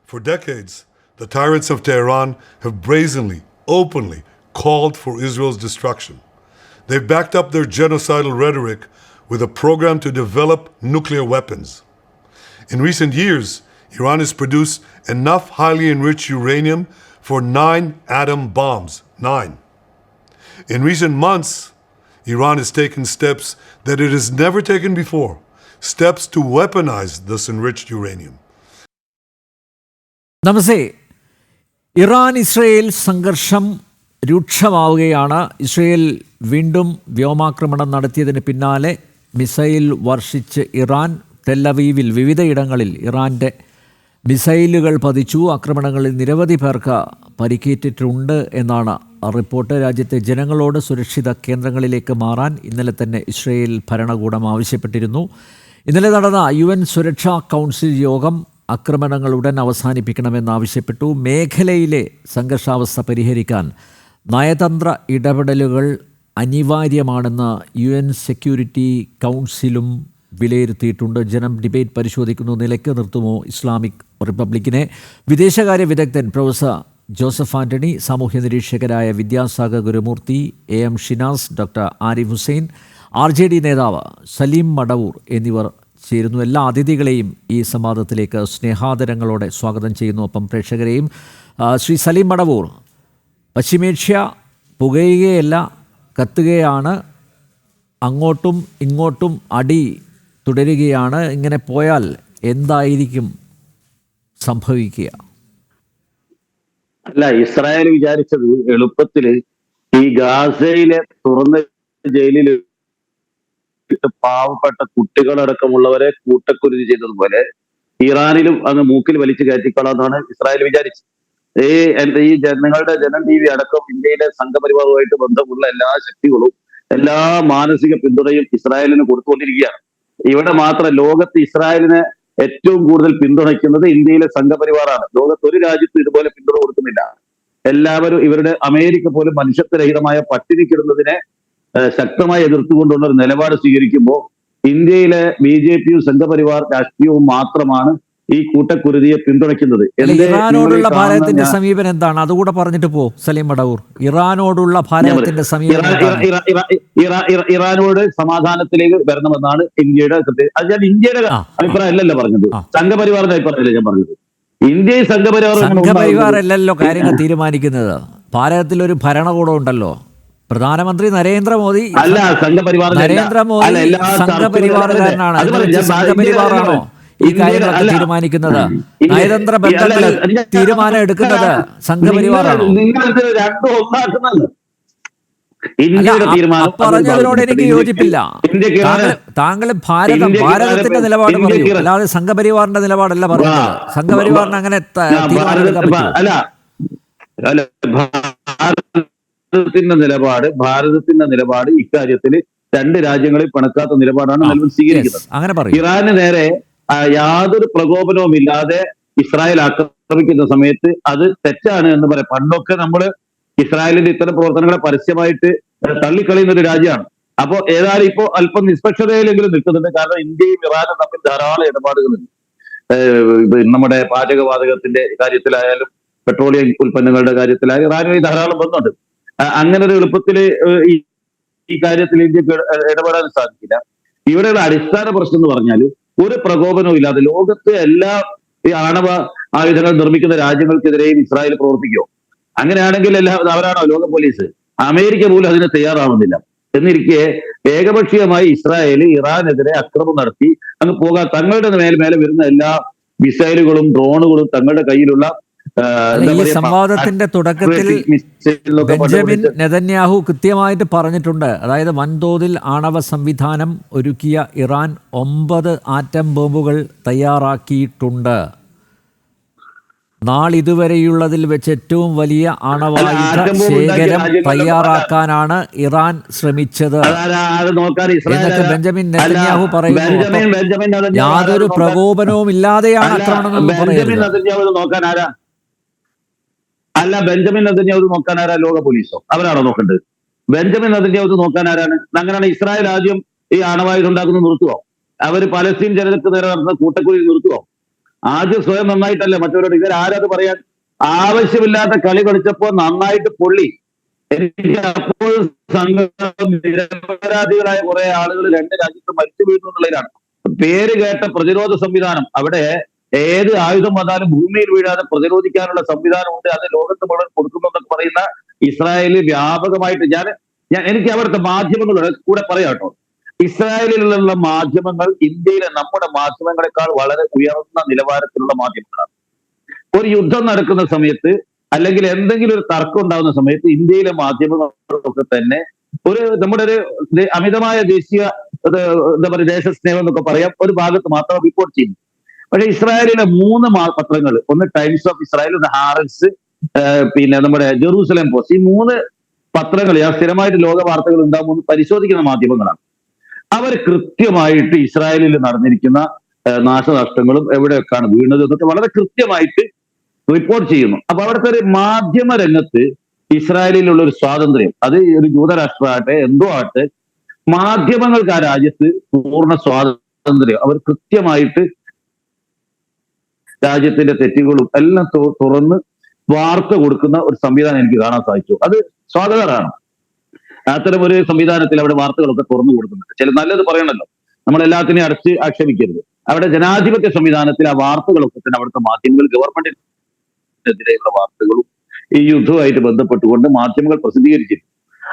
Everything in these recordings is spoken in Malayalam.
For decades, the tyrants of Tehran have brazenly, openly called for Israel's destruction. They've backed up their genocidal rhetoric with a program to develop nuclear weapons. In recent years, Iran has produced enough highly enriched uranium for 9 atom bombs. 9. In recent months, Iran has taken steps that it has never taken before, steps to weaponize this enriched uranium. Namaste. Iran Israel സംഘർഷം രൂക്ഷമാവുകയാണ്. ഇസ്രയേൽ വീണ്ടും വ്യോമാക്രമണം നടത്തിയതിന് പിന്നാലെ മിസൈൽ വർഷിച്ച് ഇറാൻ ടെല്ലവീവിൽ വിവിധയിടങ്ങളിൽ ഇറാൻ്റെ മിസൈലുകൾ പതിച്ചു. ആക്രമണങ്ങളിൽ നിരവധി പേർക്ക് പരിക്കേറ്റിട്ടുണ്ട് എന്നാണ് റിപ്പോർട്ട്. രാജ്യത്തെ ജനങ്ങളോട് സുരക്ഷിത കേന്ദ്രങ്ങളിലേക്ക് മാറാൻ ഇന്നലെ തന്നെ ഇസ്രയേൽ ഭരണകൂടം ആവശ്യപ്പെട്ടിരുന്നു. ഇന്നലെ നടന്ന UN സുരക്ഷാ കൗൺസിൽ യോഗം ആക്രമണങ്ങൾ ഉടൻ അവസാനിപ്പിക്കണമെന്നാവശ്യപ്പെട്ടു. മേഖലയിലെ സംഘർഷാവസ്ഥ പരിഹരിക്കാൻ നയതന്ത്ര ഇടപെടലുകൾ അനിവാര്യമാണെന്ന് UN സെക്യൂരിറ്റി കൗൺസിലും വിലയിരുത്തിയിട്ടുണ്ട്. ജനം ഡിബേറ്റ് പരിശോധിക്കുന്ന നിലയ്ക്ക് നിർത്തുമോ ഇസ്ലാമിക് റിപ്പബ്ലിക്കിനെ? വിദേശകാര്യ വിദഗ്ധൻ പ്രൊഫസർ ജോസഫ് ആൻ്റണി, സാമൂഹ്യ നിരീക്ഷകരായ Vidyasagar Gurumurthy, AM Shinas, doctor Arif Hussain, RJD നേതാവ് സലീം മടവൂർ എന്നിവർ ചേരുന്നു. എല്ലാ അതിഥികളെയും ഈ സംവാദത്തിലേക്ക് സ്നേഹാദരങ്ങളോടെ സ്വാഗതം ചെയ്യുന്നു. ഒപ്പം പ്രേക്ഷകരെയും. ശ്രീ സലീം മടവൂർ, പശ്ചിമേഷ്യ പുകയുകയല്ല, കത്തുകയാണ്. അങ്ങോട്ടും ഇങ്ങോട്ടും അടി തുടരുകയാണ്. ഇങ്ങനെ പോയാൽ എന്തായിരിക്കും സംഭവിക്കുക? അല്ല, ഇസ്രായേൽ വിചാരിച്ചത് എളുപ്പത്തില് ഈ ഗാസയിലെ തുറന്ന ജയിലിൽ പാവപ്പെട്ട കുട്ടികളടക്കമുള്ളവരെ കൂട്ടക്കുരുതി ചെയ്തതുപോലെ ഇറാനിലും അങ്ങ് മൂക്കിൽ വലിച്ചു കയറ്റിക്കൊള്ളാന്നാണ് ഇസ്രായേൽ വിചാരിച്ചത്. ഈ നിങ്ങളുടെ ജനം TV അടക്കം ഇന്ത്യയിലെ സംഘപരിവാറുമായിട്ട് ബന്ധമുള്ള എല്ലാ ശക്തികളും എല്ലാ മാനസിക പിന്തുണയും ഇസ്രായേലിന് കൊടുത്തുകൊണ്ടിരിക്കുകയാണ്. ഇവിടെ മാത്രം ലോകത്ത് ഇസ്രായേലിനെ ഏറ്റവും കൂടുതൽ പിന്തുണയ്ക്കുന്നത് ഇന്ത്യയിലെ സംഘപരിവാറാണ്. ലോകത്ത് ഒരു രാജ്യത്തും ഇതുപോലെ പിന്തുണ കൊടുക്കുന്നില്ല. എല്ലാവരും ഇവരുടെ അമേരിക്ക പോലും മനുഷ്യത്വരഹിതമായ പട്ടിണിക്കിടുന്നതിനെ ശക്തമായി എതിർത്തുകൊണ്ടുള്ള ഒരു നിലപാട് സ്വീകരിക്കുമ്പോൾ ഇന്ത്യയിലെ BJPയും സംഘപരിവാർ രാഷ്ട്രീയവും മാത്രമാണ് ഈ കൂട്ടക്കുരുതിയെ പിന്തുണയ്ക്കുന്നത്. ഇറാനോടുള്ള ഭാരതത്തിന്റെ സമീപനം എന്താണ്? അതുകൂടെ പറഞ്ഞിട്ട് പോ സലീം മടവൂർ. ഇറാനോടുള്ള ഭാരതത്തിന്റെ സമീപനം, ഇറാനോട് സമാധാനത്തിലേക്ക് വരണമെന്നാണ് ഇന്ത്യയുടെ ഞാൻ ഇന്ത്യയുടെ അഭിപ്രായം അല്ലല്ലോ പറഞ്ഞത്, സംഘപരിവാറിന്റെ അഭിപ്രായമല്ലേ ഞാൻ പറഞ്ഞത്. ഇന്ത്യ സംഘപരിവാറല്ലല്ലോ കാര്യങ്ങൾ തീരുമാനിക്കുന്നത്. ഭാരതത്തിൽ ഒരു ഭരണകൂടം ഉണ്ടല്ലോ. പ്രധാനമന്ത്രി നരേന്ദ്രമോദി സംഘപരിവാറുകാരനാണ്. സംഘപരിവാറാണോ ഈ കാര്യങ്ങളൊക്കെ തീരുമാനിക്കുന്നത്? നയതന്ത്ര ബന്ധങ്ങൾ തീരുമാനം എടുക്കുന്നത് സംഘപരിവാറാണോ? പറഞ്ഞതിനോട് എനിക്ക് യോജിപ്പില്ല. താങ്കൾ ഭാരതത്തിന്റെ നിലപാട് പറയൂ, അല്ലാതെ സംഘപരിവാറിന്റെ നിലപാടല്ല പറയുന്നത്. സംഘപരിവാറിന് അങ്ങനെ തീരുമാനം എടുക്കാൻ പറ്റുമോ? ഭാരതത്തിന്റെ നിലപാട് ഇക്കാര്യത്തിൽ രണ്ട് രാജ്യങ്ങളിൽ പിണക്കാത്ത നിലപാടാണ് നിലവിൽ സ്വീകരിക്കുന്നത്. ഇറാന് നേരെ യാതൊരു പ്രകോപനവും ഇല്ലാതെ ഇസ്രായേൽ ആക്രമിക്കുന്ന സമയത്ത് അത് തെറ്റാണ് എന്ന് പറയാം. പണ്ടൊക്കെ നമ്മള് ഇസ്രായേലിന്റെ ഇത്തരം പ്രവർത്തനങ്ങളെ പരസ്യമായിട്ട് തള്ളിക്കളയുന്ന ഒരു രാജ്യമാണ്. അപ്പോ ഏതായാലും ഇപ്പോ അല്പം നിഷ്പക്ഷതയിലെങ്കിലും നിൽക്കുന്നുണ്ട്. കാരണം ഇന്ത്യയും ഇറാനും തമ്മിൽ ധാരാളം ഇടപാടുകളുണ്ട്. നമ്മുടെ പാചകവാതകത്തിന്റെ കാര്യത്തിലായാലും പെട്രോളിയം ഉൽപ്പന്നങ്ങളുടെ കാര്യത്തിലായാലും ഇറാനുമായി ധാരാളം ബന്ധമുണ്ട്. അങ്ങനെ ഒരു എളുപ്പത്തിൽ ഈ കാര്യത്തിൽ ഇന്ത്യക്ക് ഇടപെടാൻ സാധിക്കില്ല. ഇവിടെയുള്ള അടിസ്ഥാന പ്രശ്നം എന്ന് പറഞ്ഞാൽ ഒരു പ്രകോപനവും ഇല്ലാതെ ലോകത്ത് എല്ലാ ഈ ആണവ ആയുധങ്ങൾ നിർമ്മിക്കുന്ന രാജ്യങ്ങൾക്കെതിരെയും ഇസ്രായേൽ പ്രവർത്തിക്കുമോ? അങ്ങനെയാണെങ്കിൽ അവരാണോ ലോക പോലീസ്? അമേരിക്ക പോലും അതിന് തയ്യാറാവുന്നില്ല. എന്നിരിക്കെ ഏകപക്ഷീയമായി ഇസ്രായേൽ ഇറാനെതിരെ ആക്രമണം നടത്തി അങ്ങ് പോകാൻ തങ്ങളുടെ മേലെ വരുന്ന എല്ലാ മിസൈലുകളും ഡ്രോണുകളും തങ്ങളുടെ കയ്യിലുള്ള ഈ സംവാദത്തിന്റെ തുടക്കത്തിൽ ബെഞ്ചമിൻ നെതന്യാഹു കൃത്യമായിട്ട് പറഞ്ഞിട്ടുണ്ട്. അതായത് വൻതോതിൽ ആണവ സംവിധാനം ഒരുക്കിയ ഇറാൻ 9 ആറ്റം ബോംബുകൾ തയ്യാറാക്കിയിട്ടുണ്ട്. നാളിതുവരെയുള്ളതിൽ വെച്ച് ഏറ്റവും വലിയ ആണവായുധ ശേഖരം തയ്യാറാക്കാനാണ് ഇറാൻ ശ്രമിച്ചത് എന്നൊക്കെ ബെഞ്ചമിൻ നെതന്യാഹു പറയുന്നു. യാതൊരു പ്രകോപനവും ഇല്ലാതെയാണ് ആക്രമണം പറയുന്നത്. അല്ല, ബെഞ്ചമിൻ നെതന്യാഹു നോക്കാൻ ആരാ? ലോക പോലീസോ? അവരാണോ നോക്കേണ്ടത്? ബെഞ്ചമിൻ നെതന്യാഹു നോക്കാൻ ആരാണ്? അങ്ങനെയാണ് ഇസ്രായേൽ ആദ്യം ഈ ആണവായുധം ഉണ്ടാക്കുന്നത് നിർത്തുവോ? അവര് പലസ്തീൻ ജനതയ്ക്ക് നേരെ നടത്തുന്ന കൂട്ടക്കുരുതി നിർത്തുവോ? ആദ്യം സ്വയം നന്നായിട്ടല്ലേ മറ്റവരോട്. ഇവരാരത് പറയാൻ? ആവശ്യമില്ലാത്ത കളി കളിച്ചപ്പോ നന്നായിട്ട് പൊള്ളി. എനിക്ക് അപ്പോൾ നിരപരാധികളായ കുറെ ആളുകൾ രണ്ട് രാജ്യത്ത് മരിച്ചു വീഴുന്നു എന്നുള്ളതിലാണ്. പേര് കേട്ട പ്രതിരോധ സംവിധാനം, അവിടെ ഏത് ആയുധം വന്നാലും ഭൂമിയിൽ വീഴാതെ പ്രതിരോധിക്കാനുള്ള സംവിധാനമുണ്ട്, അത് ലോകത്ത് മുഴുവൻ കൊടുക്കുന്നു എന്നൊക്കെ പറയുന്ന ഇസ്രായേലിൽ വ്യാപകമായിട്ട് എനിക്ക് അവിടുത്തെ മാധ്യമങ്ങളുടെ കൂടെ പറയാം കേട്ടോ. ഇസ്രായേലിലുള്ള മാധ്യമങ്ങൾ ഇന്ത്യയിലെ നമ്മുടെ മാധ്യമങ്ങളെക്കാൾ വളരെ ഉയർന്ന നിലവാരത്തിലുള്ള മാധ്യമങ്ങളാണ്. ഒരു യുദ്ധം നടക്കുന്ന സമയത്ത് അല്ലെങ്കിൽ എന്തെങ്കിലും ഒരു തർക്കം ഉണ്ടാകുന്ന സമയത്ത് ഇന്ത്യയിലെ മാധ്യമങ്ങളൊക്കെ തന്നെ നമ്മുടെ ഒരു അമിതമായ ദേശീയ എന്താ പറയുക ദേശസ്നേഹം എന്നൊക്കെ പറയാം, ഒരു ഭാഗത്ത് മാത്രം റിപ്പോർട്ട് ചെയ്യുന്നു. പക്ഷെ ഇസ്രായേലിലെ 3 പത്രങ്ങൾ, ഒന്ന് ടൈംസ് ഓഫ് ഇസ്രായേൽ, ഒന്ന് ഹാരറ്റ്സ്, പിന്നെ നമ്മുടെ ജെറൂസലേം പോസ്റ്റ്, ഈ 3 പത്രങ്ങൾ സ്ഥിരമായിട്ട് ലോക വാർത്തകൾ ഉണ്ടാകുമ്പോൾ പരിശോധിക്കുന്ന മാധ്യമങ്ങളാണ്. അവർ കൃത്യമായിട്ട് ഇസ്രായേലിൽ നടന്നിരിക്കുന്ന നാശനഷ്ടങ്ങളും എവിടെയൊക്കെയാണ് വീണത് എന്നൊക്കെ വളരെ കൃത്യമായിട്ട് റിപ്പോർട്ട് ചെയ്യുന്നു. അപ്പൊ അവിടുത്തെ ഒരു മാധ്യമ രംഗത്ത് ഇസ്രായേലിലുള്ള ഒരു സ്വാതന്ത്ര്യം, അത് ഒരു ജൂതരാഷ്ട്രമാകട്ടെ എന്തോ ആകട്ടെ, മാധ്യമങ്ങൾക്ക് ആ രാജ്യത്ത് പൂർണ്ണ സ്വാതന്ത്ര്യം, അവർ കൃത്യമായിട്ട് രാജ്യത്തിന്റെ തെറ്റുകളും എല്ലാം തുറന്ന് വാർത്ത കൊടുക്കുന്ന ഒരു സംവിധാനം എനിക്ക് കാണാൻ സാധിച്ചു. അത് സ്വാഗതമാണ്. അത്തരം ഒരു സംവിധാനത്തിൽ അവിടെ വാർത്തകളൊക്കെ തുറന്നു കൊടുക്കുന്നുണ്ട്. ചില നല്ലത് പറയണല്ലോ, നമ്മൾ എല്ലാത്തിനെയും അടച്ച് ആക്ഷേപിക്കരുത്. അവിടെ ജനാധിപത്യ സംവിധാനത്തിൽ ആ വാർത്തകളൊക്കെ തന്നെ അവിടുത്തെ മാധ്യമങ്ങൾ ഗവൺമെന്റിനെതിരെയുള്ള വാർത്തകളും ഈ യുദ്ധവുമായിട്ട് ബന്ധപ്പെട്ടുകൊണ്ട് മാധ്യമങ്ങൾ പ്രസിദ്ധീകരിച്ചിരുന്നു.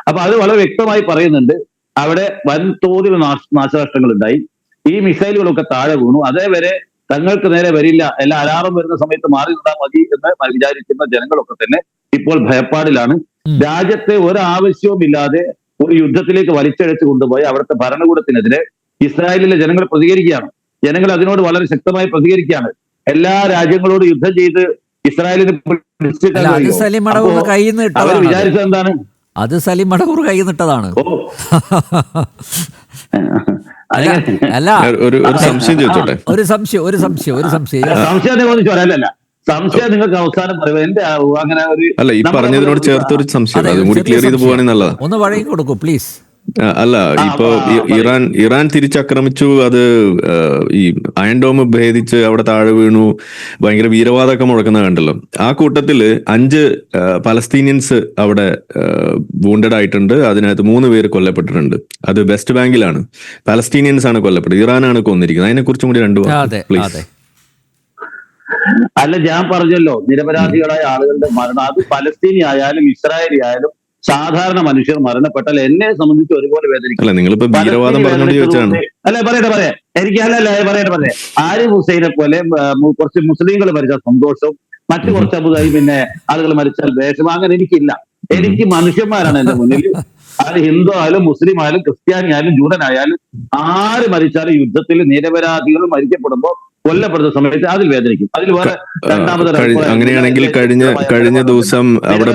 അപ്പൊ അത് വളരെ വ്യക്തമായി പറയുന്നുണ്ട്, അവിടെ വൻതോതിൽ നാശനഷ്ടങ്ങൾ ഉണ്ടായി, ഈ മിസൈലുകളൊക്കെ താഴെ വീണു, അതേവരെ തങ്ങൾക്ക് നേരെ വരില്ല, എല്ലാ അലാറം വരുന്ന സമയത്ത് മാറി നിന്നാൽ മതി എന്ന് വിചാരിക്കുന്ന ജനങ്ങളൊക്കെ തന്നെ ഇപ്പോൾ ഭയപ്പാടിലാണ്. രാജ്യത്തെ ഒരാവശ്യവുമില്ലാതെ ഒരു യുദ്ധത്തിലേക്ക് വലിച്ചഴച്ച് കൊണ്ടുപോയി അവിടുത്തെ ഭരണകൂടത്തിനെതിരെ ഇസ്രായേലിലെ ജനങ്ങൾ പ്രതികരിക്കുകയാണ്. ജനങ്ങൾ അതിനോട് വളരെ ശക്തമായി പ്രതികരിക്കുകയാണ്. എല്ലാ രാജ്യങ്ങളോട് യുദ്ധം ചെയ്ത് ഇസ്രായേലിന് അവർ വിചാരിച്ചത് എന്താണ്? അത് സലീം മടവൂർ കൈ നിട്ടതാണ്. അല്ല, ഒരു സംശയം ചോദിച്ചോട്ടെ. ഒരു സംശയം സംശയം നിങ്ങൾക്ക് അവസാനം പറയുന്നത് എന്റെ അങ്ങനെ ഒരു അല്ല, ഈ പറഞ്ഞതിനോട് ചേർത്ത് ഒരു സംശയം അതും കൂടി ക്ലിയർ ചെയ്ത് പോവാണെങ്കിൽ നല്ലതാണ്. ഒന്ന് വഴങ്ങി കൊടുക്കൂ പ്ലീസ്. അല്ല, ഇപ്പോ ഇറാൻ തിരിച്ചാക്രമിച്ചു, അത് ഈ അയൺ ഡോം ഭേദിച്ച് അവിടെ താഴെ വീണു, ഭയങ്കര വീരവാദമൊക്കെ മുഴക്കുന്ന കണ്ടല്ലോ. ആ കൂട്ടത്തില് 5 പലസ്തീനിയൻസ് അവിടെ വൂണ്ടഡ് ആയിട്ടുണ്ട്. അതിനകത്ത് 3 പേര് കൊല്ലപ്പെട്ടിട്ടുണ്ട്. അത് വെസ്റ്റ് ബാങ്കിലാണ്. പലസ്തീനിയൻസ് ആണ് കൊല്ലപ്പെട്ടത്, ഇറാനാണ് കൊന്നിരിക്കുന്നത്. അതിനെ കുറിച്ചും കൂടി 2 പ്ലീസ്. അല്ല, ഞാൻ പറഞ്ഞല്ലോ, നിരപരാധികളായ ആളുകളുടെ മരണം, അത് പലസ്തീനി ആയാലും ഇസ്രായേലി ആയാലും സാധാരണ മനുഷ്യർ മരണപ്പെട്ടാൽ എന്നെ സംബന്ധിച്ച് ഒരുപോലെ വേദനിക്കും. അല്ലെ പറയട്ടെ എനിക്ക് പറയട്ടെ ആരിഫ് ഹുസൈനെ പോലെ കുറച്ച് മുസ്ലിങ്ങൾ മരിച്ചാൽ സന്തോഷവും മറ്റു കുറച്ച് പിന്നെ ആളുകൾ മരിച്ചാൽ വേഷവും അങ്ങനെ എനിക്കില്ല. എനിക്ക് മനുഷ്യന്മാരാണ് എന്റെ മുന്നിൽ. അത് ഹിന്ദു ആയാലും മുസ്ലിം ആയാലും ക്രിസ്ത്യാനി ആയാലും ജൂതനായാലും ആര് മരിച്ചാലും യുദ്ധത്തിൽ നിരപരാധികൾ മരിക്കപ്പെടുമ്പോൾ കൊല്ലപ്പെടുന്ന സമയത്ത് അതിൽ വേദനിക്കും. അതിൽ വേറെ അങ്ങനെയാണെങ്കിൽ കഴിഞ്ഞ ദിവസം അവിടെ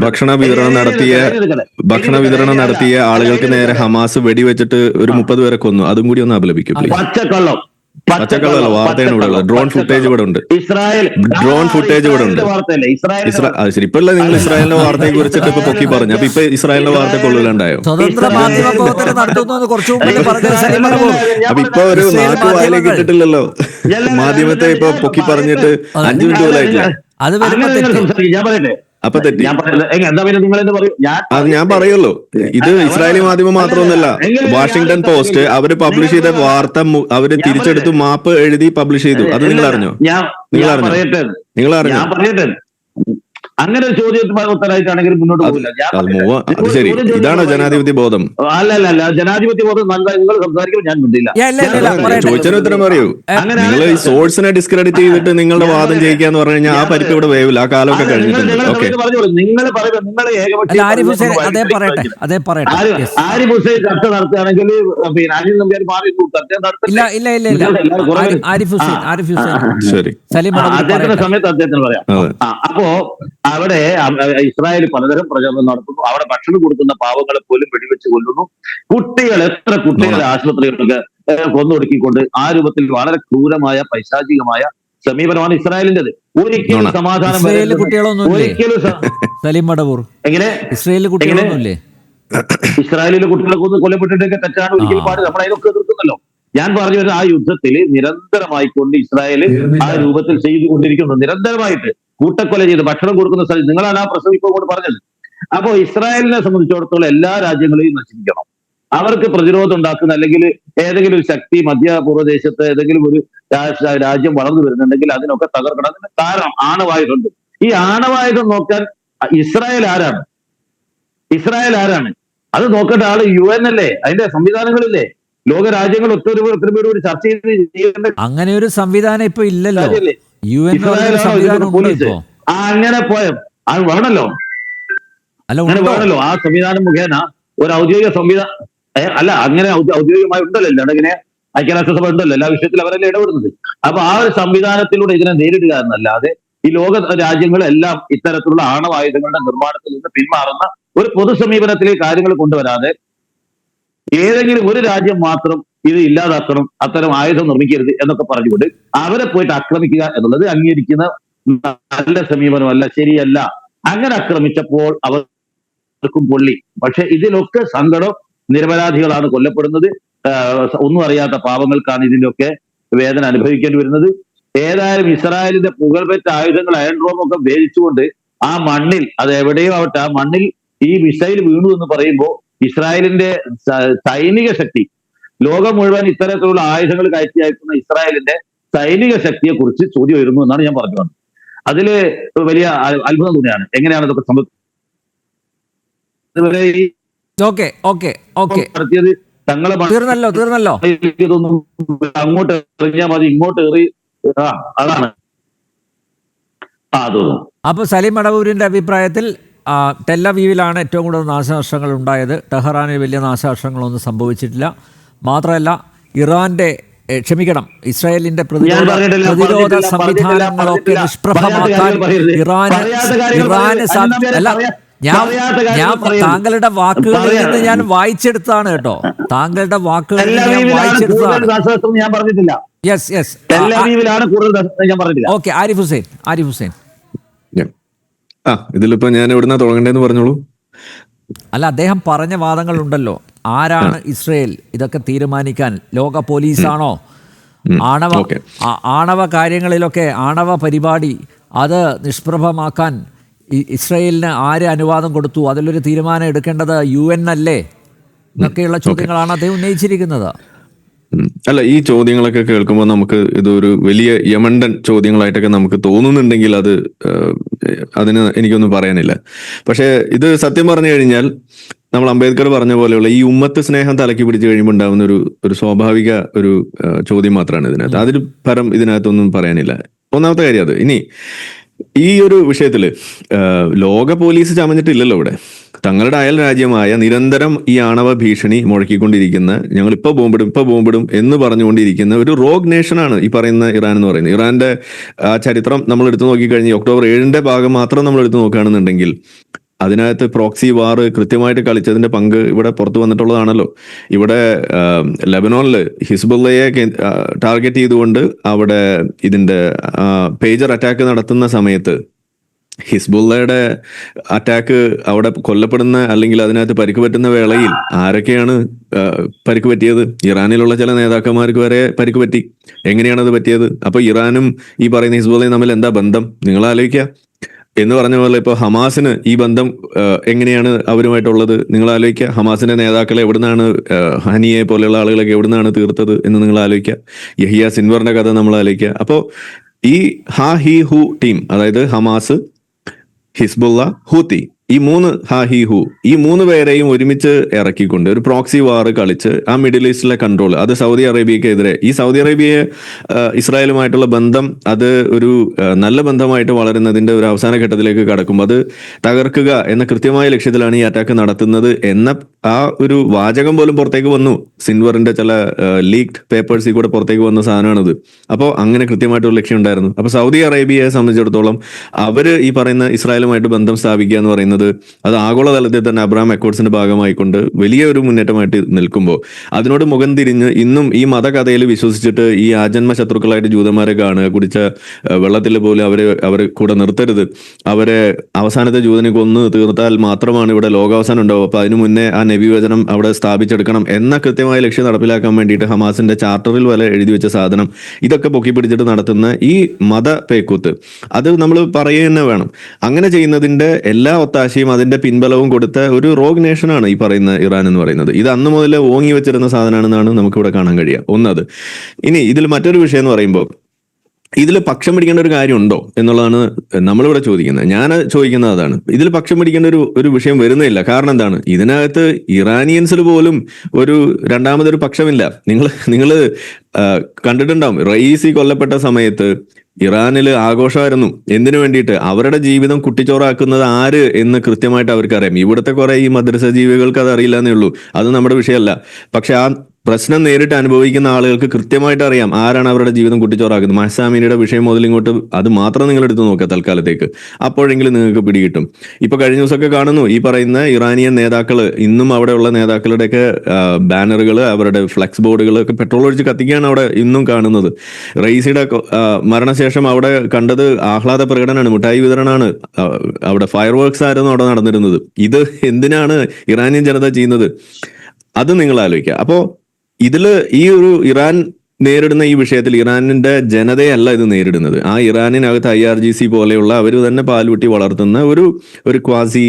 ഭക്ഷണ വിതരണം നടത്തിയ ആളുകൾക്ക് നേരെ ഹമാസ് വെടിവെച്ചിട്ട് ഒരു 30 പേരെ കൊന്നു. അതും കൂടി ഒന്ന് അപലപിക്കും. പച്ചക്കള്ളല്ല, വാർത്തയാണ് ഇവിടെ ഉള്ളത്. ഡ്രോൺ ഫുട്ടേജ് ഇവിടെ ഉണ്ട്. ശരി, ഇപ്പൊ നിങ്ങൾ ഇസ്രായേലിന്റെ വാർത്തയെ കുറിച്ചിട്ട് ഇപ്പൊ പൊക്കി പറഞ്ഞു. അപ്പൊ ഇപ്പൊ ഇസ്രായേലിന്റെ വാർത്ത കൊള്ളിലുണ്ടായോ? അപ്പൊ ഇപ്പൊ ഒരു നാട്ടു വായിലേക്ക് ഇട്ടിട്ടില്ലല്ലോ മാധ്യമത്തെ. ഇപ്പൊ പൊക്കി പറഞ്ഞിട്ട് 5 മിനിറ്റ് പോലായിട്ടില്ല. അപ്പൊ തെറ്റി. അത് ഞാൻ പറയുള്ളൂ. ഇത് ഇസ്രായേലി മാധ്യമം മാത്രമൊന്നുമല്ല, വാഷിംഗ്ടൺ പോസ്റ്റ് അവര് പബ്ലിഷ് ചെയ്ത വാർത്ത അവര് തിരിച്ചെടുത്തു, മാപ്പ് എഴുതി പബ്ലിഷ് ചെയ്തു. അത് നിങ്ങൾ അറിഞ്ഞോ? അങ്ങനെ ഒരു ചോദ്യത്തിന് ഉത്തരവായിട്ടാണെങ്കിൽ മുന്നോട്ട് പോകില്ല. അത് ശരി, ഇതാണോ ജനാധിപത്യ ബോധം? അല്ല, ജനാധിപത്യ ബോധം നല്ല നിങ്ങൾ സംസാരിക്കുമ്പോൾ ഞാൻ മിണ്ടില്ല. ചോദിച്ചതിന് ഉത്തരം പറയൂ. നിങ്ങൾ ഈ സോഴ്സിനെ ഡിസ്ക്രെഡിറ്റ് ചെയ്തിട്ട് നിങ്ങളുടെ വാദം ജയിക്കാന്ന് പറഞ്ഞു കഴിഞ്ഞാൽ ആ പരിപ്പ് ഇവിടെ വേവില്ല. ആ കാലമൊക്കെ കഴിഞ്ഞിട്ടുണ്ട്. ആരിഫ് ഹുസൈൻ ചർച്ച നടത്തുകയാണെങ്കിൽ അനിൽ നമ്പ്യാർ മാറി അദ്ദേഹത്തിന്റെ സമയത്ത് അദ്ദേഹത്തിന് പറയാം. അപ്പോ അവിടെ ഇസ്രായേൽ പലതരം പ്രചരണം നടത്തുന്നു. അവിടെ ഭക്ഷണം കൊടുക്കുന്ന പാവങ്ങളെ പോലും വെടിവെച്ച് കൊല്ലുന്നു. എത്ര കുട്ടികളെ ആശുപത്രികളൊക്കെ കൊന്നൊടുക്കിക്കൊണ്ട് ആ രൂപത്തിൽ വളരെ ക്രൂരമായ പൈശാചികമായ സമീപനമാണ് ഇസ്രായേലിന്റേത്. ഒരിക്കലും സമാധാനം എങ്ങനെ ഇസ്രായേലിലെ കുട്ടികളൊക്കെ ഒന്ന് കൊല്ലപ്പെട്ടിട്ടൊക്കെ തെറ്റാണ് ഒരിക്കലും പാട്. നമ്മൾ അതിനൊക്കെ എതിർക്കുന്നല്ലോ. ഞാൻ പറഞ്ഞു വരുന്ന ആ യുദ്ധത്തിൽ നിരന്തരമായിക്കൊണ്ട് ഇസ്രായേൽ ആ രൂപത്തിൽ ചെയ്തുകൊണ്ടിരിക്കുന്നു. നിരന്തരമായിട്ട് കൂട്ടക്കൊല ചെയ്ത് ഭക്ഷണം കൊടുക്കുന്ന സ്ഥലത്ത് നിങ്ങളാണ് ആ പ്രശ്നം ഇപ്പോൾ കൂടെ പറഞ്ഞത്. അപ്പോ ഇസ്രായേലിനെ സംബന്ധിച്ചിടത്തോളം എല്ലാ രാജ്യങ്ങളെയും നശിപ്പിക്കണം. അവർക്ക് പ്രതിരോധം ഉണ്ടാക്കുന്ന അല്ലെങ്കിൽ ഏതെങ്കിലും ഒരു ശക്തി മധ്യപൂർവ്വദേശത്ത് ഏതെങ്കിലും ഒരു രാജ്യം വളർന്നു വരുന്നുണ്ടെങ്കിൽ അതിനൊക്കെ തകർക്കണം. അതിന് കാരണം ആണവായുധമുണ്ട്. ഈ ആണവായുധം നോക്കാൻ ഇസ്രായേൽ ആരാണ്? അത് നോക്കേണ്ട ആള് UN അല്ലേ? അതിന്റെ സംവിധാനങ്ങളില്ലേ? ലോക രാജ്യങ്ങൾ ഒത്തൊരുമയോട് ചർച്ച ചെയ്ത് അങ്ങനെ ഒരു സംവിധാനം ഇപ്പൊ ഇല്ലല്ലോ. പോലീസ് അങ്ങനെ പോയ വേണല്ലോ, അങ്ങനെ വേണല്ലോ. ആ സംവിധാനം മുഖേന ഒരു ഔദ്യോഗിക സംവിധാനം അല്ല, അങ്ങനെ ഔദ്യോഗികമായി ഉണ്ടല്ലോ, ഇങ്ങനെ ഐക്യരാഷ്ട്രസഭ ഉണ്ടല്ലോ, എല്ലാ വിഷയത്തിലും അവരെല്ലാം ഇടപെടുന്നത്. അപ്പൊ ആ ഒരു സംവിധാനത്തിലൂടെ ഇതിനെ നേരിടുക എന്നല്ലാതെ ഈ ലോക രാജ്യങ്ങളെല്ലാം ഇത്തരത്തിലുള്ള ആണവായുധങ്ങളുടെ നിർമ്മാണത്തിൽ നിന്ന് പിന്മാറുന്ന ഒരു പൊതു സമീപനത്തിലേക്ക് കാര്യങ്ങൾ കൊണ്ടുവരാതെ ഏതെങ്കിലും ഒരു രാജ്യം മാത്രം ഇത് ഇല്ലാതാക്കണം, അത്തരം ആയുധം നിർമ്മിക്കരുത് എന്നൊക്കെ പറഞ്ഞുകൊണ്ട് അവരെ പോയിട്ട് ആക്രമിക്കുക എന്നുള്ളത് അംഗീകരിക്കുന്ന നല്ല സമീപനമല്ല, ശരിയല്ല. അങ്ങനെ ആക്രമിച്ചപ്പോൾ അവർക്കും പൊള്ളി. പക്ഷെ ഇതിലൊക്കെ സങ്കടം, നിരപരാധികളാണ് കൊല്ലപ്പെടുന്നത്, ഒന്നും അറിയാത്ത പാവങ്ങൾക്കാണ് ഇതിന്റെയൊക്കെ വേദന അനുഭവിക്കേണ്ടി വരുന്നത്. ഏതായാലും ഇസ്രായേലിന്റെ പുകൾപെറ്റ ആയുധങ്ങൾ അയൺ ഡ്രോമൊക്കെ ഭേദിച്ചുകൊണ്ട് ആ മണ്ണിൽ, അത് എവിടെയോ ആവട്ടെ, ആ മണ്ണിൽ ഈ മിസൈൽ വീണു എന്ന് പറയുമ്പോൾ ഇസ്രായേലിന്റെ സൈനിക ശക്തി, ലോകം മുഴുവൻ ഇത്തരത്തിലുള്ള ആയുധങ്ങൾ കയറ്റി അയക്കുന്ന ഇസ്രായേലിന്റെ സൈനിക ശക്തിയെ കുറിച്ച് ചോദ്യം വരുന്നു എന്നാണ് ഞാൻ പറഞ്ഞു വന്നത്. അതില് വലിയ അത്ഭുതം തന്നെയാണ് എങ്ങനെയാണ് ഇതൊക്കെ നടത്തിയത്. തങ്ങളെ തീർന്നല്ലോ അങ്ങോട്ട് എറിഞ്ഞാൽ മതി, ഇങ്ങോട്ട് എറി, അതാണ്. അപ്പൊ സലീം മടവൂരിന്റെ അഭിപ്രായത്തിൽ ടെല്ലവീവിലാണ് ഏറ്റവും കൂടുതൽ നാശനഷ്ടങ്ങൾ ഉണ്ടായത്. ടെഹ്റാനിൽ വലിയ നാശനഷ്ടങ്ങളൊന്നും സംഭവിച്ചിട്ടില്ല. മാത്രമല്ല ഇസ്രായേലിന്റെ പ്രതിരോധ സംവിധാനങ്ങളൊക്കെ നിഷ്പ്രഭമാക്കാൻ ഞാൻ താങ്കളുടെ വാക്കുകളിൽ നിന്ന് ഞാൻ വായിച്ചെടുത്താണ് കേട്ടോ. താങ്കളുടെ വാക്കുകളിൽ ഞാൻ വായിച്ചെടുത്തതാണ്. ഓക്കെ, ആരിഫ് ഹുസൈൻ ഇതിലിപ്പോ ഞാൻ എവിടുന്നാ തുടങ്ങണ്ടേന്ന് പറഞ്ഞോളൂ. അല്ല, അദ്ദേഹം പറഞ്ഞ വാദങ്ങളുണ്ടല്ലോ. ആരാണ് ഇസ്രയേൽ ഇതൊക്കെ തീരുമാനിക്കാൻ? ലോക പോലീസാണോ? ആണവ കാര്യങ്ങളിലൊക്കെ ആണവ പരിപാടി അത് നിഷ്പ്രഭമാക്കാൻ ഇസ്രയേലിന് ആര് അനുവാദം കൊടുത്തു? അതിലൊരു തീരുമാനം എടുക്കേണ്ടത് UN അല്ലേ? എന്നൊക്കെയുള്ള ചോദ്യങ്ങളാണ് അദ്ദേഹം ഉന്നയിച്ചിരിക്കുന്നത്. അല്ല, ഈ ചോദ്യങ്ങളൊക്കെ കേൾക്കുമ്പോൾ നമുക്ക് ഇതൊരു വലിയ യമണ്ടൻ ചോദ്യങ്ങളായിട്ടൊക്കെ നമുക്ക് തോന്നുന്നുണ്ടെങ്കിൽ അതിന് എനിക്കൊന്നും പറയാനില്ല. പക്ഷെ ഇത് സത്യം പറഞ്ഞു കഴിഞ്ഞാൽ നമ്മൾ അംബേദ്കർ പറഞ്ഞ പോലെയുള്ള ഈ ഉമ്മത്ത് സ്നേഹം തലക്കി പിടിച്ചു കഴിയുമ്പോൾ ഉണ്ടാകുന്ന ഒരു സ്വാഭാവിക ഒരു ചോദ്യം മാത്രമാണ് ഇതിനകത്ത്. അതിൽ പരം ഇതിനകത്തൊന്നും പറയാനില്ല. ഒന്നാമത്തെ കാര്യം അത്. ഇനി ഈ ഒരു വിഷയത്തില് ലോക പോലീസ് ചമഞ്ഞിട്ടില്ലല്ലോ ഇവിടെ. തങ്ങളുടെ അയൽ രാജ്യമായ നിരന്തരം ഈ ആണവ ഭീഷണി മുഴക്കിക്കൊണ്ടിരിക്കുന്ന, ഞങ്ങൾ ഇപ്പൊ ബോംബിടും എന്ന് പറഞ്ഞുകൊണ്ടിരിക്കുന്ന ഒരു റോഗ് നേഷനാണ് ഈ പറയുന്ന ഇറാൻ എന്ന് പറയുന്നത്. ഇറാന്റെ ആ ചരിത്രം നമ്മൾ എടുത്തു നോക്കിക്കഴിഞ്ഞാൽ ഒക്ടോബർ 7 ഭാഗം മാത്രം നമ്മൾ എടുത്തു നോക്കുകയാണെന്നുണ്ടെങ്കിൽ അതിനകത്ത് പ്രോക്സി വാർ കൃത്യമായിട്ട് കളിച്ചതിന്റെ പങ്ക് ഇവിടെ പുറത്തു വന്നിട്ടുള്ളതാണല്ലോ. ഇവിടെ ലെബനോണില് ഹിസ്ബുള്ളയെ ടാർഗറ്റ് ചെയ്തുകൊണ്ട് അവിടെ ഇതിന്റെ പേജർ അറ്റാക്ക് നടത്തുന്ന സമയത്ത് ഹിസ്ബുള്ളയുടെ അറ്റാക്ക് അവിടെ കൊല്ലപ്പെടുന്ന അല്ലെങ്കിൽ അതിനകത്ത് പരിക്ക് പറ്റുന്ന വേളയിൽ ആരൊക്കെയാണ് പരിക്ക് പറ്റിയത്? ഇറാനിലുള്ള ചില നേതാക്കന്മാർക്ക് വരെ പരിക്ക് പറ്റി. എങ്ങനെയാണ് അത് പറ്റിയത്? അപ്പൊ ഇറാനും ഈ പറയുന്ന ഹിസ്ബുള്ളയും തമ്മിൽ എന്താ ബന്ധം? നിങ്ങൾ ആലോചിക്കുക. എന്ന് പറഞ്ഞ പോലെ ഇപ്പോൾ ഹമാസിന് ഈ ബന്ധം എങ്ങനെയാണ് അവരുമായിട്ടുള്ളത്? നിങ്ങൾ ആലോചിക്കുക. ഹമാസിന്റെ നേതാക്കളെ എവിടുന്നാണ്, ഹനിയെ പോലെയുള്ള ആളുകളൊക്കെ എവിടുന്നാണ് തീർത്തത് എന്ന് നിങ്ങൾ ആലോചിക്കുക. യഹിയ സിൻവറിന്റെ കഥ നമ്മൾ ആലോചിക്കുക. അപ്പോൾ ഈ ഹി ഹു ടീം, അതായത് ഹമാസ്, ഹിസ്ബുള്ള, ഹൂത്തി, ഈ 3 ഈ 3 പേരെയും ഒരുമിച്ച് ഇറക്കിക്കൊണ്ട് ഒരു പ്രോക്സി വാർ കളിച്ച് ആ മിഡിൽ ഈസ്റ്റിലെ കൺട്രോൾ അത് സൗദി അറേബ്യക്കെതിരെ, ഈ സൗദി അറേബ്യയെ ഇസ്രായേലുമായിട്ടുള്ള ബന്ധം അത് ഒരു നല്ല ബന്ധമായിട്ട് വളരുന്നതിന്റെ ഒരു അവസാന ഘട്ടത്തിലേക്ക് കടക്കുമ്പോൾ അത് തകർക്കുക എന്ന കൃത്യമായ ലക്ഷ്യത്തിലാണ് ഈ അറ്റാക്ക് നടത്തുന്നത് എന്ന ആ ഒരു വാചകം പോലും പുറത്തേക്ക് വന്നു. സിൻവറിന്റെ ചില ലീക്ഡ് പേപ്പേഴ്സിൽ കൂടെ പുറത്തേക്ക് വന്ന സാധനമാണിത്. അപ്പോൾ അങ്ങനെ കൃത്യമായിട്ടൊരു ലക്ഷ്യം ഉണ്ടായിരുന്നു. അപ്പൊ സൗദി അറേബ്യയെ സംബന്ധിച്ചിടത്തോളം അവര് ഈ പറയുന്ന ഇസ്രായേലുമായിട്ട് ബന്ധം സ്ഥാപിക്കുക എന്ന് പറയുന്നത് പറയുന്നത് അത് ആഗോളതലത്തിൽ തന്നെ അബ്രഹാം അക്കോർഡ്സിന്റെ ഭാഗമായിക്കൊണ്ട് വലിയ ഒരു മുന്നേറ്റമായിട്ട് നിൽക്കുമ്പോൾ അതിനോട് മുഖം തിരിഞ്ഞ് ഇന്നും ഈ മതകഥയിൽ വിശ്വസിച്ചിട്ട് ഈ ആജന്മ ശത്രുക്കളായിട്ട് ജൂതന്മാരെ കാണുക, കുടിച്ച വെള്ളത്തിൽ പോലും അവർ കൂടെ നിർത്തരുത്, അവരെ അവസാനത്തെ ജൂതനെ കൊന്ന് തീർത്താൽ മാത്രമാണ് ഇവിടെ ലോകാവസാനം ഉണ്ടാവും, അപ്പൊ അതിനു മുന്നേ ആ നബിവചനം അവിടെ സ്ഥാപിച്ചെടുക്കണം എന്ന കൃത്യമായ ലക്ഷ്യം നടപ്പിലാക്കാൻ വേണ്ടിയിട്ട് ഹമാസിന്റെ ചാർട്ടറിൽ വരെ എഴുതി വെച്ച സാധനം ഇതൊക്കെ പൊക്കി പിടിച്ചിട്ട് നടത്തുന്ന ഈ മത പേക്കൂത്ത് അത് നമ്മൾ പറയുക തന്നെ വേണം. അങ്ങനെ ചെയ്യുന്നതിന്റെ എല്ലാ ഒത്താശയും അതിന്റെ പിൻബലവും കൊടുത്ത ഒരു റോഗ് നേഷനാണ് ഈ പറയുന്ന ഇറാൻ എന്ന് പറയുന്നത്. ഇത് അന്ന് മുതൽ ഓങ്ങി വെച്ചിരുന്ന സാധനമാണെന്നാണ് നമുക്കിവിടെ കാണാൻ കഴിയുക. ഒന്നത്. ഇനി ഇതിൽ മറ്റൊരു വിഷയം എന്ന് പറയുമ്പോൾ ഇതിൽ പക്ഷം പിടിക്കേണ്ട ഒരു കാര്യമുണ്ടോ എന്നുള്ളതാണ് നമ്മളിവിടെ ചോദിക്കുന്നത്. ഞാൻ ചോദിക്കുന്നത് അതാണ്. ഇതിൽ പക്ഷം പിടിക്കേണ്ട ഒരു വിഷയം വരുന്നില്ല. കാരണം എന്താണ്, ഇതിനകത്ത് ഇറാനിയൻസിൽ പോലും രണ്ടാമതൊരു പക്ഷമില്ല. നിങ്ങൾ കണ്ടിട്ടുണ്ടാവും, റയീസി കൊല്ലപ്പെട്ട സമയത്ത് ഇറാനിൽ ആഘോഷമായിരുന്നു. എന്തിനു വേണ്ടിയിട്ട്? അവരുടെ ജീവിതം കുട്ടിച്ചോറാക്കുന്നത് ആര് എന്ന് കൃത്യമായിട്ട് അവർക്കറിയാം. ഇവിടുത്തെ കുറെ ഈ മദ്രസ ജീവികൾക്ക് അത് അറിയില്ല എന്നേ ഉള്ളൂ. അത് നമ്മുടെ വിഷയമല്ല. പക്ഷെ ആ പ്രശ്നം നേരിട്ട് അനുഭവിക്കുന്ന ആളുകൾക്ക് കൃത്യമായിട്ട് അറിയാം ആരാണ് അവരുടെ ജീവിതം കുട്ടിച്ചോറാക്കുന്നത്. മഹ്സാമീനിയുടെ വിഷയം മുതൽ ഇങ്ങോട്ട് അത് മാത്രം നിങ്ങൾ എടുത്തു നോക്കുക തൽക്കാലത്തേക്ക്, അപ്പോഴെങ്കിലും നിങ്ങൾക്ക് പിടികിട്ടും. ഇപ്പൊ കഴിഞ്ഞ ദിവസമൊക്കെ കാണുന്നു ഈ പറയുന്ന ഇറാനിയൻ നേതാക്കൾ, ഇന്നും അവിടെയുള്ള നേതാക്കളുടെയൊക്കെ ബാനറുകൾ, അവരുടെ ഫ്ലെക്സ് ബോർഡുകൾ ഒക്കെ പെട്രോൾ ഒഴിച്ച് കത്തിക്കുകയാണ് അവിടെ ഇന്നും കാണുന്നത്. റയീസിയുടെ മരണശേഷം അവിടെ കണ്ടത് ആഹ്ലാദ പ്രകടനമാണ്, മിഠായി വിതരണമാണ്, അവിടെ ഫയർ വർക്ക്സ് ആയിരുന്നു അവിടെ നടന്നിരുന്നത്. ഇത് എന്തിനാണ് ഇറാനിയൻ ജനത ചെയ്യുന്നത്? അത് നിങ്ങൾ ആലോചിക്കുക. അപ്പോ ഇതില് ഈ ഒരു ഇറാൻ നേരിടുന്ന ഈ വിഷയത്തിൽ ഇറാനിന്റെ ജനതയല്ല ഇത് നേരിടുന്നത്. ആ ഇറാനിനകത്ത് IRGC പോലെയുള്ള അവർ തന്നെ പാൽകുട്ടി വളർത്തുന്ന ഒരു ക്വാസി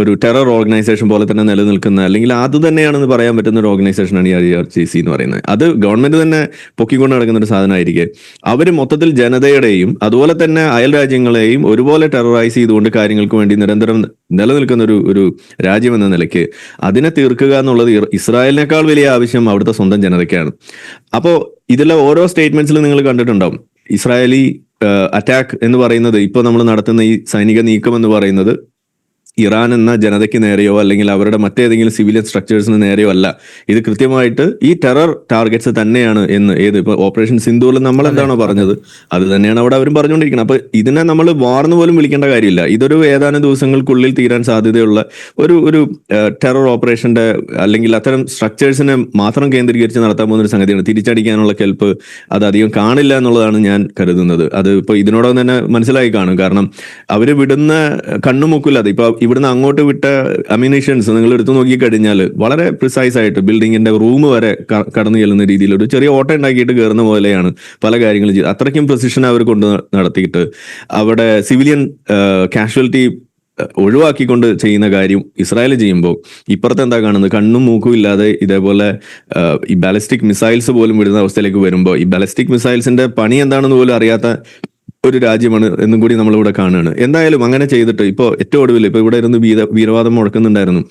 ഒരു ടെറർ ഓർഗനൈസേഷൻ പോലെ തന്നെ നിലനിൽക്കുന്ന, അല്ലെങ്കിൽ അത് തന്നെയാണെന്ന് പറയാൻ പറ്റുന്ന ഒരു ഓർഗനൈസേഷനാണ് ഈ IRGC എന്ന് പറയുന്നത്. അത് ഗവൺമെന്റ് തന്നെ പൊക്കിക്കൊണ്ട് നടക്കുന്ന ഒരു സാധനമായിരിക്കെ അവർ മൊത്തത്തിൽ ജനതയുടെയും അതുപോലെ തന്നെ അയൽ രാജ്യങ്ങളെയും ഒരുപോലെ ടെററൈസ് ചെയ്തുകൊണ്ട് കാര്യങ്ങൾക്ക് വേണ്ടി നിരന്തരം നിലനിൽക്കുന്ന ഒരു രാജ്യം എന്ന നിലയ്ക്ക് അതിനെ തീർക്കുക എന്നുള്ളത് ഇസ്രായേലിനേക്കാൾ വലിയ ആവശ്യം അവിടുത്തെ സ്വന്തം ജനതയ്ക്കാണ്. അപ്പോൾ ഇതിലെ ഓരോ സ്റ്റേറ്റ്മെന്റ്സിലും നിങ്ങൾ കണ്ടിട്ടുണ്ടാവും, ഇസ്രായേലി അറ്റാക്ക് എന്ന് പറയുന്നത്, ഇപ്പോൾ നമ്മൾ നടത്തുന്ന ഈ സൈനിക നീക്കം എന്ന് പറയുന്നത് ഇറാൻ എന്ന ജനതയ്ക്ക് നേരെയോ അല്ലെങ്കിൽ അവരുടെ മറ്റേതെങ്കിലും സിവിലിയൻ സ്ട്രക്ചേഴ്സിന് നേരെയോ അല്ല. ഇത് കൃത്യമായിട്ട് ഈ ടെറർ ടാർഗറ്റ്സ് തന്നെയാണ് എന്ന് ഇപ്പൊ ഓപ്പറേഷൻ സിന്ദൂറിൽ നമ്മൾ എന്താണോ പറഞ്ഞത് അത് തന്നെയാണ് അവിടെ അവരും പറഞ്ഞുകൊണ്ടിരിക്കുന്നത്. അപ്പൊ ഇതിനെ നമ്മൾ വാർന്ന് പോലും വിളിക്കേണ്ട കാര്യമില്ല. ഇതൊരു ഏതാനും ദിവസങ്ങൾക്കുള്ളിൽ തീരാൻ സാധ്യതയുള്ള ഒരു ടെറർ ഓപ്പറേഷന്റെ അല്ലെങ്കിൽ അത്തരം സ്ട്രക്ചേഴ്സിനെ മാത്രം കേന്ദ്രീകരിച്ച് നടത്താൻ പോകുന്ന ഒരു സംഗതിയാണ്. തിരിച്ചടിക്കാനുള്ള കെൽപ്പ് അത് അധികം കാണില്ല എന്നുള്ളതാണ് ഞാൻ കരുതുന്നത്. അത് ഇപ്പൊ ഇതിനോടൊപ്പം തന്നെ മനസ്സിലായി കാണും. കാരണം അവര് വിടുന്ന കണ്ണുമുക്കില്ലാതെ ഇപ്പൊ ഇവിടുന്ന് അങ്ങോട്ട് വിട്ട അമ്യൂണിഷൻസ് നിങ്ങൾ എടുത്തു നോക്കിക്കഴിഞ്ഞാൽ വളരെ പ്രിസൈസ് ആയിട്ട് ബിൽഡിങ്ങിന്റെ റൂം വരെ കടന്നു ചെല്ലുന്ന രീതിയിൽ ഒരു ചെറിയ ഓട്ടം ഉണ്ടാക്കിയിട്ട് കയറുന്ന പോലെയാണ് പല കാര്യങ്ങളും ചെയ്ത്. അത്രയ്ക്കും പ്രിസിഷൻ അവർ കൊണ്ട് നടത്തിയിട്ട് അവിടെ സിവിലിയൻ കാഷ്വാലിറ്റി ഒഴിവാക്കിക്കൊണ്ട് ചെയ്യുന്ന കാര്യം ഇസ്രായേൽ ചെയ്യുമ്പോൾ ഇപ്പുറത്ത് എന്താ കാണുന്നത്? കണ്ണും മൂക്കും ഇല്ലാതെ ഇതേപോലെ ഈ ബാലിസ്റ്റിക് മിസൈൽസ് പോലും വിടുന്ന അവസ്ഥയിലേക്ക് വരുമ്പോൾ ഈ ബാലിസ്റ്റിക് മിസൈൽസിന്റെ പണി എന്താണെന്ന് പോലും അറിയാത്ത ഒരു രാജ്യമാണ് എന്നും കൂടി നമ്മളിവിടെ കാണുകയാണ്. എന്തായാലും അങ്ങനെ ചെയ്തിട്ട് ഇപ്പോൾ ഏറ്റവും ഒടുവിൽ ഇപ്പോൾ ഇവിടെ ഇരുന്ന് വീരവാദം മുഴക്കുന്നുണ്ടായിരുന്നു.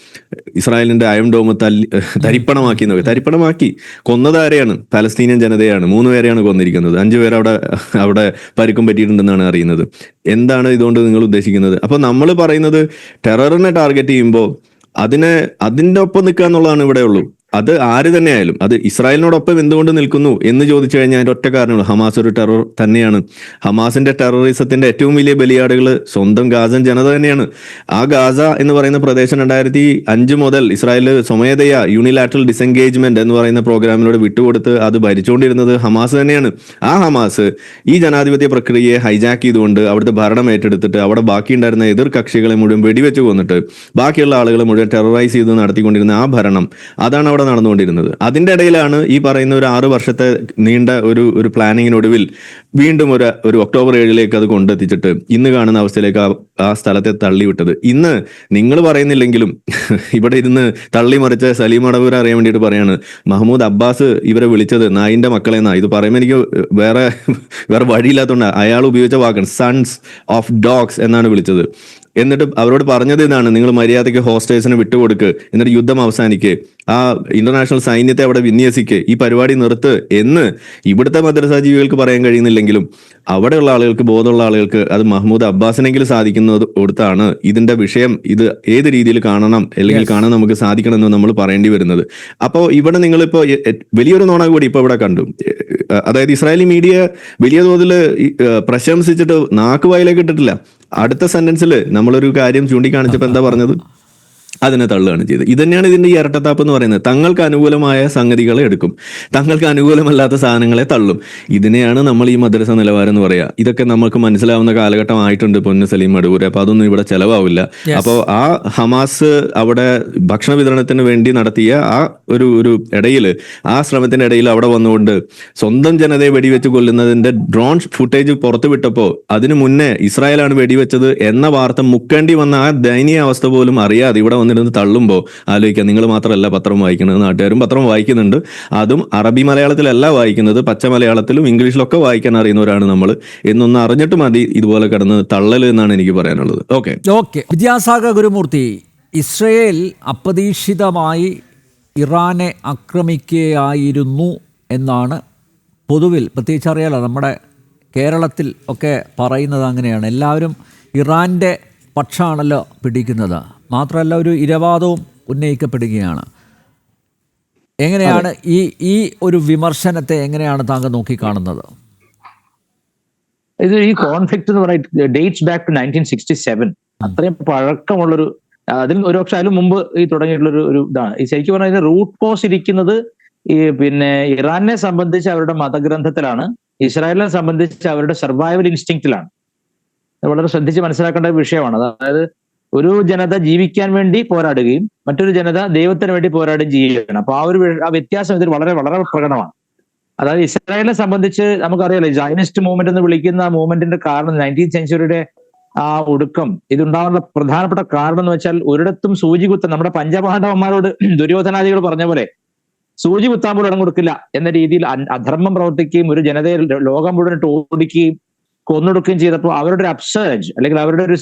ഇസ്രായേലിന്റെ അയൺ ഡോം തരിപ്പണമാക്കി കൊന്നതാരെയാണ്? പാലസ്തീനിയൻ ജനതയാണ്. 3 പേരെയാണ് കൊന്നിരിക്കുന്നത്. 5 പേര് അവിടെ പരിക്കും പറ്റിയിട്ടുണ്ടെന്നാണ് അറിയുന്നത്. എന്താണ് ഇതുകൊണ്ട് നിങ്ങൾ ഉദ്ദേശിക്കുന്നത്? അപ്പൊ നമ്മൾ പറയുന്നത് ടെററിനെ ടാർഗറ്റ് ചെയ്യുമ്പോൾ അതിന്റെ ഒപ്പം നിൽക്കുക എന്നുള്ളതാണ് ഇവിടെ ഉള്ളൂ. അത് ആര് തന്നെയായാലും, അത് ഇസ്രായേലിനോടൊപ്പം എന്തുകൊണ്ട് നിൽക്കുന്നു എന്ന് ചോദിച്ചു കഴിഞ്ഞാൽ അതിന്റെ ഒറ്റ കാരണമാണ് ഹമാസ് ഒരു ടെറർ തന്നെയാണ്. ഹമാസിന്റെ ടെററിസത്തിന്റെ ഏറ്റവും വലിയ ബലിയാടുകൾ സ്വന്തം ഗാസൻ ജനത തന്നെയാണ്. ആ ഗാസ എന്ന് പറയുന്ന പ്രദേശം 2005 മുതൽ ഇസ്രായേൽ സ്വമേധയാ യൂണിലാറ്ററൽ ഡിസെൻഗേജ്മെന്റ് എന്ന് പറയുന്ന പ്രോഗ്രാമിലൂടെ വിട്ടുകൊടുത്ത് അത് ഭരിച്ചുകൊണ്ടിരുന്നത് ഹമാസ് തന്നെയാണ്. ആ ഹമാസ് ഈ ജനാധിപത്യ പ്രക്രിയയെ ഹൈജാക്ക് ചെയ്തുകൊണ്ട് അവിടുത്തെ ഭരണം ഏറ്റെടുത്തിട്ട് അവിടെ ബാക്കിയുണ്ടായിരുന്ന എതിർ കക്ഷികളെ മുഴുവൻ വെടിവെച്ച് കൊന്നിട്ട് ബാക്കിയുള്ള ആളുകളെ മുഴുവൻ ടെററൈസ് ചെയ്ത് നടത്തിക്കൊണ്ടിരുന്ന ആ ഭരണം അതാണ് അവിടെ നടന്നുകൊണ്ടിരുന്നത്. അതിന്റെ ഇടയിലാണ് ഈ പറയുന്ന ഒരു 6 വർഷത്തെ നീണ്ട ഒരു പ്ലാനിങ്ങിനൊടുവിൽ വീണ്ടും ഒരു ഒക്ടോബർ 7 അത് കൊണ്ടെത്തിച്ചിട്ട് ഇന്ന് കാണുന്ന അവസ്ഥയിലേക്ക് ആ സ്ഥലത്തെ തള്ളിവിട്ടത്. ഇന്ന് നിങ്ങൾ പറയുന്നില്ലെങ്കിലും ഇവിടെ ഇരുന്ന് തള്ളിമറിച്ച സലീം അടവൂർ അറിയാൻ വേണ്ടിയിട്ട് പറയാണ്, മഹ്മൂദ് അബ്ബാസ് ഇവരെ വിളിച്ചത് നായിന്റെ മക്കളെന്നാ. ഇത് പറയുമ്പോൾ എനിക്ക് വേറെ വഴിയില്ലാത്തതുകൊണ്ട് അയാൾ ഉപയോഗിച്ച വാക്കാണ് സൺസ് ഓഫ് ഡോഗ്സ് എന്നാണ് വിളിച്ചത്. എന്നിട്ട് അവരോട് പറഞ്ഞത് ഇതാണ്, നിങ്ങൾ മര്യാദയ്ക്ക് ഹോസ്റ്റേഴ്സിനെ വിട്ടുകൊടുക്ക്, എന്നിട്ട് യുദ്ധം അവസാനിക്ക്. ആ ഇന്റർനാഷണൽ സൈന്യത്തെ അവിടെ വിന്യസിക്ക്, ഈ പരിപാടി നിർത്ത് എന്ന് ഇവിടുത്തെ മദ്രസ ജീവികൾക്ക് പറയാൻ കഴിയുന്നില്ലെങ്കിലും അവിടെയുള്ള ആളുകൾക്ക്, ബോധമുള്ള ആളുകൾക്ക് അത് മഹ്മൂദ് അബ്ബാസിനെങ്കിലും സാധിക്കുന്നത് കൊടുത്താണ് ഇതിന്റെ വിഷയം ഇത് ഏത് രീതിയിൽ കാണണം അല്ലെങ്കിൽ കാണാൻ നമുക്ക് സാധിക്കണം എന്ന് നമ്മൾ പറയേണ്ടി വരുന്നത്. അപ്പോൾ ഇവിടെ നിങ്ങളിപ്പോ വലിയൊരു നുണ കൂടി ഇപ്പൊ ഇവിടെ കണ്ടു. അതായത് ഇസ്രായേലി മീഡിയ വലിയ തോതിൽ പ്രശംസിച്ചിട്ട് നാക്ക് വായിലേക്ക് ഇട്ടിട്ടില്ല. അടുത്ത സെന്റൻസിൽ നമ്മളൊരു കാര്യം ചൂണ്ടിക്കാണിച്ചപ്പോ എന്താ പറഞ്ഞത്? അതിനെ തള്ളുകയാണ് ചെയ്തത്. ഇത് തന്നെയാണ് ഇതിന്റെ ഈ ഇരട്ടത്താപ്പ് എന്ന് പറയുന്നത്. തങ്ങൾക്ക് അനുകൂലമായ സംഗതികളെ എടുക്കും, തങ്ങൾക്ക് അനുകൂലമല്ലാത്ത സാധനങ്ങളെ തള്ളും. ഇതിനെയാണ് നമ്മൾ ഈ മദ്രസ നിലവാരം എന്ന് പറയുക. ഇതൊക്കെ നമുക്ക് മനസ്സിലാവുന്ന കാലഘട്ടമായിട്ടുണ്ട് പൊന്നു സലീം അടൂര്. അപ്പൊ അതൊന്നും ഇവിടെ ചെലവാവില്ല. അപ്പോൾ ആ ഹമാസ് അവിടെ ഭക്ഷണ വിതരണത്തിന് വേണ്ടി നടത്തിയ ആ ഒരു ഇടയില്, ആ ശ്രമത്തിന്റെ ഇടയിൽ അവിടെ വന്നുകൊണ്ട് സ്വന്തം ജനതയെ വെടിവെച്ച് കൊല്ലുന്നതിന്റെ ഡ്രോൺ ഫുട്ടേജ് പുറത്തുവിട്ടപ്പോ അതിനു മുന്നേ ഇസ്രായേലാണ് വെടിവെച്ചത് എന്ന വാർത്ത മുക്കേണ്ടി വന്ന ആ ദയനീയ അവസ്ഥ പോലും അറിയാതെ ഇവിടെ വന്നിരുന്ന് തള്ളുമ്പോൾ ആലോചിക്കുക, നിങ്ങൾ മാത്രമല്ല പത്രം വായിക്കുന്നത്, നാട്ടുകാരും പത്രം വായിക്കുന്നുണ്ട്. അതും അറബി മലയാളത്തിലല്ല വായിക്കുന്നത്, പച്ച മലയാളത്തിലും ഇംഗ്ലീഷിലൊക്കെ വായിക്കാൻ അറിയുന്നവരാണ് നമ്മൾ എന്നൊന്ന് അറിഞ്ഞിട്ട് മതി ഇതുപോലെ കിടന്ന് തള്ളൽ എന്നാണ് എനിക്ക് പറയാനുള്ളത്. ഓക്കെ. വിദ്യാസാഗർ ഗുരുമൂർത്തി, ഇസ്രയേൽ അപ്രതീക്ഷിതമായി ഇറാനെ ആക്രമിക്കുകയായിരുന്നു എന്നാണ് പൊതുവിൽ, പ്രത്യേകിച്ച് അറിയാലോ നമ്മുടെ കേരളത്തിൽ ഒക്കെ പറയുന്നത് അങ്ങനെയാണ്. എല്ലാവരും ഇറാൻ്റെ പക്ഷാണല്ലോ പിടിക്കുന്നത്. മാത്രമല്ല ഒരു ഇരവാദവും ഉന്നയിക്കപ്പെടുകയാണ്. എങ്ങനെയാണ് ഈ ഒരു വിമർശനത്തെ എങ്ങനെയാണ് താങ്കൾ നോക്കിക്കാണുന്നത്? ഇത് ഈ കോൺഫ്ലിക്റ്റ് എന്ന് പറയുന്നത് ഡേറ്റ്സ് ബാക്ക് ടു 1967. അത്രയും പഴക്കമുള്ളൊരു, അതിൽ ഒരുപക്ഷെ അതിന് മുമ്പ് ഈ തുടങ്ങിയിട്ടുള്ളൊരു ഇതാണ്. ഈ ശരിക്കും പറഞ്ഞാൽ ഇതിന്റെ റൂട്ട് കോസ് ഇരിക്കുന്നത് ഈ ഇറാനെ സംബന്ധിച്ച് അവരുടെ മതഗ്രന്ഥത്തിലാണ്, ഇസ്രായേലിനെ സംബന്ധിച്ച് അവരുടെ സർവൈവൽ ഇൻസ്റ്റിങ്ക്റ്റിലാണ്. വളരെ ശ്രദ്ധിച്ച് മനസ്സിലാക്കേണ്ട വിഷയമാണ്. അതായത് ഒരു ജനത ജീവിക്കാൻ വേണ്ടി പോരാടുകയും മറ്റൊരു ജനത ദൈവത്തിന് വേണ്ടി പോരാടുകയും ചെയ്യുകയാണ്. അപ്പൊ ആ വ്യത്യാസം ഇതിൽ വളരെ വളരെ പ്രകടമാണ്. അതായത് ഇസ്രായേലിനെ സംബന്ധിച്ച് നമുക്കറിയാലോ, സയനിസ്റ്റ് മൂവ്മെന്റ് എന്ന് വിളിക്കുന്ന മൂവ്മെന്റിന്റെ കാരണം 19th സെഞ്ചുറിയുടെ ആ ഒടുക്കം ഇതുണ്ടാവാനുള്ള പ്രധാനപ്പെട്ട കാരണം എന്ന് വെച്ചാൽ ഒരിടത്തും സൂചി കുത്താൻ, നമ്മുടെ പഞ്ചപാണ്ഡവന്മാരോട് ദുര്യോധനാദികൾ പറഞ്ഞ പോലെ സൂചി കുത്താൻ പോലും ഇടം കൊടുക്കില്ല എന്ന രീതിയിൽ അധർമ്മം പ്രവർത്തിക്കുകയും ഒരു ജനതയെ ലോകം മുഴുവൻ ഓടിക്കുകയും കൊന്നൊടുക്കുകയും ചെയ്തപ്പോൾ അവരുടെ ഒരു അപ്സേർജ് അല്ലെങ്കിൽ അവരുടെ ഒരു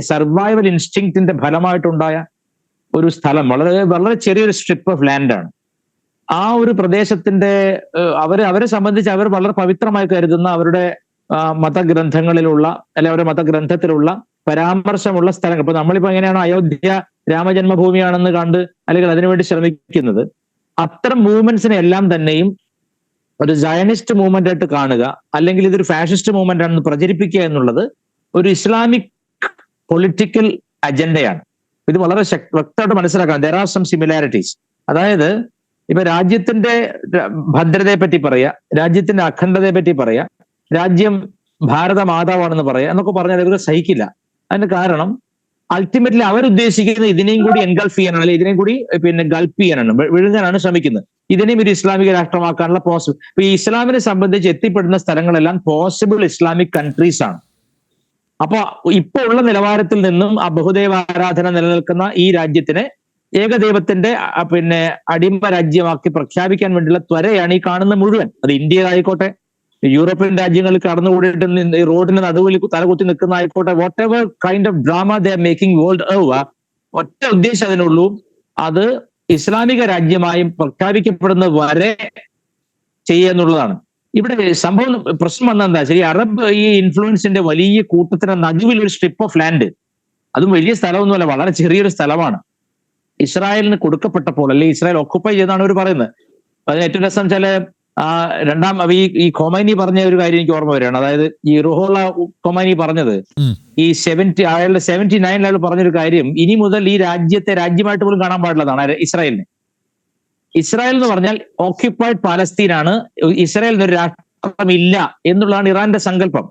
സർവൈവൽ ഇൻസ്റ്റിങ്ക്റ്റിന്റെ ഫലമായിട്ടുണ്ടായ ഒരു സ്ഥലം, വളരെ വളരെ ചെറിയൊരു സ്ട്രിപ്പ് ഓഫ് ലാൻഡാണ്. ആ ഒരു പ്രദേശത്തിന്റെ അവരെ സംബന്ധിച്ച് അവർ വളരെ പവിത്രമായി കരുതുന്ന അവരുടെ മതഗ്രന്ഥങ്ങളിലുള്ള അല്ലെ അവരുടെ മതഗ്രന്ഥത്തിലുള്ള പരാമർശമുള്ള സ്ഥലങ്ങൾ. ഇപ്പൊ നമ്മളിപ്പോ എങ്ങനെയാണോ അയോധ്യ രാമജന്മഭൂമിയാണെന്ന് കണ്ട് അല്ലെങ്കിൽ അതിനുവേണ്ടി ശ്രമിക്കുന്നത്, അത്തരം മൂവ്മെന്റ്സിനെ എല്ലാം തന്നെയും ഒരു സയനിസ്റ്റ് മൂവ്മെന്റ് ആയിട്ട് കാണുക, അല്ലെങ്കിൽ ഇതൊരു ഫാഷിസ്റ്റ് മൂവ്മെന്റ് ആണെന്ന് പ്രചരിപ്പിക്കുക എന്നുള്ളത് ഒരു ഇസ്ലാമിക് പൊളിറ്റിക്കൽ അജണ്ടയാണ്. ഇത് വളരെ വ്യക്തമായിട്ട് മനസ്സിലാക്കാം. There are some similarities. അതായത് ഇപ്പൊ രാജ്യത്തിന്റെ ഭദ്രതയെ പറ്റി പറയാ, രാജ്യത്തിന്റെ അഖണ്ഡതയെ പറ്റി പറയാ, രാജ്യം ഭാരത മാതാവാണെന്ന് പറയാ എന്നൊക്കെ പറഞ്ഞാൽ ഇവർക്ക് സഹിക്കില്ല. അതിന് കാരണം അൾട്ടിമേറ്റ്ലി അവരുദ്ദേശിക്കുന്നത് ഇതിനെയും കൂടി എൻഗൾഫ് ചെയ്യാനാണ്, അല്ലെങ്കിൽ ഇതിനെയും കൂടി ഗൾഫ് ചെയ്യാനാണ്, വിഴുങ്ങാനാണ് ശ്രമിക്കുന്നത്. ഇതിനെയും ഒരു ഇസ്ലാമിക രാഷ്ട്രമാക്കാനുള്ള പോസിബിൾ. ഇപ്പൊ ഈ ഇസ്ലാമിനെ സംബന്ധിച്ച് എത്തിപ്പെടുന്ന സ്ഥലങ്ങളെല്ലാം പോസിബിൾ ഇസ്ലാമിക് കൺട്രീസ് ആണ്. അപ്പൊ ഇപ്പൊ ഉള്ള നിലവാരത്തിൽ നിന്നും ആ ബഹുദൈവ ആരാധന നിലനിൽക്കുന്ന ഈ രാജ്യത്തിനെ ഏകദൈവത്തിന്റെ അടിമ രാജ്യമാക്കി പ്രഖ്യാപിക്കാൻ വേണ്ടിയുള്ള ത്വരയാണ് ഈ കാണുന്ന മുഴുവൻ. അത് ഇന്ത്യയിലായിക്കോട്ടെ, യൂറോപ്യൻ രാജ്യങ്ങളിൽ കടന്നുകൂടിയിട്ട് റോഡിന് നടുവിൽ തലകുത്തി നിൽക്കുന്ന ആയിക്കോട്ടെ, what ever kind of drama they are making world over, ഒറ്റ ഉദ്ദേശം അതിനുള്ളൂ, അത് ഇസ്ലാമിക രാജ്യമായി പ്രഖ്യാപിക്കപ്പെടുന്ന വരെ ചെയ്യുക എന്നുള്ളതാണ്. ഇവിടെ സംഭവം പ്രശ്നം വന്നെന്താ ശരി, അറബ് ഈ ഇൻഫ്ലുവൻസിന്റെ വലിയ കൂട്ടത്തിന് നടുവിൽ ഒരു സ്ട്രിപ്പ് ഓഫ് ലാൻഡ്, അതും വലിയ സ്ഥലമൊന്നുമല്ല, വളരെ ചെറിയൊരു സ്ഥലമാണ് ഇസ്രായേലിന് കൊടുക്കപ്പെട്ടപ്പോൾ, അല്ലെങ്കിൽ ഇസ്രായേൽ ഒക്കുപ്പൈ ചെയ്താണ് അവർ പറയുന്നത്. അതിന് ഏറ്റവും രസം വെച്ചാല് ഈ ഖൊമൈനി പറഞ്ഞ ഒരു കാര്യം എനിക്ക് ഓർമ്മ വരികയാണ്. അതായത് ഈ റുഹോള ഖൊമൈനി പറഞ്ഞത് ഈ 79 അയാൾ പറഞ്ഞൊരു കാര്യം, ഇനി മുതൽ ഈ രാജ്യത്തെ രാജ്യമായിട്ട് പോലും കാണാൻ പാടില്ലതാണ് ഇസ്രായേലിന്. ഇസ്രായേൽ എന്ന് പറഞ്ഞാൽ ഓക്യുപ്പൈഡ് പാലസ്തീനാണ്, ഇസ്രായേലിന് ഒരു രാഷ്ട്രമില്ല എന്നുള്ളതാണ് ഇറാന്റെ സങ്കല്പം.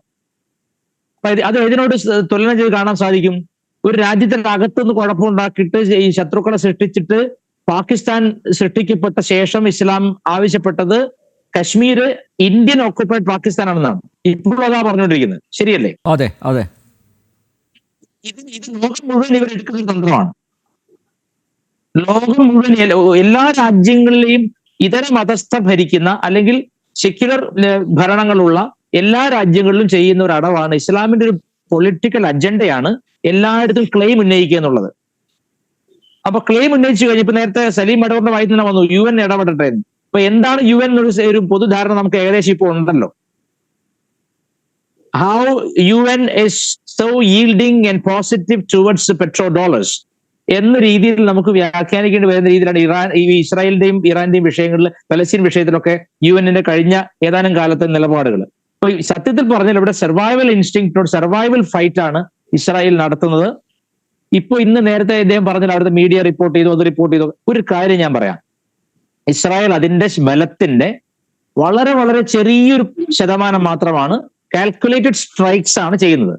അപ്പൊ അത് ഇതിനോട് തുലനം ചെയ്ത് കാണാൻ സാധിക്കും. ഒരു രാജ്യത്തിന്റെ അകത്തുനിന്ന് കുഴപ്പമുണ്ടാക്കിയിട്ട് ഈ ശത്രുക്കളെ സൃഷ്ടിച്ചിട്ട് പാകിസ്ഥാൻ സൃഷ്ടിക്കപ്പെട്ട ശേഷം ഇസ്ലാം ആവശ്യപ്പെട്ടത് കശ്മീർ ഇന്ത്യൻ ഓക്യുപ്പൈഡ് പാകിസ്ഥാൻ ആണെന്നാണ് ഇപ്പോഴും അതാ പറഞ്ഞുകൊണ്ടിരിക്കുന്നത്. ശരിയല്ലേ? അതെ അതെ. ഇത് ലോകം മുഴുവൻ ഇവരെടുക്കുന്ന ഒരു തന്ത്രമാണ്. ലോകം മുഴുവൻ എല്ലാ രാജ്യങ്ങളിലെയും ഇതര മതസ്ഥ ഭരിക്കുന്ന അല്ലെങ്കിൽ സെക്യുലർ ഭരണങ്ങളുള്ള എല്ലാ രാജ്യങ്ങളിലും ചെയ്യുന്ന ഒരു അടവാണ്. ഇസ്ലാമിന്റെ ഒരു പൊളിറ്റിക്കൽ അജണ്ടയാണ് എല്ലായിടത്തും ക്ലെയിം ഉന്നയിക്കുക എന്നുള്ളത്. അപ്പൊ ക്ലെയിം ഉന്നയിച്ചു കഴിഞ്ഞപ്പോ നേരത്തെ സലീം മടവറിന്റെ വായി തന്നെ വന്നു UN ഇടപെടട്ടെ. അപ്പൊ എന്താണ് UN ഒരു പൊതുധാരണ നമുക്ക് ഏകദേശം ഇപ്പോൾ ഉണ്ടല്ലോ. How UN is so yielding and positive towards the petrodolars എന്ന രീതിയിൽ നമുക്ക് വ്യാഖ്യാനിക്കേണ്ടി വരുന്ന രീതിയിലാണ് ഇസ്രായേലിന്റെയും ഇറാന്റെയും വിഷയങ്ങളിൽ, പലസ്തീൻ വിഷയത്തിലൊക്കെ UN കഴിഞ്ഞ ഏതാനും കാലത്തെ നിലപാടുകൾ. അപ്പൊ സത്യത്തിൽ പറഞ്ഞാൽ ഇവിടെ സർവൈവൽ ഇൻസ്റ്റിങ്ക്റ്റോട് സർവൈവൽ ഫൈറ്റ് ആണ് ഇസ്രായേൽ നടത്തുന്നത്. ഇപ്പൊ ഇന്ന് നേരത്തെ ഇദ്ദേഹം പറഞ്ഞാൽ അവിടുത്തെ മീഡിയ റിപ്പോർട്ട് ചെയ്തു, അത് റിപ്പോർട്ട് ചെയ്തു. ഒരു കാര്യം ഞാൻ പറയാം, ഇസ്രായേൽ അതിന്റെ ബലത്തിന്റെ വളരെ വളരെ ചെറിയൊരു ശതമാനം മാത്രമാണ് കാൽക്കുലേറ്റഡ് സ്ട്രൈക്സ് ആണ് ചെയ്യുന്നത്.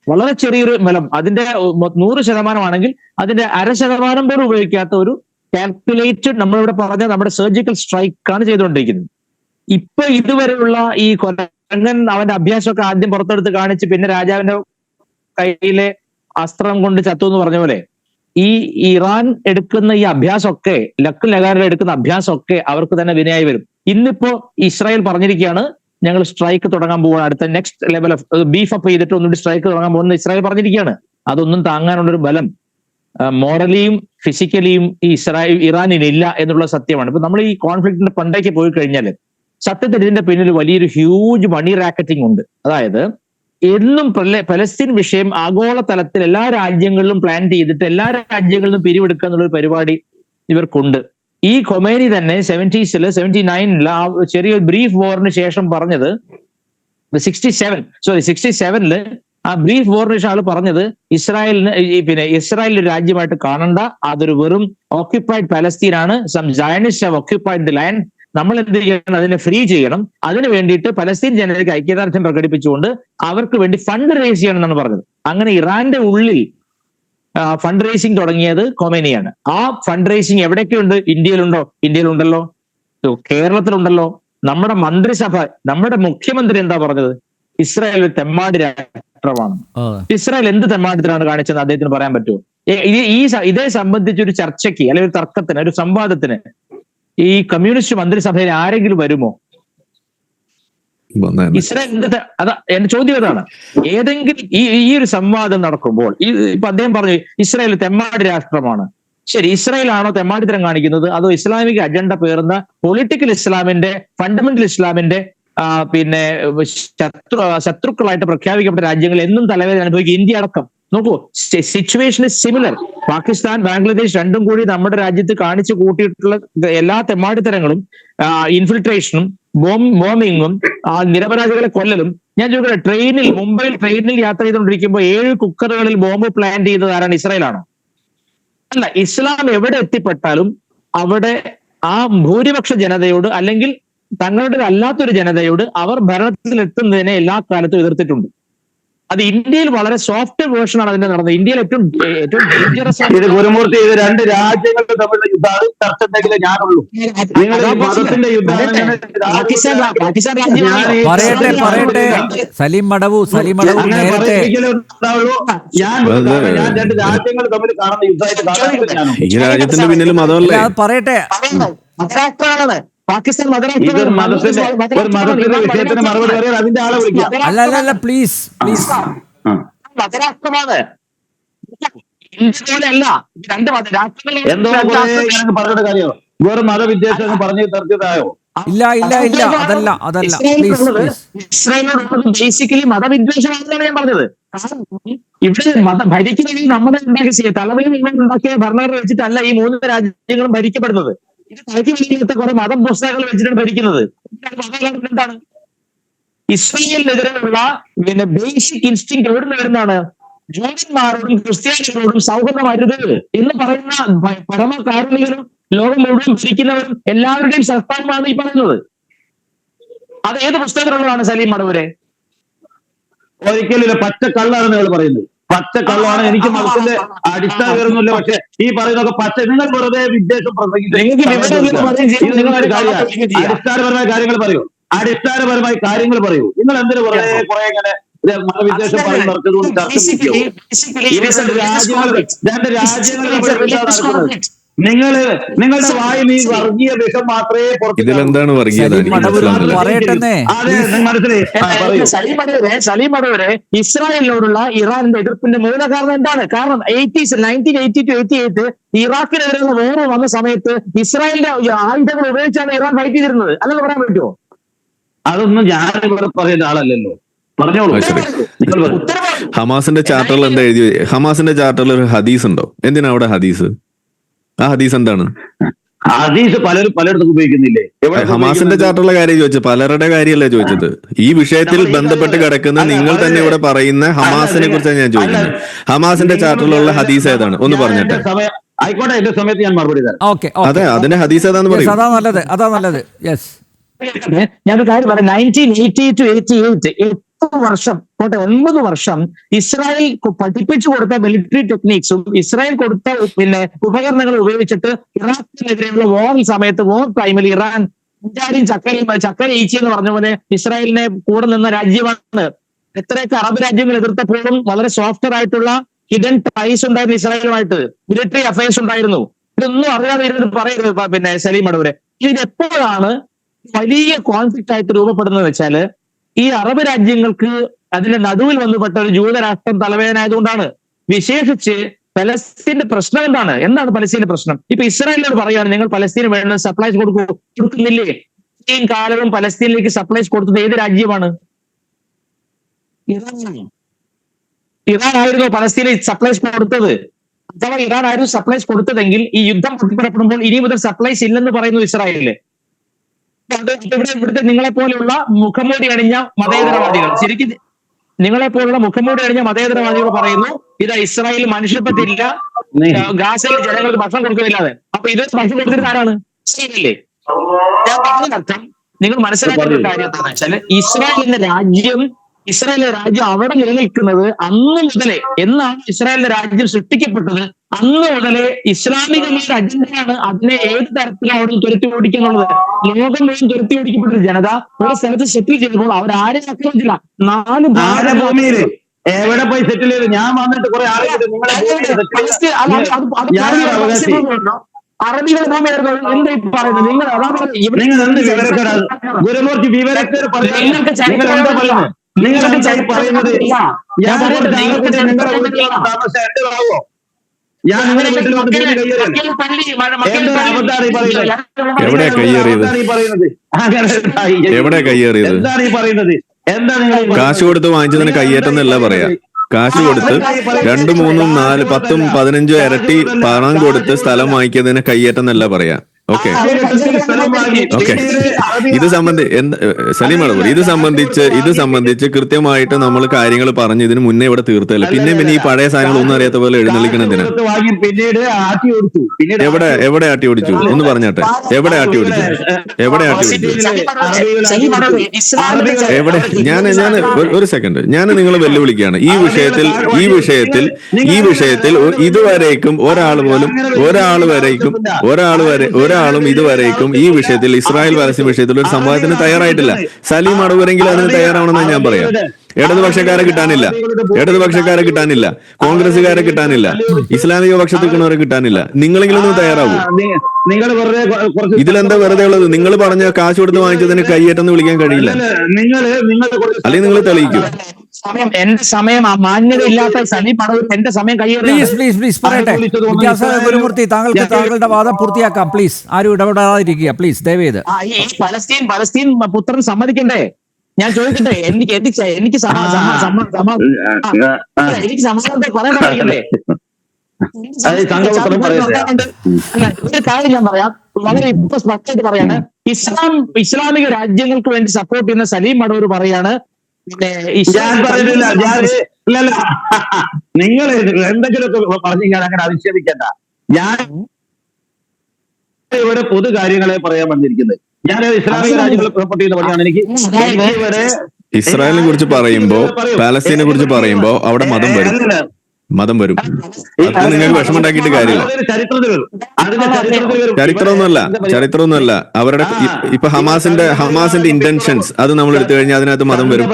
വളരെ ചെറിയൊരു ബലം, അതിന്റെ 100% ആണെങ്കിൽ അതിന്റെ 0.5% പോലും ഉപയോഗിക്കാത്ത ഒരു കാൽക്കുലേറ്റഡ്, നമ്മളിവിടെ പറഞ്ഞ നമ്മുടെ സർജിക്കൽ സ്ട്രൈക്കാണ് ചെയ്തുകൊണ്ടിരിക്കുന്നത്. ഇപ്പൊ ഇതുവരെയുള്ള ഈ കൊരങ്ങൻ അവന്റെ അഭ്യാസമൊക്കെ ആദ്യം പുറത്തെടുത്ത് കാണിച്ച് പിന്നെ രാജാവിന്റെ കയ്യിലെ അസ്ത്രം കൊണ്ട് ചത്തു എന്ന് പറഞ്ഞ പോലെ ഈ ഇറാൻ എടുക്കുന്ന ഈ അഭ്യാസമൊക്കെ, ലക്ക് ലഗാനിൽ എടുക്കുന്ന അഭ്യാസമൊക്കെ അവർക്ക് തന്നെ വിനയായി വരും. ഇന്നിപ്പോ ഇസ്രായേൽ പറഞ്ഞിരിക്കുകയാണ് ഞങ്ങൾ സ്ട്രൈക്ക് തുടങ്ങാൻ പോവുകയാണ്, അടുത്ത next level of beef up ചെയ്തിട്ട് ഒന്നുകൂടി സ്ട്രൈക്ക് തുടങ്ങാൻ പോകുന്ന ഇസ്രായേൽ പറഞ്ഞിരിക്കുകയാണ്. അതൊന്നും താങ്ങാനുള്ളൊരു ബലം മോറലിയും ഫിസിക്കലിയും ഈ ഇറാനിനില്ല എന്നുള്ള സത്യമാണ്. ഇപ്പൊ നമ്മൾ ഈ കോൺഫ്ലിക്റ്റിന്റെ പണ്ടേക്ക് പോയി കഴിഞ്ഞാൽ സത്യത്തിൽ ഇതിന്റെ പിന്നിൽ വലിയൊരു ഹ്യൂജ് മണി റാക്കറ്റിംഗ് ഉണ്ട്. അതായത് എന്നും പലസ്തീൻ വിഷയം ആഗോളതലത്തിൽ എല്ലാ രാജ്യങ്ങളിലും പ്ലാൻ ചെയ്തിട്ട് എല്ലാ രാജ്യങ്ങളിലും പിരിവെടുക്കുക എന്നുള്ളൊരു പരിപാടി ഇവർക്കുണ്ട്. ഈ ഖൊമേനി തന്നെ 79 ആ ചെറിയൊരു ബ്രീഫ് വാറിന് ശേഷം പറഞ്ഞത് 67 ആ ബ്രീഫ് വാറിന് ശേഷം ആള് പറഞ്ഞത് ഇസ്രായേൽ ഒരു രാജ്യമായിട്ട് കാണണ്ട, അതൊരു വെറും ഓക്യുപ്പൈഡ് പലസ്തീൻ ആണ്, some Zionist have occupied the land, നമ്മൾ എന്ത് ചെയ്യണം, അതിനെ ഫ്രീ ചെയ്യണം, അതിനു വേണ്ടിയിട്ട് പലസ്തീൻ ജനതയ്ക്ക് ഐക്യദാർഢ്യം പ്രകടിപ്പിച്ചുകൊണ്ട് അവർക്ക് വേണ്ടി ഫണ്ട് റേസ് ചെയ്യണം എന്നാണ് പറഞ്ഞത്. അങ്ങനെ ഇറാന്റെ ഉള്ളിൽ ഫണ്ട് റേസിംഗ് തുടങ്ങിയത് ഖൊമേനിയാണ്. ആ ഫണ്ട് റേസിംഗ് എവിടെയൊക്കെയുണ്ട്? ഇന്ത്യയിലുണ്ടല്ലോ, കേരളത്തിലുണ്ടല്ലോ. നമ്മുടെ മന്ത്രിസഭ, നമ്മുടെ മുഖ്യമന്ത്രി എന്താ പറഞ്ഞത്? ഇസ്രായേൽ ഒരു തെമ്മാടി രാഷ്ട്രമാണ്. ഇസ്രായേൽ എന്ത് തെമ്മാടിത്തരാണ് കാണിച്ചതെന്ന് അദ്ദേഹത്തിന് പറയാൻ പറ്റുമോ? ഇതേ സംബന്ധിച്ചൊരു ചർച്ചയ്ക്ക് അല്ലെങ്കിൽ ഒരു തർക്കത്തിന്, ഒരു സംവാദത്തിന് ഈ കമ്മ്യൂണിസ്റ്റ് മന്ത്രിസഭയിൽ ആരെങ്കിലും വരുമോ? ഇസ്രായേൽ അതാ എന്റെ ചോദ്യം അതാണ്. ഏതെങ്കിലും ഈ ഒരു സംവാദം നടക്കുമ്പോൾ ഇപ്പൊ അദ്ദേഹം പറഞ്ഞു ഇസ്രായേൽ തെമ്മാടി രാഷ്ട്രമാണ്. ശരി, ഇസ്രായേൽ ആണോ തെമ്മാടിത്തരം കാണിക്കുന്നത്, അതോ ഇസ്ലാമിക അജണ്ട പേർന്ന പൊളിറ്റിക്കൽ ഇസ്ലാമിന്റെ, ഫണ്ടമെന്റൽ ഇസ്ലാമിന്റെ ശത്രുക്കളായിട്ട് പ്രഖ്യാപിക്കപ്പെട്ട രാജ്യങ്ങൾ എന്നും തലവേദന അനുഭവിക്കും, ഇന്ത്യ അടക്കം? നോക്കൂ, situation is similar. Pakistan, Bangladesh രണ്ടും കൂടി നമ്മുടെ രാജ്യത്ത് കാണിച്ചു കൂട്ടിയിട്ടുള്ള എല്ലാ തെമ്മാടിത്തരങ്ങളും, ഇൻഫിൽട്രേഷനും ബോംബിങ്ങും നിരപരാധികളെ കൊല്ലലും. ഞാൻ ചോദിക്കട്ടെ, മുംബൈയിൽ ട്രെയിനിൽ യാത്ര ചെയ്തുകൊണ്ടിരിക്കുമ്പോൾ 7 കുക്കറുകളിൽ ബോംബ് പ്ലാൻ ചെയ്തത് ആരാണ്? ഇസ്രായേലാണോ? അല്ല. ഇസ്ലാം എവിടെ എത്തിപ്പെട്ടാലും അവിടെ ആ ഭൂരിപക്ഷ ജനതയോട് അല്ലെങ്കിൽ തങ്ങളുടെ അല്ലാത്തൊരു ജനതയോട് അവർ ഭരണത്തിൽ എത്തുന്നതിനെ എല്ലാ കാലത്തും എതിർത്തിട്ടുണ്ട്. അത് ഇന്ത്യയിൽ വളരെ സോഫ്റ്റ് വേർഷനാണ് അതിന്റെ നടന്നത്. ഇന്ത്യയിൽ ഏറ്റവും ഡേഞ്ചറസ് ഇത് ഗുരുമൂർത്തി, ഇത് 2 രാജ്യങ്ങൾ തമ്മിലുള്ള യുദ്ധമാണ്. ചർച്ച ഉണ്ടെങ്കിലേ ഞാനുള്ളൂ. മതത്തിന്റെ പറയട്ടെ സലീം മടവു നേരത്തെ ഞാൻ 2 രാജ്യങ്ങൾ തമ്മിൽ കാണുന്ന യുദ്ധമായിട്ട് ഈ രാജ്യത്തിന്റെ പിന്നിൽ മതമല്ലേ? പറയട്ടെ. പാകിസ്ഥാൻ മതത്തിന്റെ വിഷയത്തിന് മറുപടി പറയാൻ അതിന്റെ ആളെ വിളിക്കാം. അല്ല പ്ലീസ് മതരാഷ്ട്രമാണ്, ഇന്ത്യ പോലെയല്ല. 2 മതരാഷ്ട്രങ്ങൾ എന്തോ പറഞ്ഞിട്ട് കാര്യമോ? വേറെ മതവിദ്വേഷം പറഞ്ഞു തീർച്ചയായോ? ഇല്ല അതല്ല ഇസ്രായേലിനോട് ബേസിക്കലി മതവിദ്വേഷമാണെന്നാണ് ഞാൻ പറഞ്ഞത്. ഇവിടെ ഭരിക്കണമെങ്കിൽ നമ്മുടെ ഉണ്ടാക്കിയ തലവയിൽ ഉണ്ടാക്കിയ ഭരണഘടന വെച്ചിട്ടല്ല ഈ 3 രാജ്യങ്ങളും ഭരിക്കപ്പെടുന്നത്. ഇത് തലയ്ക്ക് വേണ്ടിയിട്ട് കുറെ മതം പുസ്തകങ്ങൾ വെച്ചിട്ടാണ് ഭരിക്കുന്നത്. എന്താണ് ഇസ്രായേലിനെതിരെയുള്ള ബേസിക് ഇൻസ്റ്റിങ് എവിടെ നിന്ന് വരുന്നതാണ്? ജൂതന്മാരോടും ക്രിസ്ത്യാനികളോടും സൗഹൃദമരുത് എന്ന് പറയുന്ന പരമകാരുണികരും ലോകം മുഴുവൻ ഭരിക്കുന്നവരും എല്ലാവരുടെയും സത്താമാണ് ഈ പറയുന്നത്. അത് ഏത് പുസ്തകത്തിലുള്ളതാണ് സലീം മടവൂരെ? ഒരിക്കലും പച്ചക്കള്ളാണ് നിങ്ങൾ പറയുന്നത്. പച്ചക്കള്ളമാണ്. എനിക്ക് മതത്തിന്റെ അടിസ്ഥാനം വരുന്നില്ല. പക്ഷെ ഈ പറയുന്നതൊക്കെ നിങ്ങൾ വെറുതെ വിദ്വേഷം അടിസ്ഥാനപരമായ കാര്യങ്ങൾ പറയൂ. നിങ്ങൾ എന്തിനു വെറുതെ കുറെ ഇങ്ങനെ മതവിദ്വേഷം പറയുന്നവർക്ക് ചർച്ച? 2 രാജ്യങ്ങൾ നിങ്ങളുടെ വായിൽ ഈ വർഗീയ വിഷം മാത്രമേ പുറത്തു ഇതിലെന്താണ് വർഗീയത? സലീം മടവൂർ പറയട്ടെന്നേ. സലീം മടവൂര് ഇസ്രായേലിനോടുള്ള ഇറാന്റെ എതിർപ്പിന്റെ മൂല കാരണം എന്താണ്? കാരണം 1980 ഇറാഖിനെതിരെയുള്ള വേറെ വന്ന സമയത്ത് ഇസ്രായേലിന്റെ ആയുധങ്ങൾ ഉപയോഗിച്ചാണ് ഇറാൻ ഫൈറ്റ് ചെയ്തിരുന്നത്. അല്ലെന്ന് പറയാൻ പറ്റുമോ? അതൊന്നും ഞാനിവിടെ പറയുന്ന ആളല്ലല്ലോ. പറഞ്ഞോളൂ. ഹമാസിന്റെ ചാർട്ടറിൽ എന്താ എഴുതി? ഹമാസിന്റെ ചാർട്ടറിൽ ഒരു ഹദീസ് ഉണ്ടോ? എന്തിനാ അവിടെ ഹദീസ്? ആ ഹദീസ് എന്താണ്? ഹദീസ് പലയിടത്തും ഉപയോഗിക്കുന്നില്ലേ? ഹമാസിന്റെ ചാർട്ടറിലെ കാര്യം ചോദിച്ചത്, പലരുടെ കാര്യമല്ല ചോദിച്ചത്. ഈ വിഷയത്തിൽ ബന്ധപ്പെട്ട് കിടക്കുന്ന നിങ്ങൾ തന്നെ ഇവിടെ പറയുന്ന ഹമാസിനെ കുറിച്ചാണ് ഞാൻ ചോദിക്കുന്നത്. ഹമാസിന്റെ ചാർട്ടറിലുള്ള ഹദീസ് ഏതാണ്? ഒന്ന് പറഞ്ഞിട്ട്. ആയിക്കോട്ടെ, എന്റെ സമയത്ത് ഞാൻ മറുപടി തരാം. അതെ, അതിന്റെ ഹദീസ് ഏതാന്ന് പറയും. അതാ നല്ലത്. യെസ്, ഞാനൊരു കാര്യം പറയാം. 1980 to 88 9 വർഷം ഇസ്രായേൽ പഠിപ്പിച്ചു കൊടുത്ത മിലിറ്ററി ടെക്നിക്സും ഇസ്രായേൽ കൊടുത്ത ഉപകരണങ്ങൾ ഉപയോഗിച്ചിട്ട് ഇറാഖിനെതിരെയുള്ള വോർ സമയത്ത്, വോർ ടൈമിൽ ഇറാൻ ചക്കര ഈച്ചി എന്ന് പറഞ്ഞ പോലെ ഇസ്രായേലിനെ കൂടെ നിന്ന രാജ്യമാണ്. എത്രയൊക്കെ അറബ് രാജ്യങ്ങൾ എതിർത്തപ്പോഴും വളരെ സോഫ്റ്റ്വെയർ ആയിട്ടുള്ള ഹിഡൻ ടൈസ് ഉണ്ടായിരുന്നു ഇസ്രായേലുമായിട്ട്, മിലിറ്ററി അഫയേഴ്സ് ഉണ്ടായിരുന്നു. ഇതൊന്നും അറിയാതെ ഇരുന്നിട്ട് പറയരുത് സലീം മടവൂര്. ഇതെപ്പോഴാണ് വലിയ കോൺഫ്ലിക്റ്റ് ആയിട്ട് രൂപപ്പെടുന്നത് വെച്ചാല്, ഈ അറബ് രാജ്യങ്ങൾക്ക് അതിന്റെ നടുവിൽ വന്നുപെട്ട ഒരു ജൂതരാഷ്ട്രം തലവേദനായതുകൊണ്ടാണ്. വിശേഷിച്ച് പലസ്തീന്റെ പ്രശ്നം എന്താണ് പലസ്തീന്റെ പ്രശ്നം? ഇപ്പൊ ഇസ്രായേലിനോട് പറയുകയാണ്, നിങ്ങൾ പലസ്തീന് വേണ്ട സപ്ലൈസ് കൊടുക്കുന്നില്ലേ? ഇത്രയും കാലവും പലസ്തീനിലേക്ക് സപ്ലൈസ് കൊടുത്തത് ഏത് രാജ്യമാണ്? ഇറാൻ ആയിരുന്നു പലസ്തീനിൽ സപ്ലൈസ് കൊടുത്തത്. അഥവാ ഇറാൻ ആയിരുന്നു സപ്ലൈസ് കൊടുത്തതെങ്കിൽ ഈ യുദ്ധം പൊട്ടിപ്പുറപ്പെടുമ്പോൾ ഇനി മുതൽ സപ്ലൈസ് ഇല്ലെന്ന് പറയുന്നു ഇസ്രായേലില്. ഇവിടുത്തെ നിങ്ങളെ പോലെയുള്ള മുഖംമൂടി അണിഞ്ഞ മതേതരവാദികൾ, ശരിക്കും നിങ്ങളെ പോലുള്ള മുഖംമൂടി അണിഞ്ഞ മതേതരവാദികൾ പറയുന്നു, ഇതാ ഇസ്രായേൽ മനുഷ്യപ്പറ്റില്ല, ഗാസയിൽ ജനങ്ങൾക്ക് ഭക്ഷണം കൊടുക്കുന്നില്ലാതെ. അപ്പൊ ഇത് ഭക്ഷണം കൊടുത്തിരുന്ന ആരാണ്? ഇസ്രായേലല്ലേ? ഞാൻ പറഞ്ഞതിനർത്ഥം നിങ്ങൾ മനസ്സിലാക്കേണ്ട ഒരു കാര്യം എന്താണെന്ന് വെച്ചാൽ, ഇസ്രായേലിന്റെ രാജ്യം അവിടെ നിലനിൽക്കുന്നത് അന്ന് മുതലേ, എന്നാണ് ഇസ്രായേലിന്റെ രാജ്യം സൃഷ്ടിക്കപ്പെട്ടത് അന്ന് മുതലേ ഇസ്ലാമികമായ അജണ്ടയാണ് അതിനെ ഏത് തരത്തിലാണ് അവിടെ തുരത്തി ഓടിക്കുന്നുള്ളത്. ലോകം മുഴുവൻ തുരത്തി ഓടിക്കപ്പെട്ട ജനത ഒരു സ്ഥലത്ത് സെറ്റിൽ ചെയ്തപ്പോൾ അവരാരെയും ആക്രമിച്ചില്ല. 4 ഭൂമിയിൽ എവിടെ പോയി സെറ്റിൽ ചെയ്തു? ഞാൻ വന്നിട്ട് കുറെ അറബികളുടെ ഭൂമിയായിരുന്നു. എന്താ ഈ പറയുന്നത്? നിങ്ങൾ ഗുരുമൂർത്തി വിവരക്കേട് പറയുന്നത്. നിങ്ങൾക്ക് പറയുന്നത് ഞാൻ ഞാൻ നിങ്ങളുടെ വീട്ടിൽ വന്ന് ഭൂമി കയ്യേറിയത്? എന്താണ് ഈ പറയുന്നത്? എന്താ നിങ്ങൾ കാശ് കൊടുത്ത് വാങ്ങിച്ചതിന് കയ്യേറ്റെന്നല്ല പറയാ. കാശ് കൊടുത്ത് 2, 3, 4, 10, 15 ഇരട്ടി പണം കൊടുത്ത് സ്ഥലം വാങ്ങിക്കുന്നതിന് കയ്യേറ്റെന്നല്ല പറയാ. ഓക്കെ, ഇത് സലീം മടവൂർ, ഇത് സംബന്ധിച്ച് കൃത്യമായിട്ട് നമ്മൾ കാര്യങ്ങൾ പറഞ്ഞ് ഇതിന് മുന്നേ ഇവിടെ തീർത്തല്ല. പിന്നെ ഈ പഴയ സാധനങ്ങൾ ഒന്നും അറിയാത്ത പോലെ എഴുന്നള്ളിക്കണതിന് എവിടെ ആട്ടി ഓടിച്ചു? ഒന്ന് പറഞ്ഞാട്ടെ, എവിടെ ആട്ടി ഓടിച്ചു? എവിടെ ഒരു സെക്കൻഡ്, ഞാൻ നിങ്ങളെ വെല്ലുവിളിക്കുകയാണ് ഈ വിഷയത്തിൽ ഇതുവരേക്കും ഒരാളും ഇതുവരേക്കും ഈ വിഷയത്തിൽ, ഇസ്രായേൽ പലസ്തീൻ വിഷയത്തിൽ ഒരു സംവാദത്തിന് തയ്യാറായിട്ടില്ല. സലീം മടവൂരെങ്കിലും അതിന് തയ്യാറാവണമെന്ന് ഞാൻ പറയാം. ഇടതുപക്ഷക്കാരെ കിട്ടാനില്ല, കോൺഗ്രസുകാരെ കിട്ടാനില്ല, ഇസ്ലാമിക പക്ഷത്ത് നിൽക്കുന്നവരെ കിട്ടാനില്ല. നിങ്ങളെങ്കിലും ഒന്ന് തയ്യാറാവൂ. ഇതിലെന്താ വെറുതെ ഉള്ളത്? നിങ്ങൾ പറഞ്ഞ കാശ് കൊടുത്ത് വാങ്ങിച്ചതിന് കയ്യേറ്റെന്ന് വിളിക്കാൻ കഴിയില്ല. അല്ലെങ്കിൽ നിങ്ങൾ തെളിയിക്കും. എന്റെ സമയം മാന്യതയില്ലാത്ത സലീം മടവൂർ എന്റെ സമയം പ്ലീസ് പറയട്ടെ. ഗുരുമൂർത്തി, താങ്കളുടെ വാദം പൂർത്തിയാക്കാം പ്ലീസ്. ആരും ഇടപെടാതിരിക്കുക പ്ലീസ്, ദയവേത്. പലസ്തീൻ പുത്രൻ സമ്മതിക്കണ്ടേ? ഞാൻ ചോദിക്കട്ടെ, എനിക്ക് സമാധാനത്തെ പറയാൻ കഴിയണ്ടേ? ഒരു കാര്യം ഞാൻ പറയാം, വളരെ ഇപ്പൊ സ്പഷ്ടമായിട്ട് പറയാണ്. ഇസ്ലാമിക രാജ്യങ്ങൾക്ക് വേണ്ടി സപ്പോർട്ട് ചെയ്യുന്ന സലീം മടവൂർ പറയാണ്, നിങ്ങൾ എന്തെങ്കിലുമൊക്കെ പറഞ്ഞു ഞാൻ അങ്ങനെ അധിക്ഷേപിക്കണ്ട. ഞാൻ ഇവിടെ പൊതു കാര്യങ്ങളെ പറയാൻ വന്നിരിക്കുന്നത്. ഞാൻ ഇസ്ലാമിക രാജ്യങ്ങളെ സപ്പോർട്ട് ചെയ്യുന്ന പറഞ്ഞാണ്. എനിക്ക് ഇസ്രായേലിനെ കുറിച്ച് പറയുമ്പോ, പാലസ്തീനെ കുറിച്ച് പറയുമ്പോ അവിടെ മതം വരും. അത് നിങ്ങൾക്ക് വിഷമുണ്ടാക്കിയിട്ട് കാര്യമില്ല. ചരിത്രമൊന്നുമല്ല അവരുടെ. ഇപ്പൊ ഹമാസിന്റെ ഇന്റൻഷൻസ് അത് നമ്മൾ എടുത്തു കഴിഞ്ഞാൽ അതിനകത്ത് മതം വരും.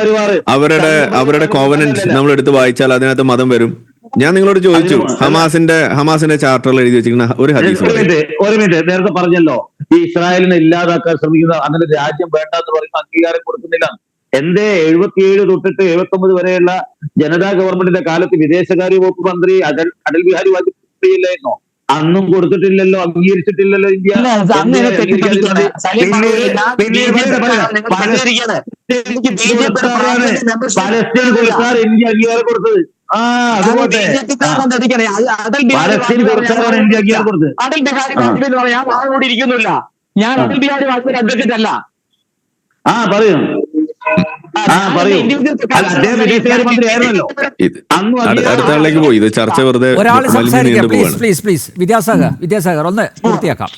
അവരുടെ കോവനന്റ് നമ്മൾ എടുത്ത് വായിച്ചാൽ അതിനകത്ത് മതം വരും. ഞാൻ നിങ്ങളോട് ചോദിച്ചു, ഹമാസിന്റെ ചാർട്ടറിൽ എഴുതി വെച്ചിരിക്കുന്ന ഒരു ഹദീസ് ഒരു മിനിറ്റ് നേരത്തെ പറഞ്ഞല്ലോ, ഈ ഇസ്രായേലിനെ ഇല്ലാതാക്കാൻ ശ്രമിക്കുന്ന അങ്ങനെ രാജ്യം വേണ്ട എന്ന് പറയുന്ന അംഗീകാരം കൊടുക്കുന്നില്ല. എന്തേ 77 തൊട്ടിട്ട് 79 വരെയുള്ള ജനതാ ഗവൺമെന്റിന്റെ കാലത്ത് വിദേശകാര്യ വകുപ്പ് മന്ത്രി അടൽ ബിഹാരി വാജ്പേയി ഇല്ലായിരുന്നോ? അന്നും കൊടുത്തിട്ടില്ലല്ലോ, അംഗീകരിച്ചിട്ടില്ലല്ലോ ഇന്ത്യ. പലസ്തീൻ കൊടുത്താണ് ഇന്ത്യ അംഗീകാരം കൊടുത്തത്. അതുപോലെ പലസ്തീൻ കൊടുത്താണ് ഇന്ത്യ അംഗീകാരം കൊടുത്തത്. അടൽ ബിഹാരി വാജ്പേയി പറയാം, ആളോട് ഇരിക്കുന്നില്ല. ഞാൻ അടൽ ബിഹാരി വാജ്പേയി അഡ്വക്കേറ്റ് അല്ല. പറയൂ. അദ്ദേഹം വിദേശകാര്യമന്ത്രി ആയിരുന്നല്ലോ. അടുത്ത ആളിലേക്ക് പോയി. ഇത് ചർച്ച വെറുതെ വിദ്യാസാഗർ ഒന്ന് പൂർത്തിയാക്കാം.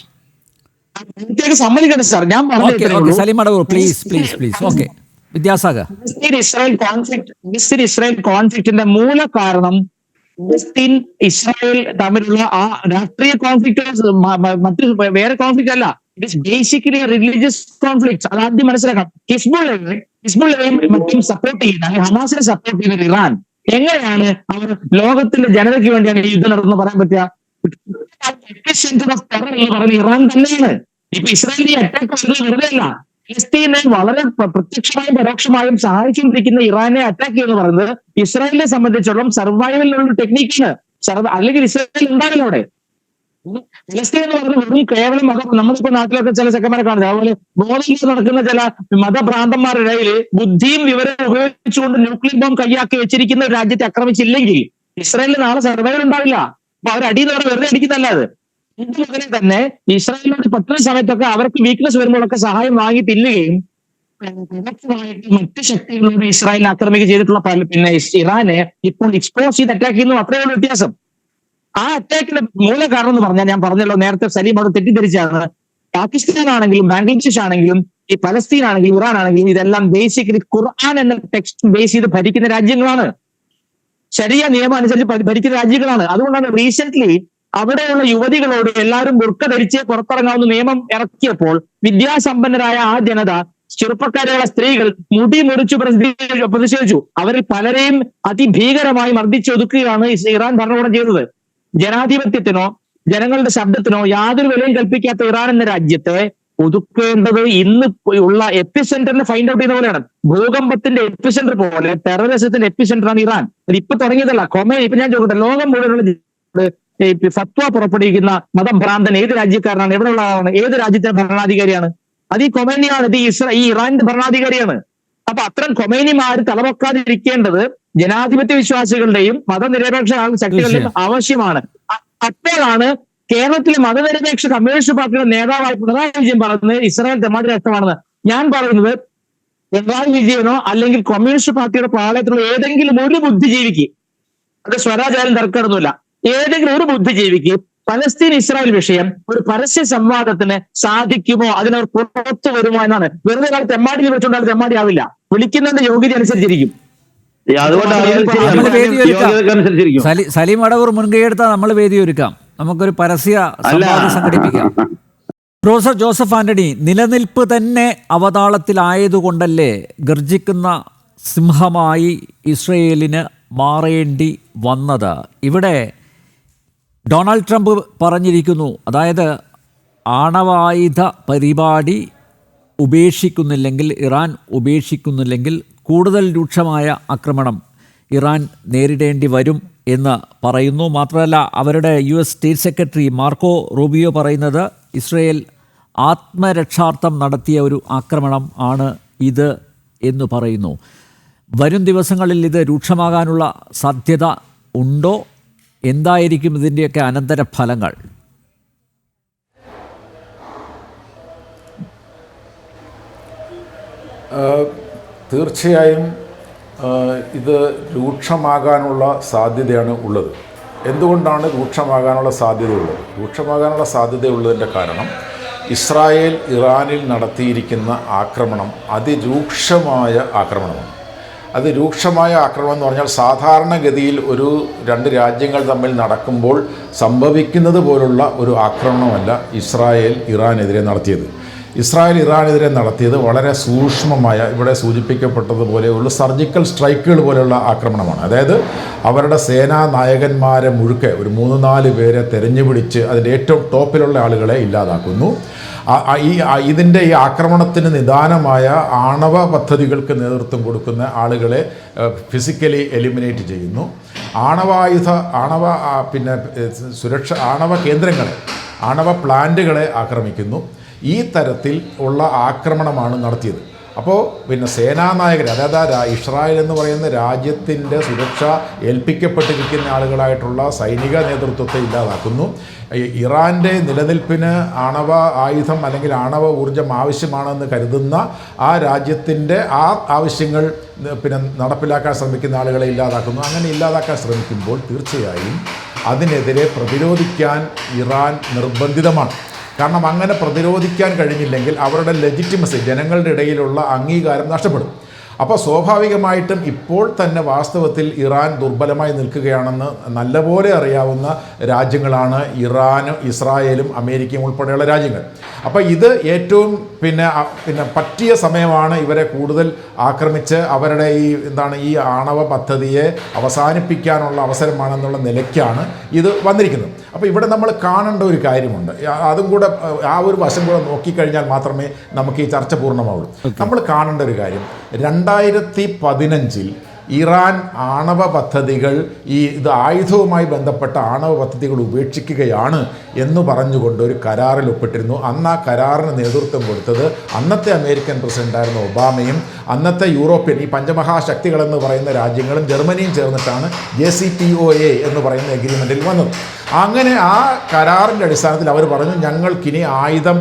സമ്മതിക്കട്ടെ സാർ, ഞാൻ വിദ്യാസാഗർ, ഇസ്രായേൽ കോൺഫ്ലിക്റ്റിന്റെ മൂല കാരണം പലസ്തീൻ ഇസ്രായേൽ തമ്മിലുള്ള ആ രാഷ്ട്രീയ കോൺഫ്ലിക്റ്റ്, മറ്റു വേറെ കോൺഫ്ലിക്റ്റ് അല്ല. It is basically religious conflicts. അത് ആദ്യം മനസ്സിലാക്കാം. ഹിസ്ബുള്ളയും മറ്റും സപ്പോർട്ട് ചെയ്യുന്ന, ഹമാസിനെ സപ്പോർട്ട് ചെയ്യുന്ന ഇറാൻ എങ്ങനെയാണ് അവർ ലോകത്തിന്റെ ജനതയ്ക്ക് വേണ്ടിയാണ് ഈ യുദ്ധം നടത്തുന്നത് പറയാൻ പറ്റുക? സെന്റർ ഓഫ് ടെറർ എന്ന് പറയുന്നത് ഇറാൻ തന്നെയാണ്. ഇപ്പൊ ഇസ്രായേലി അറ്റാക്ക് വരുന്നത് വെറുതെ അല്ല. ഫലസ്തീനെ വളരെ പ്രത്യക്ഷമായും പരോക്ഷമായും സഹായിച്ചുകൊണ്ടിരിക്കുന്ന ഇറാനെ അറ്റാക്ക് ചെയ്യുക എന്ന് പറയുന്നത് ഇസ്രായേലിനെ സംബന്ധിച്ചിടത്തോളം സർവൈവലിനുള്ള ടെക്നീക്കാണ്. അല്ലെങ്കിൽ ഇസ്രായേൽ ഉണ്ടാവില്ല അവിടെ. ഫലസ്തീൻ എന്ന് പറയുന്നത് വെറും കേവലം നമ്മളിപ്പോ നാട്ടിലൊക്കെ ചില ചെക്കന്മാരെ കാണുന്നത്, അതുപോലെ ബോധമില്ലാതെ നടക്കുന്ന ചില മതഭ്രാന്തന്മാരുടെ ഇടയിൽ ബുദ്ധിയും വിവരവും ഉപയോഗിച്ചുകൊണ്ട് ന്യൂക്ലിയർ ബോംബ് കൈയാക്കി വെച്ചിരിക്കുന്ന ഒരു രാജ്യത്തെ ആക്രമിച്ചില്ലെങ്കിൽ ഇസ്രായേലിന് നാളെ സർവൈവൽ ഉണ്ടാവില്ല. അപ്പൊ അവർ അടിയെന്ന് പറഞ്ഞാൽ വെറുതെ അടിക്കുന്നല്ല. അത് മുതലേ തന്നെ ഇസ്രായേലിനോട് പറ്റുന്ന സമയത്തൊക്കെ അവർക്ക് വീക്ക്നെസ് വരുമ്പോഴൊക്കെ സഹായം വാങ്ങി തിന്നുകയും മറ്റു ശക്തികളോട് ഇസ്രായേലിനെ ആക്രമിക്കുക ചെയ്തിട്ടുള്ള പിന്നെ ഇറാനെ ഇപ്പോൾ എക്സ്പോസ് ചെയ്ത് അറ്റാക്ക് ചെയ്യുന്നു. അത്രയുള്ള വ്യത്യാസം. ആ അറ്റാക്കിന്റെ മൂല കാരണം എന്ന് പറഞ്ഞാൽ ഞാൻ പറഞ്ഞല്ലോ നേരത്തെ, സലീം അവിടെ തെറ്റിദ്ധരിച്ചാണ്. പാകിസ്ഥാൻ ആണെങ്കിലും ബംഗ്ലാദേശ് ആണെങ്കിലും ഈ പലസ്തീൻ ആണെങ്കിലും ഇറാൻ ആണെങ്കിലും ഇതെല്ലാം ബേസിക്കലി ഖുർആൻ എന്ന ടെക്സ്റ്റ് ബേസ് ചെയ്ത് ഭരിക്കുന്ന രാജ്യങ്ങളാണ്. ശരിയ നിയമം അനുസരിച്ച് ഭരിക്കുന്ന രാജ്യങ്ങളാണ്. അതുകൊണ്ടാണ് റീസെന്റ് അവിടെയുള്ള യുവതികളോട് എല്ലാവരും ബുർക്ക ധരിച്ച് പുറത്തിറങ്ങാവുന്ന നിയമം ഇറക്കിയപ്പോൾ വിദ്യാസമ്പന്നരായ ആ ജനത, ചെറുപ്പക്കാരായ സ്ത്രീകൾ മുടി മുറിച്ചു പ്രതിഷേധിച്ചു. അവരിൽ പലരെയും അതിഭീകരമായി മർദ്ദിച്ചൊതുക്കുകയാണ് ഇറാൻ ഭരണകൂടം ചെയ്തത്. ജനാധിപത്യത്തിനോ ജനങ്ങളുടെ ശബ്ദത്തിനോ യാതൊരു വിലയും കൽപ്പിക്കാത്ത ഇറാൻ എന്ന രാജ്യത്തെ ഒതുക്കേണ്ടത് ഇന്ന് ഉള്ള എപ്പിസെന്ററിനെ ഫൈൻഡ് ഔട്ട് ചെയ്യുന്ന പോലെയാണ്. ഭൂകമ്പത്തിന്റെ എപ്പിസെന്റർ പോലെ ടെററിസത്തിന്റെ എപ്പിസെന്ററാണ് ഇറാൻ. അത് ഇപ്പൊ തുടങ്ങിയതല്ല. ഇപ്പൊ ഞാൻ ചോദിക്കട്ടെ, ലോകം മുഴുവനുള്ള ഫത്വ പുറപ്പെടുവിക്കുന്ന മതഭ്രാന്തൻ ഏത് രാജ്യക്കാരനാണ്? എവിടെ ഉള്ളതാണ്? ഏത് രാജ്യത്തെ ഭരണാധികാരിയാണ്? അത് ഈ കൊമേനിയാണ്. ഇത് ഈ ഇറാന്റെ ഭരണാധികാരിയാണ്. അപ്പൊ അത്തരം കൊമേനിമാർ തലവെക്കാതിരിക്കേണ്ടത് ജനാധിപത്യ വിശ്വാസികളുടെയും മതനിരപേക്ഷ ശക്തികളുടെയും ആവശ്യമാണ്. അപ്പോഴാണ് കേരളത്തിലെ മതനിരപേക്ഷ കമ്മ്യൂണിസ്റ്റ് പാർട്ടിയുടെ നേതാവായി പിണറായി വിജയൻ പറയുന്നത് ഇസ്രായേൽ തെമ്മാടി രാഷ്ട്രമാണെന്ന്. ഞാൻ പറയുന്നത് പിണറായി വിജയനോ അല്ലെങ്കിൽ കമ്മ്യൂണിസ്റ്റ് പാർട്ടിയുടെ പാളയത്തിലുള്ള ഏതെങ്കിലും ഒരു ബുദ്ധിജീവിക്ക്, അത് സ്വരാജാലും തർക്കമൊന്നുമില്ല, ഏതെങ്കിലും ഒരു ബുദ്ധിജീവിക്ക് പലസ്തീൻ ഇസ്രായേൽ വിഷയം ഒരു പരസ്യ സംവാദത്തിന് സാധിക്കുമോ, അതിനവർ പുറത്തു വരുമോ എന്നാണ്. വെറുതെ ഒരാൾ തെമ്മാടി വിളിച്ചുകൊണ്ടാൽ തെമ്മാടി ആവില്ല. വിളിക്കുന്നതിന്റെ യോഗ്യത അനുസരിച്ചിരിക്കും. സലീം അടവൂർ മുൻകൈ എടുത്താൽ നമ്മൾ വേദി ഒരുക്കാം. നമുക്കൊരു പരസ്യ സംവാദം സംഘടിപ്പിക്കാം. പ്രൊഫസർ ജോസഫ് ആന്റണി, നിലനിൽപ്പ് തന്നെ അവതാളത്തിലായതുകൊണ്ടല്ലേ ഗർജിക്കുന്ന സിംഹമായി ഇസ്രയേലിന് മാറേണ്ടി വന്നത്? ഇവിടെ ഡൊണാൾഡ് ട്രംപ് പറഞ്ഞിരിക്കുന്നു, അതായത് ആണവായുധ പരിപാടി ഉപേക്ഷിക്കുന്നില്ലെങ്കിൽ, ഇറാൻ ഉപേക്ഷിക്കുന്നില്ലെങ്കിൽ കൂടുതൽ രൂക്ഷമായ ആക്രമണം ഇറാൻ നേരിടേണ്ടി വരും എന്ന് പറയുന്നു. മാത്രമല്ല, അവരുടെ US state secretary Marco Rubio പറയുന്നത് ഇസ്രയേൽ ആത്മരക്ഷാർത്ഥം നടത്തിയ ഒരു ആക്രമണം ആണ് ഇത് എന്ന് പറയുന്നു. വരും ദിവസങ്ങളിൽ ഇത് രൂക്ഷമാകാനുള്ള സാധ്യത ഉണ്ടോ? എന്തായിരിക്കും ഇതിൻ്റെയൊക്കെ അനന്തരഫലങ്ങൾ? തീർച്ചയായും ഇത് രൂക്ഷമാകാനുള്ള സാധ്യതയാണ് ഉള്ളത്. എന്തുകൊണ്ടാണ് രൂക്ഷമാകാനുള്ള സാധ്യതയുള്ളത്? രൂക്ഷമാകാനുള്ള സാധ്യതയുള്ളതിൻ്റെ കാരണം ഇസ്രായേൽ ഇറാനിൽ നടത്തിയിരിക്കുന്ന ആക്രമണം അതിരൂക്ഷമായ ആക്രമണമാണ്. അതിരൂക്ഷമായ ആക്രമണം എന്ന് പറഞ്ഞാൽ സാധാരണഗതിയിൽ ഒരു രണ്ട് രാജ്യങ്ങൾ തമ്മിൽ നടക്കുമ്പോൾ സംഭവിക്കുന്നത് പോലുള്ള ഒരു ആക്രമണമല്ല ഇസ്രായേൽ ഇറാനെതിരെ നടത്തിയത്. ഇസ്രായേൽ ഇറാനെതിരെ നടത്തിയത് വളരെ സൂക്ഷ്മമായ, ഇവിടെ സൂചിപ്പിക്കപ്പെട്ടതുപോലെയുള്ള സർജിക്കൽ സ്ട്രൈക്കുകൾ പോലെയുള്ള ആക്രമണമാണ്. അതായത് അവരുടെ സേനാ നായകന്മാരെ മുഴുക്കെ ഒരു 3-4 പേരെ തെരഞ്ഞുപിടിച്ച് അതിൻ്റെ ഏറ്റവും ടോപ്പിലുള്ള ആളുകളെ ഇല്ലാതാക്കുന്നു. ഇതിൻ്റെ ഈ ആക്രമണത്തിന് നിദാനമായ ആണവ പദ്ധതികൾക്ക് നേതൃത്വം കൊടുക്കുന്ന ആളുകളെ ഫിസിക്കലി എലിമിനേറ്റ് ചെയ്യുന്നു. ആണവ കേന്ദ്രങ്ങളെ, ആണവ പ്ലാന്റുകളെ ആക്രമിക്കുന്നു. ഈ തരത്തിൽ ഉള്ള ആക്രമണമാണ് നടത്തിയത്. അപ്പോൾ സേനാനായകർ, അതായത് ഇസ്രായേൽ എന്ന് പറയുന്ന രാജ്യത്തിൻ്റെ സുരക്ഷ ഏൽപ്പിക്കപ്പെട്ടിരിക്കുന്ന ആളുകളായിട്ടുള്ള സൈനിക നേതൃത്വത്തെ ഇല്ലാതാക്കുന്നു. ഇറാൻ്റെ നിലനിൽപ്പിന് ആണവ ആയുധം അല്ലെങ്കിൽ ആണവ ഊർജം ആവശ്യമാണെന്ന് കരുതുന്ന ആ രാജ്യത്തിൻ്റെ ആ ആവശ്യങ്ങൾ നടപ്പിലാക്കാൻ ശ്രമിക്കുന്ന ആളുകളെ ഇല്ലാതാക്കുന്നു. അങ്ങനെ ഇല്ലാതാക്കാൻ ശ്രമിക്കുമ്പോൾ തീർച്ചയായും അതിനെതിരെ പ്രതിരോധിക്കാൻ ഇറാൻ നിർബന്ധിതമാണ്. കാരണം അങ്ങനെ പ്രതിരോധിക്കാൻ കഴിഞ്ഞില്ലെങ്കിൽ അവരുടെ ലെജിറ്റിമസി, ജനങ്ങളുടെ ഇടയിലുള്ള അംഗീകാരം നഷ്ടപ്പെടും. അപ്പോൾ സ്വാഭാവികമായിട്ടും ഇപ്പോൾ തന്നെ വാസ്തവത്തിൽ ഇറാൻ ദുർബലമായി നിൽക്കുകയാണെന്ന് നല്ലപോലെ അറിയാവുന്ന രാജ്യങ്ങളാണ് ഇറാനും ഇസ്രായേലും അമേരിക്കയും ഉൾപ്പെടെയുള്ള രാജ്യങ്ങൾ. അപ്പോൾ ഇത് ഏറ്റവും പറ്റിയ സമയമാണ് ഇവരെ കൂടുതൽ ആക്രമിച്ച് അവരുടെ ഈ ആണവ പദ്ധതിയെ അവസാനിപ്പിക്കാനുള്ള അവസരമാണെന്നുള്ള നിലയ്ക്കാണ് ഇത് വന്നിരിക്കുന്നത്. അപ്പോൾ ഇവിടെ നമ്മൾ കാണേണ്ട ഒരു കാര്യമുണ്ട്. അതും കൂടെ ആ ഒരു വശം കൂടെ നോക്കിക്കഴിഞ്ഞാൽ മാത്രമേ നമുക്ക് ഈ ചർച്ച പൂർണ്ണമാവുള്ളൂ. നമ്മൾ കാണേണ്ട ഒരു കാര്യം, 2015 ഇറാൻ ആണവ പദ്ധതികൾ ഇത് ആയുധവുമായി ബന്ധപ്പെട്ട ആണവ പദ്ധതികൾ ഉപേക്ഷിക്കുകയാണ് എന്ന് പറഞ്ഞുകൊണ്ട് ഒരു കരാറിൽ ഒപ്പിട്ടിരുന്നു. അന്ന് ആ കരാറിന് നേതൃത്വം കൊടുത്തത് അന്നത്തെ അമേരിക്കൻ പ്രസിഡന്റായിരുന്ന ഒബാമയും അന്നത്തെ യൂറോപ്യൻ ഈ പഞ്ചമഹാശക്തികളെന്ന് പറയുന്ന രാജ്യങ്ങളും ജർമ്മനിയും ചേർന്നിട്ടാണ് JCPOA എന്ന് പറയുന്ന എഗ്രിമെൻറ്റിൽ വന്നത്. അങ്ങനെ ആ കരാറിൻ്റെ അടിസ്ഥാനത്തിൽ അവർ പറഞ്ഞു, ഞങ്ങൾക്കിനി ആയുധം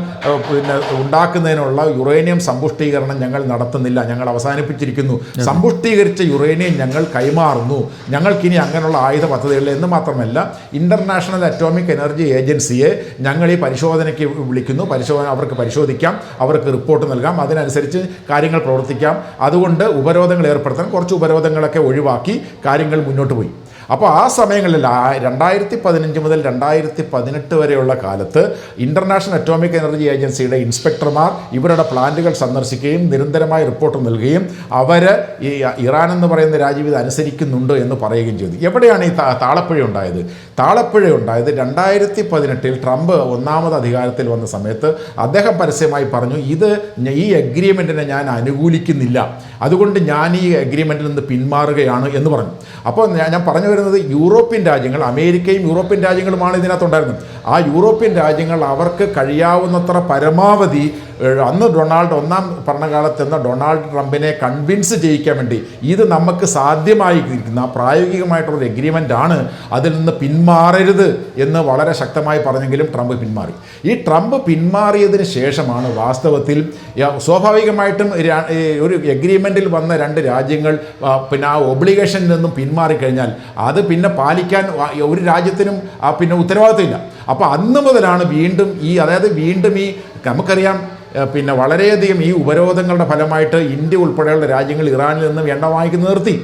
ഉണ്ടാക്കുന്നതിനുള്ള യുറേനിയം സമ്പുഷ്ടീകരണം ഞങ്ങൾ നടത്തുന്നില്ല, ഞങ്ങൾ അവസാനിപ്പിച്ചിരിക്കുന്നു. സമ്പുഷ്ടീകരിച്ച യുറേനിയം ഞങ്ങൾ കൈമാറുന്നു, ഞങ്ങൾക്കിനി അങ്ങനെയുള്ള ആയുധ പദ്ധതികളിൽ എന്ന് മാത്രമല്ല ഇൻ്റർനാഷണൽ അറ്റോമിക് എനർജി ഏജൻസിയെ ഞങ്ങൾ ഈ പരിശോധനയ്ക്ക് വിളിക്കുന്നു. അവർക്ക് പരിശോധിക്കാം, അവർക്ക് റിപ്പോർട്ട് നൽകാം, അതിനനുസരിച്ച് കാര്യങ്ങൾ പ്രവർത്തിക്കാം. അതുകൊണ്ട് ഉപരോധങ്ങൾ ഏർപ്പെടുത്താൻ കുറച്ച് ഉപരോധങ്ങളൊക്കെ ഒഴിവാക്കി കാര്യങ്ങൾ മുന്നോട്ട് പോയി. അപ്പോൾ ആ സമയങ്ങളിൽ 2015 മുതൽ 2018 വരെയുള്ള കാലത്ത് ഇൻ്റർനാഷണൽ അറ്റോമിക് എനർജി ഏജൻസിയുടെ ഇൻസ്പെക്ടർമാർ ഇവരുടെ പ്ലാന്റുകൾ സന്ദർശിക്കുകയും നിരന്തരമായി റിപ്പോർട്ട് നൽകുകയും അവർ ഈ ഇറാൻ എന്ന് പറയുന്ന രാജ്യം ഇത് അനുസരിക്കുന്നുണ്ട് എന്ന് പറയുകയും ചെയ്തു. എവിടെയാണ് ഈ താളപ്പിഴ ഉണ്ടായത്? താളപ്പിഴ ഉണ്ടായത് 2018 ട്രംപ് ഒന്നാമത് അധികാരത്തിൽ വന്ന സമയത്ത് അദ്ദേഹം പരസ്യമായി പറഞ്ഞു, ഈ അഗ്രിമെൻറ്റിനെ ഞാൻ അനുകൂലിക്കുന്നില്ല, അതുകൊണ്ട് ഞാൻ ഈ അഗ്രിമെൻറ്റിൽ നിന്ന് പിന്മാറുകയാണ് എന്ന് പറഞ്ഞു. അപ്പോൾ ഞാൻ പറഞ്ഞു വരുന്നത്, യൂറോപ്യൻ രാജ്യങ്ങൾ, അമേരിക്കയും യൂറോപ്യൻ രാജ്യങ്ങളുമാണ് ഇതിനകത്തുണ്ടായിരുന്നത്. ആ യൂറോപ്യൻ രാജ്യങ്ങൾ അവർക്ക് കഴിയാവുന്നത്ര പരമാവധി അന്ന് ഒന്നാം ഭരണകാലത്ത് ഡൊണാൾഡ് ട്രംപിനെ കൺവിൻസ് ചെയ്യിക്കാൻ വേണ്ടി ഇത് നമുക്ക് സാധ്യമായിരിക്കുന്ന പ്രായോഗികമായിട്ടുള്ളൊരു എഗ്രിമെൻ്റ് ആണ്, അതിൽ നിന്ന് പിന്മാറരുത് എന്ന് വളരെ ശക്തമായി പറഞ്ഞെങ്കിലും ട്രംപ് പിന്മാറി. ഈ ട്രംപ് പിന്മാറിയതിന് ശേഷമാണ് വാസ്തവത്തിൽ സ്വാഭാവികമായിട്ടും ഒരു എഗ്രിമെൻറ്റിൽ വന്ന 2 രാജ്യങ്ങൾ ആ ഒബ്ലിഗേഷനിൽ നിന്നും പിന്മാറിക്കഴിഞ്ഞാൽ അത് പാലിക്കാൻ ഒരു രാജ്യത്തിനും ഉത്തരവാദിത്തമില്ല. അപ്പോൾ അന്ന് മുതലാണ് വീണ്ടും നമുക്കറിയാം വളരെയധികം ഈ ഉപരോധങ്ങളുടെ ഫലമായിട്ട് ഇന്ത്യ ഉൾപ്പെടെയുള്ള രാജ്യങ്ങൾ ഇറാനിൽ നിന്നും എണ്ണ വാങ്ങിക്കുന്നത് നിർത്തി.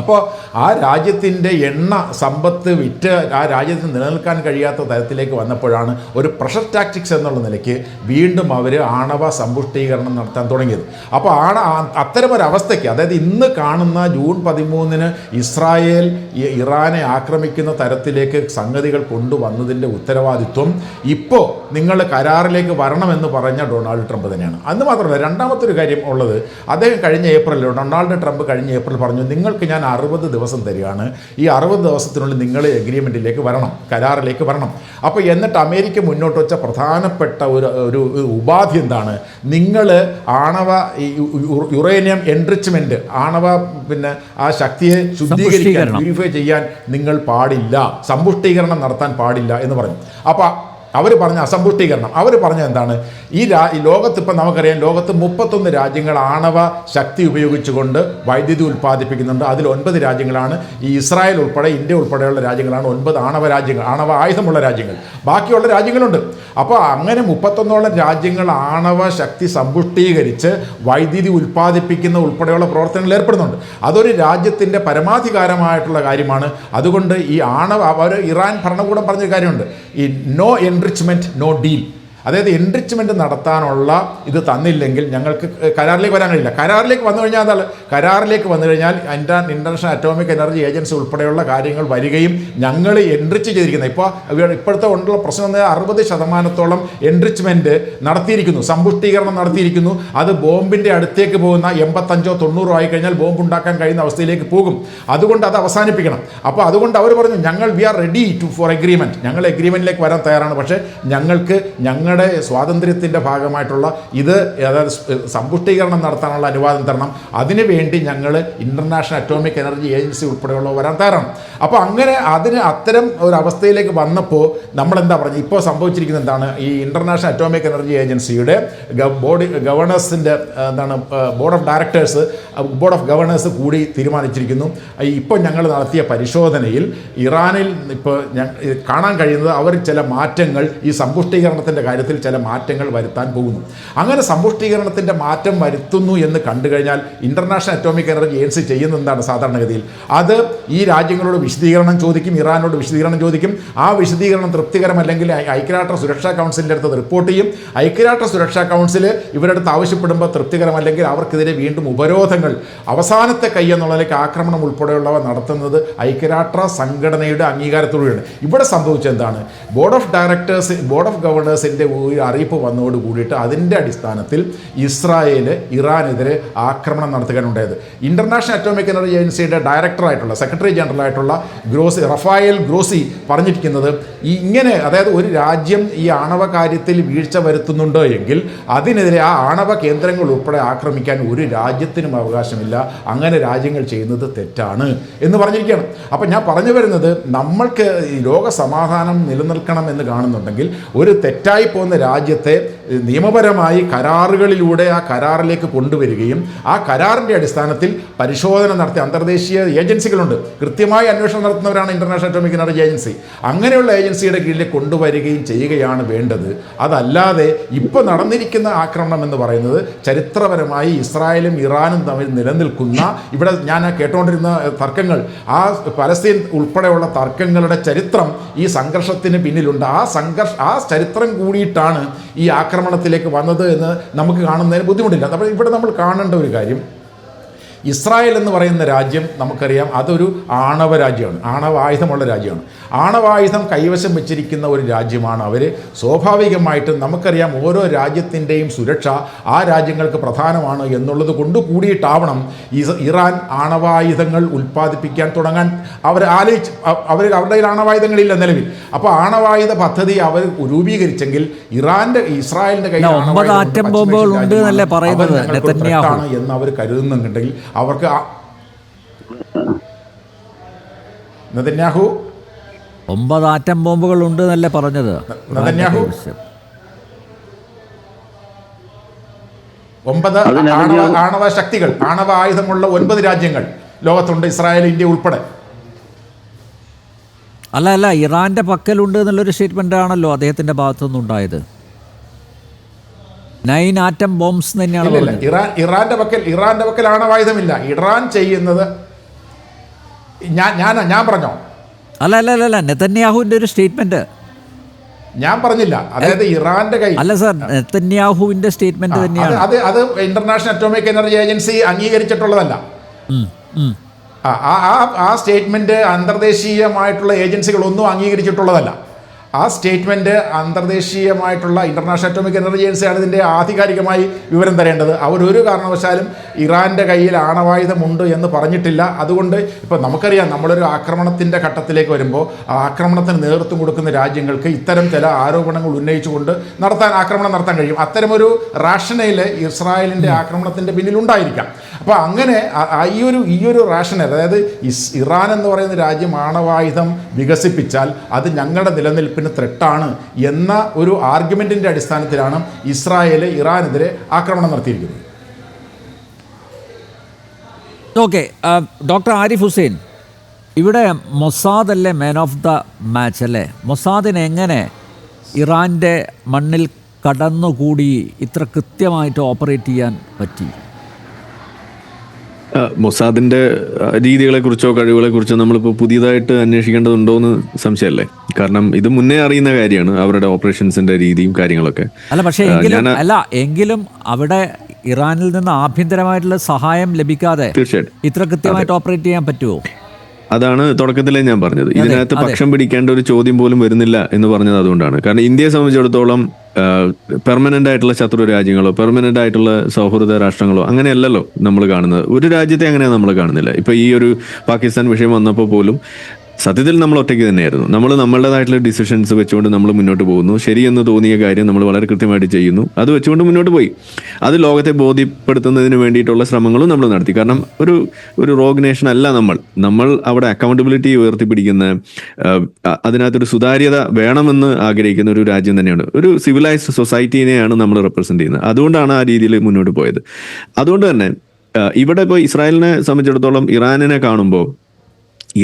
അപ്പോൾ ആ രാജ്യത്തിൻ്റെ എണ്ണ സമ്പത്ത് വിറ്റ് ആ രാജ്യത്തിന് നിലനിൽക്കാൻ കഴിയാത്ത തരത്തിലേക്ക് വന്നപ്പോഴാണ് ഒരു പ്രഷർ ടാക്ടിക്സ് എന്നുള്ള നിലയ്ക്ക് വീണ്ടും അവർ ആണവ സമ്പുഷ്ടീകരണം നടത്താൻ തുടങ്ങിയത്. അപ്പോൾ അത്തരമൊരവസ്ഥയ്ക്ക്, അതായത് ഇന്ന് കാണുന്ന ജൂൺ 13 ഇസ്രായേൽ ഇറാനെ ആക്രമിക്കുന്ന തരത്തിലേക്ക് സംഗതികൾ കൊണ്ടുവന്നതിൻ്റെ ഉത്തരവാദിത്വം ഇപ്പോൾ നിങ്ങൾ കരാറിലേക്ക് വരണമെന്ന് പറഞ്ഞ ഡൊണാൾഡ് ട്രംപ് തന്നെയാണ്. അന്ന് മാത്രമല്ല, രണ്ടാമത്തെ ഒരു കാര്യം ഉള്ളത്, അദ്ദേഹം കഴിഞ്ഞ ഏപ്രിലിൽ ഡൊണാൾഡ് ട്രംപ് കഴിഞ്ഞ ഏപ്രിൽ പറഞ്ഞു, നിങ്ങൾക്ക് ഞാൻ 60 ദിവസം തരികയാണ്, ഈ 60 ദിവസത്തിനുള്ളിൽ നിങ്ങൾ എഗ്രിമെൻറ്റിലേക്ക് വരണം, കരാറിലേക്ക് വരണം. അപ്പോൾ എന്നിട്ട് അമേരിക്ക മുന്നോട്ട് വെച്ച പ്രധാനപ്പെട്ട ഒരു ഉപാധി എന്താണ്? നിങ്ങൾ യുറേനിയം എൻറിച്ച്മെൻറ്റ്, ആണവ ആ ശക്തിയെ ശുദ്ധീകരിക്കാൻ, പ്യൂരിഫൈ ചെയ്യാൻ നിങ്ങൾ പാടില്ല, സമ്പുഷ്ടീകരണം നടത്താൻ പാടില്ല എന്ന് പറഞ്ഞു. അപ്പോൾ അവർ പറഞ്ഞ അസമ്പുഷ്ടീകരണം, അവർ പറഞ്ഞ എന്താണ്? ഈ ലോകത്ത് ഇപ്പം നമുക്കറിയാം, ലോകത്ത് 31 രാജ്യങ്ങൾ ആണവ ശക്തി ഉപയോഗിച്ചുകൊണ്ട് വൈദ്യുതി ഉൽപ്പാദിപ്പിക്കുന്നുണ്ട്. അതിൽ 9 രാജ്യങ്ങളാണ് ഈ ഇസ്രായേൽ ഉൾപ്പെടെ ഇന്ത്യ ഉൾപ്പെടെയുള്ള രാജ്യങ്ങളാണ് 9 ആണവ ആയുധമുള്ള രാജ്യങ്ങൾ. ബാക്കിയുള്ള രാജ്യങ്ങളുണ്ട്. അപ്പോൾ അങ്ങനെ 31ഓളം രാജ്യങ്ങൾ ആണവ ശക്തി സമ്പുഷ്ടീകരിച്ച് വൈദ്യുതി ഉൽപ്പാദിപ്പിക്കുന്ന ഉൾപ്പെടെയുള്ള പ്രവർത്തനങ്ങളിൽ ഏർപ്പെടുന്നുണ്ട്. അതൊരു രാജ്യത്തിൻ്റെ പരമാധികാരമായിട്ടുള്ള കാര്യമാണ്. അതുകൊണ്ട് ഈ ഇറാൻ ഭരണകൂടം പറഞ്ഞൊരു കാര്യമുണ്ട്, ഈ നോ എൻറിച്ച്മെൻറ്റ് നോ ഡീൽ. അതായത് എൻറിച്ച്മെന്റ് നടത്താനുള്ള ഇത് തന്നില്ലെങ്കിൽ ഞങ്ങൾക്ക് കരാറിലേക്ക് വരാൻ കഴിയില്ല. കരാറിലേക്ക് വന്നു കഴിഞ്ഞാൽ അതാണ്, കരാറിലേക്ക് വന്നു കഴിഞ്ഞാൽ ഇന്റർനാഷണൽ അറ്റോമിക് എനർജി ഏജൻസി ഉൾപ്പെടെയുള്ള കാര്യങ്ങൾ വരികയും ഞങ്ങൾ എൻറിച്ച് ചെയ്തിരിക്കുന്നത് ഇപ്പോഴത്തെ ഉള്ള പ്രശ്നം 60% എൻറിച്ച്മെന്റ് നടത്തിയിരിക്കുന്നു, സമ്പുഷ്ടീകരണം നടത്തിയിരിക്കുന്നു. അത് ബോംബിന്റെ അടുത്തേക്ക് പോകുന്ന 85-90 ആയി കഴിഞ്ഞാൽ ബോംബ് ഉണ്ടാക്കാൻ കഴിയുന്ന അവസ്ഥയിലേക്ക് പോകും. അതുകൊണ്ട് അത് അവസാനിപ്പിക്കണം. അപ്പോൾ അതുകൊണ്ട് അവർ പറഞ്ഞു ഞങ്ങൾ we are ready for agreement, ഞങ്ങൾ എഗ്രിമെന്റിലേക്ക് വരാൻ തയ്യാറാണ്. പക്ഷേ ഞങ്ങൾക്ക് ഞങ്ങളുടെ സ്വാതന്ത്ര്യത്തിന്റെ ഭാഗമായിട്ടുള്ള ഇത്, അതായത് സമ്പുഷ്ടീകരണം നടത്താനുള്ള അനുവാദം തരണം. അതിനുവേണ്ടി ഞങ്ങൾ ഇന്റർനാഷണൽ അറ്റോമിക് എനർജി ഏജൻസി ഉൾപ്പെടെയുള്ളവർ വരാൻ തയ്യാറാണ്. അപ്പോൾ അങ്ങനെ അത്തരം ഒരു അവസ്ഥയിലേക്ക് വന്നപ്പോൾ നമ്മളെന്താ പറഞ്ഞത്, ഇപ്പോൾ സംഭവിച്ചിരിക്കുന്നത് എന്താണ്, ഈ ഇന്റർനാഷണൽ അറ്റോമിക് എനർജി ഏജൻസിയുടെ ഗവർണേഴ്സിൻ്റെ ബോർഡ് ഓഫ് ഗവർണേഴ്സ് കൂടി തീരുമാനിച്ചിരിക്കുന്നു. ഇപ്പോൾ ഞങ്ങൾ നടത്തിയ പരിശോധനയിൽ ഇറാനിൽ ഇപ്പോൾ കാണാൻ കഴിയുന്നത് അവർ ചില മാറ്റങ്ങൾ ഈ സമ്പുഷ്ടീകരണത്തിൻ്റെ കാര്യത്തിൽ ചില മാറ്റങ്ങൾ വരുത്താൻ പോകുന്നു. അങ്ങനെ സമ്പുഷ്ടീകരണത്തിൻ്റെ മാറ്റം വരുത്തുന്നു എന്ന് കണ്ടു കഴിഞ്ഞാൽ ഇന്റർനാഷണൽ അറ്റോമിക് എനർജി ഏജൻസി ചെയ്യുന്ന എന്താണ് സാധാരണഗതിയിൽ, അത് ഈ രാജ്യങ്ങളോട് വിശദീകരണം ചോദിക്കും, ഇറാനോട് വിശദീകരണം ചോദിക്കും. ആ വിശദീകരണം തൃപ്തികരമല്ലെങ്കിൽ ഐക്യരാഷ്ട്ര സുരക്ഷാ കൗൺസിലിൻ്റെ അടുത്ത് റിപ്പോർട്ട് ചെയ്യും. ഐക്യരാഷ്ട്ര സുരക്ഷാ കൗൺസിൽ ഇവരുടെ അടുത്ത് ആവശ്യപ്പെടുമ്പോൾ തൃപ്തികരമല്ലെങ്കിൽ അവർക്കെതിരെ വീണ്ടും ഉപരോധങ്ങൾ, അവസാനത്തെ കൈ എന്നുള്ളതിലേക്ക് ആക്രമണം ഉൾപ്പെടെയുള്ളവ നടത്തുന്നത് ഐക്യരാഷ്ട്ര സംഘടനയുടെ അംഗീകാരത്തോടെയാണ്. ഇവിടെ സംഭവിച്ചത് എന്താണ്, ബോർഡ് ഓഫ് ഗവർണേഴ്സിൻ്റെ ഒരു അറിയിപ്പ് വന്നതോട് കൂടിയിട്ട് അതിൻ്റെ അടിസ്ഥാനത്തിൽ ഇസ്രായേൽ ഇറാനെതിരെ ആക്രമണം നടത്തുകയാണുണ്ടായത്. ഇന്റർനാഷണൽ അറ്റോമിക് എനർജി ഏജൻസിയുടെ ഡയറക്ടറായിട്ടുള്ള സെക്രട്ടറി ജനറൽ ആയിട്ടുള്ള റഫായേൽ ഗ്രോസി പറഞ്ഞിരിക്കുന്നത് ഇങ്ങനെ, അതായത് ഒരു രാജ്യം ഈ ആണവ കാര്യത്തിൽ വീഴ്ച വരുത്തുന്നുണ്ടോ എങ്കിൽ അതിനെതിരെ ആ ആണവ കേന്ദ്രങ്ങൾ ഉൾപ്പെടെ ആക്രമിക്കാൻ ഒരു രാജ്യത്തിനും അവകാശമില്ല, അങ്ങനെ രാജ്യങ്ങൾ ചെയ്യുന്നത് തെറ്റാണ് എന്ന് പറഞ്ഞിരിക്കുകയാണ്. അപ്പം ഞാൻ പറഞ്ഞു വരുന്നത്, നമ്മൾക്ക് ഈ ലോക സമാധാനം നിലനിൽക്കണം എന്ന് കാണുന്നുണ്ടെങ്കിൽ ഒരു തെറ്റായി പോകുന്ന രാജ്യത്തെ നിയമപരമായി കരാറുകളിലൂടെ ആ കരാറിലേക്ക് കൊണ്ടുവരികയും ആ കരാറിൻ്റെ അടിസ്ഥാനത്തിൽ പരിശോധന നടത്തി, അന്തർദേശീയ ഏജൻസികളുണ്ട്, കൃത്യമായി അന്വേഷണം നടത്തുന്നവരാണ് ഇന്റർനാഷണൽ അറ്റോമിക് എനർജി ഏജൻസി, അങ്ങനെയുള്ള ഏജൻസിയുടെ കീഴിലേക്ക് കൊണ്ടുവരികയും ചെയ്യുകയാണ് വേണ്ടത്. അതല്ലാതെ ഇപ്പോൾ നടന്നിരിക്കുന്ന ആക്രമണം എന്ന് പറയുന്നത് ചരിത്രപരമായി ഇസ്രായേലും ഇറാനും തമ്മിൽ നിലനിൽക്കുന്ന, ഇവിടെ ഞാൻ കേട്ടുകൊണ്ടിരുന്ന തർക്കങ്ങൾ, ആ പലസ്തീൻ ഉൾപ്പെടെയുള്ള തർക്കങ്ങളുടെ ചരിത്രം ഈ സംഘർഷത്തിന് പിന്നിലുണ്ട്. ആ ചരിത്രം കൂടിയിട്ടാണ് ഈ ആക്രമണത്തിലേക്ക് വന്നത് എന്ന് നമുക്ക് കാണുന്നതിന് ബുദ്ധിമുട്ടില്ല. അപ്പോൾ ഇവിടെ നമ്മൾ കാണേണ്ട ഒരു കാര്യം, ഇസ്രായേൽ എന്ന് പറയുന്ന രാജ്യം നമുക്കറിയാം, അതൊരു ആണവ രാജ്യമാണ്, ആണവായുധമുള്ള രാജ്യമാണ്. ആണവായുധം കൈവശം വെച്ചിരിക്കുന്ന ഒരു രാജ്യമാണ് അവർ. സ്വാഭാവികമായിട്ടും നമുക്കറിയാം ഓരോ രാജ്യത്തിൻ്റെയും സുരക്ഷ ആ രാജ്യങ്ങൾക്ക് പ്രധാനമാണ് എന്നുള്ളത് കൊണ്ട് കൂടിയിട്ടാവണം ഇറാൻ ആണവായുധങ്ങൾ ഉൽപ്പാദിപ്പിക്കാൻ തുടങ്ങാൻ അവരുടെ ആണവായുധങ്ങളില്ല നിലവിൽ. അപ്പോൾ ആണവായുധ പദ്ധതി അവർ രൂപീകരിച്ചെങ്കിൽ ഇസ്രായേലിന്റെ കയ്യിൽ എന്ന് അവർ കരുതുന്നുണ്ടെങ്കിൽ അവർക്ക് നെതന്യാഹു 9 ആറ്റം ബോംബുകൾ ഉണ്ട് എന്നല്ലേ പറഞ്ഞത് നെതന്യാഹു? 9 ആണവ ശക്തികൾ, ആണവ ആയുധമുള്ള 9 രാജ്യങ്ങൾ ലോകത്തുണ്ട്, ഇസ്രായേൽ, ഇന്ത്യ ഉൾപ്പെടെ. അല്ല ഇറാന്റെ പക്കലുണ്ട് എന്നുള്ളൊരു സ്റ്റേറ്റ്മെന്റ് ആണല്ലോ അദ്ദേഹത്തിന്റെ ഭാഗത്തുനിന്ന് ഉണ്ടായത്. 9 ആറ്റം ബോംബ്സ് തന്നെയാണ് പറഞ്ഞത്. ഇറാന്റെ പക്കൽ ആണവായുധമില്ല. ഇറാൻ ചെയ്യുന്നത് ഞാൻ പറഞ്ഞോ? അല്ല നെതന്യാഹുവിന്റെ ഒരു സ്റ്റേറ്റ്മെന്റ് ഞാൻ പറഞ്ഞില്ല. അതായത് ഇറാന്റെ കൈ അല്ല സാർ, നെതന്യാഹുവിന്റെ സ്റ്റേറ്റ്മെന്റ് തന്നെയാണ് അത് ഇന്റർനാഷണൽ അറ്റോമിക് എനർജി ഏജൻസി അംഗീകരിച്ചിട്ടുള്ളതല്ല. ആ സ്റ്റേറ്റ്മെന്റ് അന്തർദേശീയമായിട്ടുള്ള ഏജൻസികളൊന്നും അംഗീകരിച്ചിട്ടുള്ളതല്ല. ആ സ്റ്റേറ്റ്മെന്റ് അന്തർദേശീയമായിട്ടുള്ള ഇന്റർനാഷണൽ അറ്റോമിക് എനർജി ഏജൻസിയാണ് ഇതിൻ്റെ ആധികാരികമായി വിവരം തരേണ്ടത്. അവരൊരു കാരണവശാലും ഇറാന്റെ കയ്യിൽ ആണവായുധമുണ്ട് എന്ന് പറഞ്ഞിട്ടില്ല. അതുകൊണ്ട് ഇപ്പോൾ നമുക്കറിയാം, നമ്മളൊരു ആക്രമണത്തിൻ്റെ ഘട്ടത്തിലേക്ക് വരുമ്പോൾ ആ ആക്രമണത്തിന് നേതൃത്വം കൊടുക്കുന്ന രാജ്യങ്ങൾക്ക് ഇത്തരം ചില ആരോപണങ്ങൾ ഉന്നയിച്ചുകൊണ്ട് ആക്രമണം നടത്താൻ കഴിയും. അത്തരമൊരു റാഷണയിൽ ഇസ്രായേലിൻ്റെ ആക്രമണത്തിൻ്റെ പിന്നിലുണ്ടായിരിക്കാം. അപ്പോൾ അങ്ങനെ ഈ ഒരു റാഷണൽ, അതായത് ഇറാൻ എന്ന് പറയുന്ന രാജ്യം ആണവായുധം വികസിപ്പിച്ചാൽ അത് ഞങ്ങളുടെ നിലനിൽപ്പിന് ത്രെട്ടാണ് എന്ന ഒരു ആർഗ്യുമെന്റിന്റെ അടിസ്ഥാനത്തിലാണ് ഇസ്രായേൽ ഇറാനെതിരെ ആക്രമണം നടത്തിയിരിക്കുന്നത്. ഓക്കെ, ഡോക്ടർ ആരിഫ് ഹുസൈൻ, ഇവിടെ മൊസാദ് അല്ലേ മാൻ ഓഫ് ദ മാച്ച് അല്ലേ? മൊസാദിന് എങ്ങനെ ഇറാൻ്റെ മണ്ണിൽ കടന്നുകൂടി ഇത്ര കൃത്യമായിട്ട് ഓപ്പറേറ്റ് ചെയ്യാൻ പറ്റി? മൊസാദിന്റെ രീതികളെ കുറിച്ചോ കഴിവുകളെ കുറിച്ചോ നമ്മളിപ്പോൾ പുതിയതായിട്ട് അന്വേഷിക്കേണ്ടതുണ്ടോ എന്ന് സംശയമല്ലേ? കാരണം ഇത് മുന്നേ അറിയുന്ന കാര്യമാണ്, അവരുടെ ഓപ്പറേഷൻസിന്റെ രീതിയും കാര്യങ്ങളൊക്കെ. അല്ല, പക്ഷേ എങ്കിലും അവിടെ ഇറാനിൽ നിന്ന് ആഭ്യന്തരമായിട്ടുള്ള സഹായം ലഭിക്കാതെ തീർച്ചയായിട്ടും ഇത്ര കൃത്യമായിട്ട് ഓപ്പറേറ്റ് ചെയ്യാൻ പറ്റുമോ? അതാണ് തുടക്കത്തിലേ ഞാൻ പറഞ്ഞത്. ഇതിനകത്ത് പക്ഷം പിടിക്കേണ്ട ഒരു ചോദ്യം പോലും വരുന്നില്ല എന്ന് പറഞ്ഞത് അതുകൊണ്ടാണ്. കാരണം ഇന്ത്യയെ സംബന്ധിച്ചിടത്തോളം പെർമനന്റ് ആയിട്ടുള്ള ശത്രു രാജ്യങ്ങളോ പെർമനന്റ് ആയിട്ടുള്ള സൗഹൃദ രാഷ്ട്രങ്ങളോ അങ്ങനെയല്ലല്ലോ നമ്മൾ കാണുന്നത്. ഒരു രാജ്യത്തെ അങ്ങനെ നമ്മൾ കാണുന്നില്ല. ഇപ്പൊ ഈ ഒരു പാകിസ്ഥാൻ വിഷയം വന്നപ്പോൾ പോലും സത്യത്തിൽ നമ്മൾ ഒറ്റയ്ക്ക് തന്നെയായിരുന്നു. നമ്മൾ നമ്മളുടേതായിട്ടുള്ള ഡിസിഷൻസ് വെച്ചുകൊണ്ട് നമ്മൾ മുന്നോട്ട് പോകുന്നു. ശരിയെന്ന് തോന്നിയ കാര്യം നമ്മൾ വളരെ കൃത്യമായിട്ട് ചെയ്യുന്നു. അത് വെച്ചുകൊണ്ട് മുന്നോട്ട് പോയി. അത് ലോകത്തെ ബോധ്യപ്പെടുത്തുന്നതിന് വേണ്ടിയിട്ടുള്ള ശ്രമങ്ങളും നമ്മൾ നടത്തി. കാരണം ഒരു റോഗ് നേഷൻ അല്ല നമ്മൾ അവിടെ അക്കൗണ്ടബിലിറ്റി ഉയർത്തിപ്പിടിക്കുന്ന, അതിനകത്തൊരു സുതാര്യത വേണമെന്ന് ആഗ്രഹിക്കുന്ന ഒരു രാജ്യം തന്നെയാണ്. ഒരു സിവിലൈസ്ഡ് സൊസൈറ്റിനെയാണ് നമ്മൾ റെപ്രസെന്റ് ചെയ്യുന്നത്. അതുകൊണ്ടാണ് ആ രീതിയിൽ മുന്നോട്ട് പോയത്. അതുകൊണ്ട് തന്നെ ഇവിടെ ഇപ്പോൾ ഇസ്രായേലിനെ സംബന്ധിച്ചിടത്തോളം ഇറാനിനെ കാണുമ്പോൾ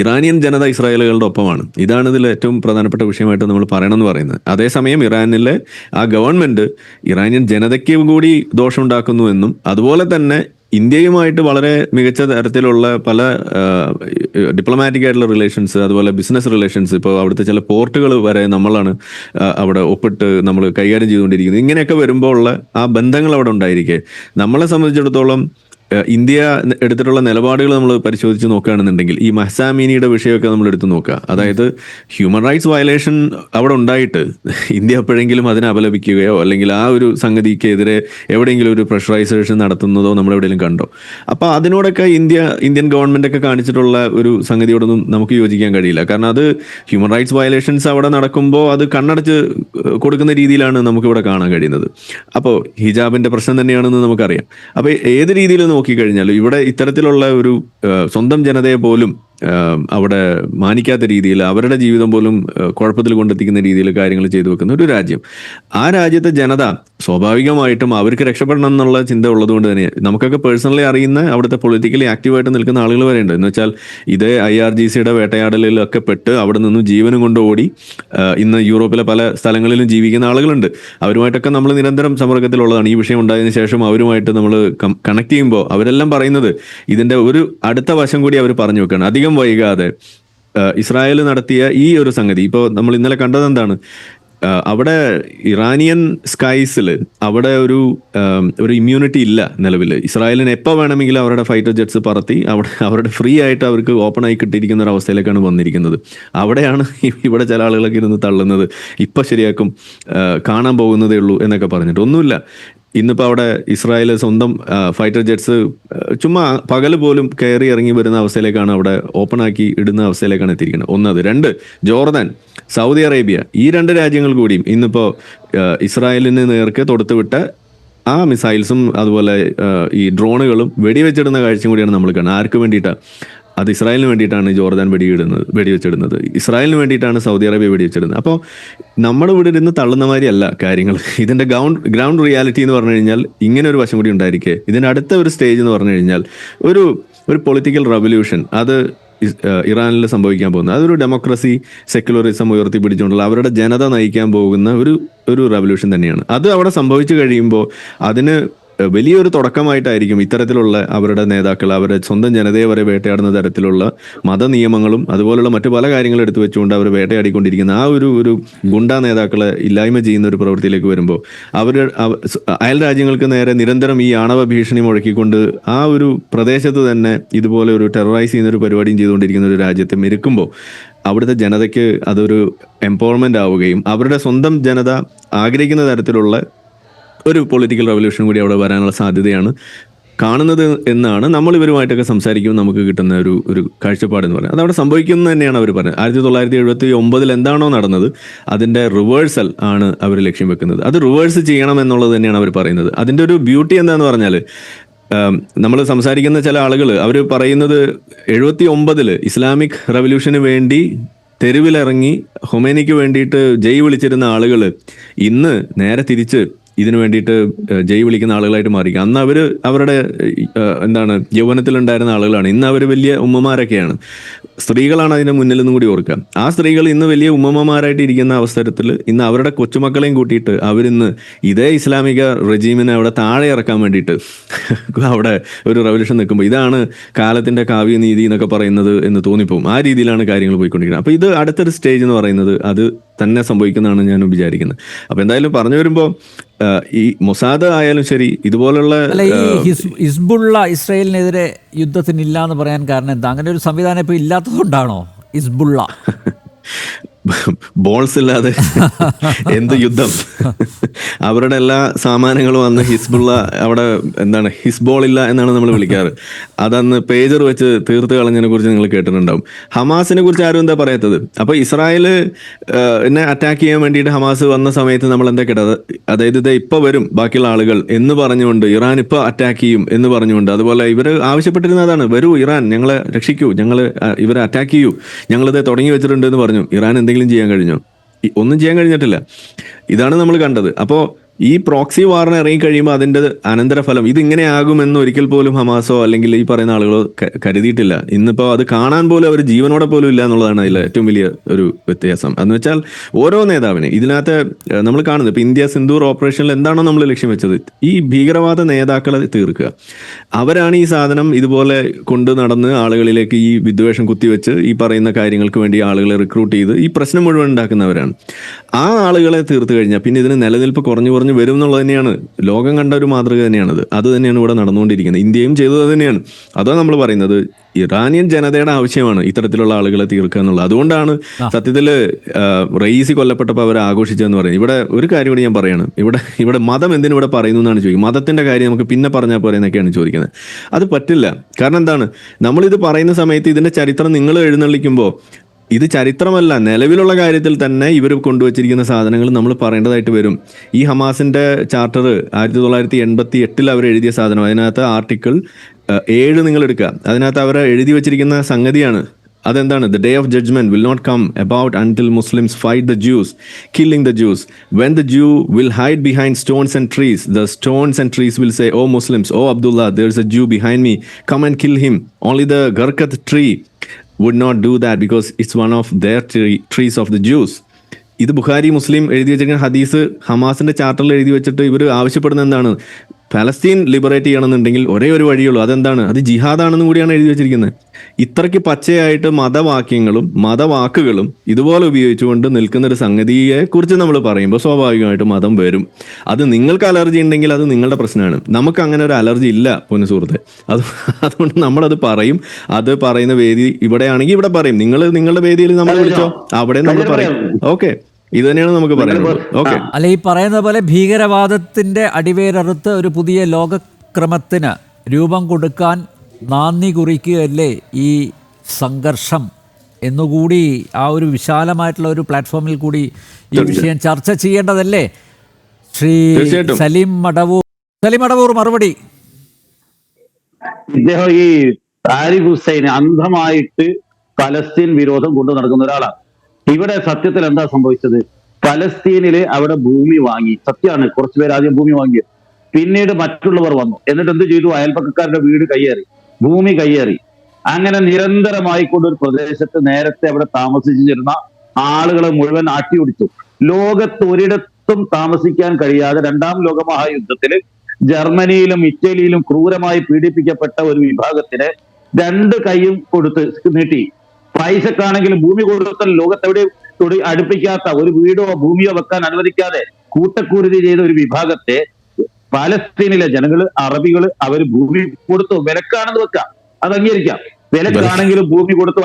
ഇറാനിയൻ ജനത ഇസ്രായേലുകളുടെ ഒപ്പമാണ്. ഇതാണ് ഇതിൽ ഏറ്റവും പ്രധാനപ്പെട്ട വിഷയമായിട്ട് നമ്മൾ പറയണമെന്ന് പറയുന്നത്. അതേസമയം ഇറാനിലെ ആ ഗവൺമെന്റ് ഇറാനിയൻ ജനതയ്ക്ക് കൂടി ദോഷമുണ്ടാക്കുന്നു എന്നും, അതുപോലെ തന്നെ ഇന്ത്യയുമായിട്ട് വളരെ മികച്ച തരത്തിലുള്ള പല ഡിപ്ലോമാറ്റിക് ആയിട്ടുള്ള റിലേഷൻസ്, അതുപോലെ ബിസിനസ് റിലേഷൻസ്, ഇപ്പോൾ അവിടുത്തെ ചില പോർട്ടുകൾ വരെ നമ്മളാണ് അവിടെ ഒപ്പിട്ട് നമ്മൾ കൈകാര്യം ചെയ്തുകൊണ്ടിരിക്കുന്നത്. ഇങ്ങനെയൊക്കെ വരുമ്പോൾ ഉള്ള ആ ബന്ധങ്ങൾ അവിടെ ഉണ്ടായിരിക്കെ നമ്മളെ സംബന്ധിച്ചിടത്തോളം ഇന്ത്യ എടുത്തിട്ടുള്ള നിലപാടുകൾ നമ്മൾ പരിശോധിച്ച് നോക്കുകയാണെന്നുണ്ടെങ്കിൽ ഈ മഹ്സാ അമീനിയുടെ വിഷയമൊക്കെ നമ്മൾ എടുത്തു നോക്കുക. അതായത് ഹ്യൂമൻ റൈറ്റ്സ് വയലേഷൻ അവിടെ ഉണ്ടായിട്ട് ഇന്ത്യ എപ്പോഴെങ്കിലും അതിനെ അപലപിക്കുകയോ അല്ലെങ്കിൽ ആ ഒരു സംഗതിക്കെതിരെ എവിടെയെങ്കിലും ഒരു പ്രഷറൈസേഷൻ നടത്തുന്നതോ നമ്മൾ എവിടെയെങ്കിലും കണ്ടോ? അപ്പോൾ അതിനോടൊക്കെ ഇന്ത്യൻ ഗവൺമെന്റ് ഒക്കെ കാണിച്ചിട്ടുള്ള ഒരു സംഗതിയോടൊന്നും നമുക്ക് യോജിക്കാൻ കഴിയില്ല. കാരണം അത് ഹ്യൂമൻ റൈറ്റ്സ് വയലേഷൻസ് അവിടെ നടക്കുമ്പോൾ അത് കണ്ണടച്ച് കൊടുക്കുന്ന രീതിയിലാണ് നമുക്കിവിടെ കാണാൻ കഴിയുന്നത്. അപ്പോൾ ഹിജാബിന്റെ പ്രശ്നം തന്നെയാണെന്ന് നമുക്കറിയാം. അപ്പോൾ ഏത് രീതിയിൽ നോക്കിക്കഴിഞ്ഞാൽ ഇവിടെ ഇത്തരത്തിലുള്ള ഒരു സ്വന്തം ജനതയെ പോലും അവിടെ മാനിക്കാത്ത രീതിയിൽ, അവരുടെ ജീവിതം പോലും കുഴപ്പത്തിൽ കൊണ്ടെത്തിക്കുന്ന രീതിയിൽ കാര്യങ്ങൾ ചെയ്തു വെക്കുന്ന ഒരു രാജ്യം. ആ രാജ്യത്തെ ജനത സ്വാഭാവികമായിട്ടും അവർക്ക് രക്ഷപ്പെടണം എന്നുള്ള ചിന്ത ഉള്ളതുകൊണ്ട് തന്നെ നമുക്കൊക്കെ പേഴ്സണലി അറിയുന്ന അവിടുത്തെ പൊളിറ്റിക്കലി ആക്റ്റീവായിട്ട് നിൽക്കുന്ന ആളുകൾ വരെ ഉണ്ട്. എന്ന് വെച്ചാൽ ഇതേ IRGCയുടെ വേട്ടയാടലിലൊക്കെ പെട്ട് അവിടെ നിന്നും ജീവനും കൊണ്ട് ഓടി ഇന്ന് യൂറോപ്പിലെ പല സ്ഥലങ്ങളിലും ജീവിക്കുന്ന ആളുകളുണ്ട്. അവരുമായിട്ടൊക്കെ നമ്മൾ നിരന്തരം സമ്പർക്കത്തിലുള്ളതാണ്. ഈ വിഷയം ഉണ്ടായതിനു ശേഷം അവരുമായിട്ട് നമ്മൾ കണക്ട് ചെയ്യുമ്പോൾ അവരെല്ലാം പറയുന്നത് ഇതിന്റെ ഒരു അടുത്ത വശം കൂടി അവർ പറഞ്ഞു വെക്കുകയാണ്. അധികം വൈകാതെ ഇസ്രായേൽ നടത്തിയ ഈ ഒരു സംഗതി, ഇപ്പോൾ നമ്മൾ ഇന്നലെ കണ്ടത് എന്താണ്, അവിടെ ഇറാനിയൻ സ്കൈസിൽ അവിടെ ഒരു ഇമ്മ്യൂണിറ്റി ഇല്ല നിലവിൽ. ഇസ്രായേലിന് എപ്പോൾ വേണമെങ്കിലും അവരുടെ ഫൈറ്റർ ജെറ്റ്സ് പറത്തി അവരുടെ ഫ്രീ ആയിട്ട് അവർക്ക് ഓപ്പൺ ആയി കിട്ടിയിരിക്കുന്ന ഒരു അവസ്ഥയിലേക്കാണ് വന്നിരിക്കുന്നത്. അവിടെയാണ് ഇവിടെ ചില ആളുകളൊക്കെ ഇരുന്ന് തള്ളുന്നത്. ഇപ്പം ശരിയാക്കും, കാണാൻ പോകുന്നതേ ഉള്ളൂ എന്നൊക്കെ പറഞ്ഞിട്ട് ഒന്നുമില്ല. ഇന്നിപ്പോൾ അവിടെ ഇസ്രായേൽ സ്വന്തം ഫൈറ്റർ ജെറ്റ്സ് ചുമ്മാ പകല് പോലും കയറി ഇറങ്ങി വരുന്ന അവസ്ഥയിലേക്കാണ് അവിടെ ഓപ്പൺ ആക്കി ഇടുന്ന അവസ്ഥയിലേക്കാണ് എത്തിയിരിക്കുന്നത്. ഒന്നത്. രണ്ട്, ജോർദാൻ, സൗദി അറേബ്യ, ഈ രണ്ട് രാജ്യങ്ങൾ കൂടിയും ഇന്നിപ്പോൾ ഇസ്രായേലിന് നേർക്ക് തൊടുത്തുവിട്ട ആ മിസൈൽസും അതുപോലെ ഈ ഡ്രോണുകളും വെടിവെച്ചിടുന്ന കാഴ്ചയും കൂടിയാണ് നമ്മൾ കാണുന്നത്. ആർക്ക് വേണ്ടിയിട്ടാണ്? അത് ഇസ്രായേലിന് വേണ്ടിയിട്ടാണ് ജോർദാൻ വെടിവെച്ചിടുന്നത്. ഇസ്രായേലിന് വേണ്ടിയിട്ടാണ് സൗദി അറേബ്യ വെടിവെച്ചിടുന്നത്. അപ്പോൾ നമ്മൾ ഇവിടെ ഇരുന്ന് തള്ളുന്ന മാതിരിയല്ല കാര്യങ്ങൾ. ഇതിൻ്റെ ഗ്രൗണ്ട് റിയാലിറ്റി എന്ന് പറഞ്ഞു കഴിഞ്ഞാൽ ഇങ്ങനെ ഒരു വശം കൂടി ഉണ്ടായിരിക്കെ. ഇതിൻ്റെ അടുത്ത ഒരു സ്റ്റേജ് എന്ന് പറഞ്ഞു കഴിഞ്ഞാൽ ഒരു പൊളിറ്റിക്കൽ റവല്യൂഷൻ അത് ഇറാനിൽ സംഭവിക്കാൻ പോകുന്നത്. അതൊരു ഡെമോക്രസി, സെക്യുലറിസം ഉയർത്തിപ്പിടിച്ചുകൊണ്ടുള്ള അവരുടെ ജനത നയിക്കാൻ പോകുന്ന ഒരു റവല്യൂഷൻ തന്നെയാണ്. അത് അവിടെ സംഭവിച്ചു കഴിയുമ്പോൾ അതിന് വലിയൊരു തുടക്കമായിട്ടായിരിക്കും ഇത്തരത്തിലുള്ള അവരുടെ നേതാക്കൾ അവരുടെ സ്വന്തം ജനതയെ വരെ വേട്ടയാടുന്ന തരത്തിലുള്ള മതനിയമങ്ങളും അതുപോലുള്ള മറ്റു പല കാര്യങ്ങളും എടുത്തു വെച്ചുകൊണ്ട് അവർ വേട്ടയാടിക്കൊണ്ടിരിക്കുന്ന ആ ഒരു ഗുണ്ടാ നേതാക്കളെ ഇല്ലായ്മ ചെയ്യുന്ന ഒരു പ്രവൃത്തിയിലേക്ക് വരുമ്പോൾ അയൽ രാജ്യങ്ങൾക്ക് നേരെ നിരന്തരം ഈ ആണവ ഭീഷണി മുഴക്കിക്കൊണ്ട് ആ ഒരു പ്രദേശത്ത് തന്നെ ഇതുപോലെ ഒരു ടെററൈസ് ചെയ്യുന്ന ഒരു പരിപാടിയും ചെയ്തുകൊണ്ടിരിക്കുന്ന ഒരു രാജ്യത്തെ മെരുക്കുമ്പോൾ അവിടുത്തെ ജനതയ്ക്ക് അതൊരു എംപവർമെന്റ് ആവുകയും അവരുടെ സ്വന്തം ജനത ആഗ്രഹിക്കുന്ന തരത്തിലുള്ള ഒരു പൊളിറ്റിക്കൽ റവല്യൂഷൻ കൂടി അവിടെ വരാനുള്ള സാധ്യതയാണ് കാണുന്നത് എന്നാണ് നമ്മൾ ഇവരുമായിട്ടൊക്കെ സംസാരിക്കുമ്പോൾ നമുക്ക് കിട്ടുന്ന ഒരു കാഴ്ചപ്പാടെന്ന് പറയുന്നത്. അതവിടെ സംഭവിക്കുന്നത് തന്നെയാണ് അവർ പറയുന്നത്. 1979 എന്താണോ നടന്നത് അതിൻ്റെ റിവേഴ്സൽ ആണ് അവർ ലക്ഷ്യം വെക്കുന്നത്. അത് റിവേഴ്സ് ചെയ്യണം എന്നുള്ളത് തന്നെയാണ് അവർ പറയുന്നത്. അതിൻ്റെ ഒരു ബ്യൂട്ടി എന്താന്ന് പറഞ്ഞാൽ നമ്മൾ സംസാരിക്കുന്ന ചില ആളുകൾ അവർ പറയുന്നത് 79 ഇസ്ലാമിക് റവല്യൂഷന് വേണ്ടി തെരുവിലിറങ്ങി ഹൊമേനിക്ക് വേണ്ടിയിട്ട് ജയ് വിളിച്ചിരുന്ന ആളുകൾ ഇന്ന് നേരെ തിരിച്ച് ഇതിനു വേണ്ടിയിട്ട് ജയ് വിളിക്കുന്ന ആളുകളായിട്ട് മാറി. അന്ന് അവരുടെ യൗവനത്തിലുണ്ടായിരുന്ന ആളുകളാണ്. ഇന്ന് അവർ വലിയ ഉമ്മമാരൊക്കെയാണ്. സ്ത്രീകളാണ് അതിന്റെ മുന്നിൽ നിന്നും കൂടി ഓർക്കുക. ആ സ്ത്രീകൾ ഇന്ന് വലിയ ഉമ്മമാരായിട്ട് ഇരിക്കുന്ന അവസരത്തിൽ ഇന്ന് അവരുടെ കൊച്ചുമക്കളെയും കൂട്ടിയിട്ട് അവരിന്ന് ഇതേ ഇസ്ലാമിക റെജീമിനെ അവിടെ താഴെ ഇറക്കാൻ വേണ്ടിയിട്ട് അവിടെ ഒരു റവല്യൂഷൻ നിൽക്കുമ്പോൾ ഇതാണ് കാലത്തിന്റെ കാവ്യനീതി എന്നൊക്കെ പറയുന്നത് എന്ന് തോന്നിപ്പോവും. ആ രീതിയിലാണ് കാര്യങ്ങൾ പോയിക്കൊണ്ടിരിക്കുന്നത്. അപ്പൊ ഇത് അടുത്തൊരു സ്റ്റേജ് എന്ന് പറയുന്നത് അത് തന്നെ സംഭവിക്കുന്നതാണ് ഞാൻ വിചാരിക്കുന്നത്. അപ്പൊ എന്തായാലും പറഞ്ഞു വരുമ്പോൾ ഈ മൊസാദ് ആയാലും ശരി, ഇതുപോലുള്ള ഹിസ്ബുള്ള ഇസ്രായേലിനെതിരെ യുദ്ധത്തിനില്ല എന്ന് പറയാൻ കാരണം എന്താ? അങ്ങനെ ഒരു സംവിധാനം ഇപ്പൊ ഇല്ലാത്തതുകൊണ്ടാണോ ഹിസ്ബുള്ള? ബോൾസ് ഇല്ലാതെ എന്ത് യുദ്ധം? അവരുടെ എല്ലാ സാമാനങ്ങളും അന്ന് ഹിസ്ബുള്ള അവിടെ ഹിസ്ബോൾ ഇല്ല എന്നാണ് നമ്മൾ വിളിക്കാറ്. അതന്ന് പേജർ വെച്ച് തീർത്ത് കളഞ്ഞതിനെ കുറിച്ച് നിങ്ങൾ കേട്ടിട്ടുണ്ടാവും. ഹമാസിനെ കുറിച്ച് ആരും എന്താ പറയാത്തത്? അപ്പൊ ഇസ്രായേൽ എന്നെ അറ്റാക്ക് ചെയ്യാൻ വേണ്ടിയിട്ട് ഹമാസ് വന്ന സമയത്ത് നമ്മൾ എന്താ കേട്ടത്? അതായത് ഇത് ഇപ്പൊ വരും ബാക്കിയുള്ള ആളുകൾ എന്ന് പറഞ്ഞുകൊണ്ട്, ഇറാൻ ഇപ്പൊ അറ്റാക്ക് ചെയ്യും എന്ന് പറഞ്ഞുകൊണ്ട്, അതുപോലെ ഇവര് ആവശ്യപ്പെട്ടിരുന്നതാണ്, വരൂ ഇറാൻ ഞങ്ങളെ രക്ഷിക്കൂ, ഇവരെ അറ്റാക്ക് ചെയ്യൂ, ഞങ്ങളിത് തുടങ്ങി വെച്ചിട്ടുണ്ട് എന്ന് പറഞ്ഞു. ഇറാൻ എന്തെങ്കിലും ചെയ്യാൻ കഴിഞ്ഞോ? ഒന്നും ചെയ്യാൻ കഴിഞ്ഞിട്ടില്ല. ഇതാണ് നമ്മൾ കണ്ടത്. അപ്പോൾ ഈ പ്രോക്സി വാറിന് ഇറങ്ങി കഴിയുമ്പോൾ അതിന്റെ അനന്തരഫലം ഇതിങ്ങനെ ആകുമെന്ന് ഒരിക്കൽ പോലും ഹമാസോ അല്ലെങ്കിൽ ഈ പറയുന്ന ആളുകളോ കരുതിയിട്ടില്ല. ഇന്നിപ്പോ അത് കാണാൻ പോലും അവർ ജീവനോടെ പോലും ഇല്ല എന്നുള്ളതാണ് അതിലെ ഏറ്റവും വലിയ ഒരു വ്യത്യാസം. എന്ന് വെച്ചാൽ ഓരോ നേതാവിനെ ഇതിനകത്ത് നമ്മൾ കാണുന്നത് ഇപ്പൊ ഇന്ത്യ സിന്ദൂർ ഓപ്പറേഷനിൽ എന്താണോ നമ്മൾ ലക്ഷ്യം വെച്ചത്, ഈ ഭീകരവാദ നേതാക്കളെ തീർക്കുക. അവരാണ് ഈ സാധനം ഇതുപോലെ കൊണ്ട് നടന്ന് ആളുകളിലേക്ക് ഈ വിദ്വേഷം കുത്തിവെച്ച് ഈ പറയുന്ന കാര്യങ്ങൾക്ക് വേണ്ടി ആളുകളെ റിക്രൂട്ട് ചെയ്ത് ഈ പ്രശ്നം മുഴുവൻ ഉണ്ടാക്കുന്നവരാണ്. ആ ആളുകളെ തീർത്തു കഴിഞ്ഞാൽ പിന്നെ ഇതിന് നിലനിൽപ്പ് കുറഞ്ഞു വരും എന്നുള്ളത് തന്നെയാണ് ലോകം കണ്ട ഒരു മാതൃക തന്നെയാണത്. അത് തന്നെയാണ് ഇവിടെ നടന്നുകൊണ്ടിരിക്കുന്നത്. ഇന്ത്യയും ചെയ്തത് തന്നെയാണ്. അതാണ് നമ്മൾ പറയുന്നത്, ഇറാനിയൻ ജനതയുടെ ആവശ്യമാണ് ഇത്തരത്തിലുള്ള ആളുകളെ തീർക്കുക എന്നുള്ളത്. അതുകൊണ്ടാണ് സത്യത്തിൽ റയീസി കൊല്ലപ്പെട്ടപ്പോൾ അവർ ആഘോഷിച്ചതെന്ന് പറയുന്നത്. ഇവിടെ ഒരു കാര്യം കൂടി ഞാൻ പറയാണ്, ഇവിടെ മതം എന്തിനും ഇവിടെ പറയുന്നു എന്നാണ് ചോദിക്കുന്നത്. മതത്തിന്റെ കാര്യം നമുക്ക് പിന്നെ പറഞ്ഞാൽ പോലെ എന്നൊക്കെയാണ് ചോദിക്കുന്നത്. അത് പറ്റില്ല. കാരണം എന്താണ്, നമ്മളിത് പറയുന്ന സമയത്ത് ഇതിന്റെ ചരിത്രം നിങ്ങൾ എഴുന്നള്ളിക്കുമ്പോൾ ഇത് ചരിത്രമല്ല, നിലവിലുള്ള കാര്യത്തിൽ തന്നെ ഇവർ കൊണ്ടുവച്ചിരിക്കുന്ന സാധനങ്ങൾ നമ്മൾ പറയേണ്ടതായിട്ട് വരും. ഈ ഹമാസിന്റെ ചാർട്ടർ 1988 അവർ എഴുതിയ സാധനം, അതിനകത്ത് ആർട്ടിക്കിൾ 7 നിങ്ങൾ എടുക്കുക. അതിനകത്ത് അവർ എഴുതി വെച്ചിരിക്കുന്ന സംഗതിയാണ്. അതെന്താണ്? The day of judgment will not come about until Muslims fight the Jews, killing the Jews. When the Jew will hide behind stones and trees, the stones and trees will say, "Oh Muslims, oh Abdullah, there's a Jew behind me. Come and kill him." Only the Garkat tree would not do that because it's one of their trees of the Jews. ഇത് ബുഖാരി മുസ്ലിം എഴുതി വെച്ചിരിക്കുന്ന ഹദീസ് ഹമാസിന്റെ ചാർട്ടറിൽ എഴുതി വെച്ചിട്ട് ഇവർ ആവശ്യപ്പെടുന്ന എന്താണ്? ഫലസ്തീൻ ലിബറേറ്റ് ചെയ്യണമെന്നുണ്ടെങ്കിൽ ഒരേ ഒരു വഴിയുള്ളൂ. അതെന്താണ്? അത് ജിഹാദാണെന്നും കൂടിയാണ് എഴുതി വെച്ചിരിക്കുന്നത്. ഇത്രയ്ക്ക് പച്ചയായിട്ട് മതവാക്യങ്ങളും മതവാക്കുകളും ഇതുപോലെ ഉപയോഗിച്ചുകൊണ്ട് നിൽക്കുന്ന ഒരു സംഗതിയെ കുറിച്ച് നമ്മൾ പറയുമ്പോൾ സ്വാഭാവികമായിട്ടും മതം വരും. അത് നിങ്ങൾക്ക് അലർജി ഉണ്ടെങ്കിൽ അത് നിങ്ങളുടെ പ്രശ്നമാണ്. നമുക്ക് അങ്ങനെ ഒരു അലർജി ഇല്ല പൊന്നു സുഹൃത്തെ. അതുകൊണ്ട് നമ്മളത് പറയും. അത് പറയുന്ന വേദി ഇവിടെയാണെങ്കിൽ ഇവിടെ പറയും. നിങ്ങളുടെ വേദിയിൽ നമ്മൾ വിളിച്ചോ, അവിടെ നമ്മൾ പറയും. ഓക്കെ, ഇത് തന്നെയാണ് നമുക്ക് പറയുന്നത്. ഓക്കെ, അല്ല ഈ പറയുന്ന പോലെ ഭീകരവാദത്തിന്റെ അടിവേരറുത്ത് ഒരു പുതിയ ലോകക്രമത്തിന് രൂപം കൊടുക്കാൻ നാന്ദി കുറിക്കുകയല്ലേ ഈ സംഘർഷം എന്നുകൂടി ആ ഒരു വിശാലമായിട്ടുള്ള ഒരു പ്ലാറ്റ്ഫോമിൽ കൂടി ഈ വിഷയം ചർച്ച ചെയ്യേണ്ടതല്ലേ? ശ്രീ സലീം മടവൂർ മറുപടി. ഇദ്ദേഹം ഈ താരിഖ് ഹുസൈൻ അന്ധമായിട്ട് പലസ്തീൻ വിരോധം കൊണ്ടു നടക്കുന്ന ഒരാളാണ്. ഇവിടെ സത്യത്തിൽ എന്താ സംഭവിച്ചത്? പലസ്തീനില് അവിടെ ഭൂമി വാങ്ങി. സത്യമാണ്, കുറച്ചുപേർ ആദ്യം ഭൂമി വാങ്ങിയത്, പിന്നീട് മറ്റുള്ളവർ വന്നു. എന്നിട്ട് എന്ത് ചെയ്തു? അയൽപക്കക്കാരുടെ വീട് കയ്യേറി, ഭൂമി കയ്യേറി. അങ്ങനെ നിരന്തരമായി കൊണ്ടൊരു പ്രദേശത്ത് നേരത്തെ അവിടെ താമസിച്ചിരുന്ന ആളുകളെ മുഴുവൻ ആട്ടിയൊടിച്ചു. ലോകത്ത് ഒരിടത്തും താമസിക്കാൻ കഴിയാതെ 2ാം ലോകമഹായുദ്ധത്തില് ജർമ്മനിയിലും ഇറ്റലിയിലും ക്രൂരമായി പീഡിപ്പിക്കപ്പെട്ട ഒരു വിഭാഗത്തിന് 2 കൈയും കൊടുത്ത് നീട്ടി. പൈസക്കാണെങ്കിലും ഭൂമി കൊടുത്താൽ ലോകത്തെവിടെ അടുപ്പിക്കാത്ത ഒരു വീടോ ഭൂമിയോ വെക്കാൻ അനുവദിക്കാതെ കൂട്ടക്കുരുതി ചെയ്ത ഒരു വിഭാഗത്തെ പാലസ്തീനിലെ ജനങ്ങള്, അറബികള് അവര് ഭൂമി കൊടുത്തു. വിലക്കാണെന്ന് വെക്കാം, അത് അംഗീകരിക്കാം. വിലക്കാണെങ്കിലും ഭൂമി കൊടുത്തു.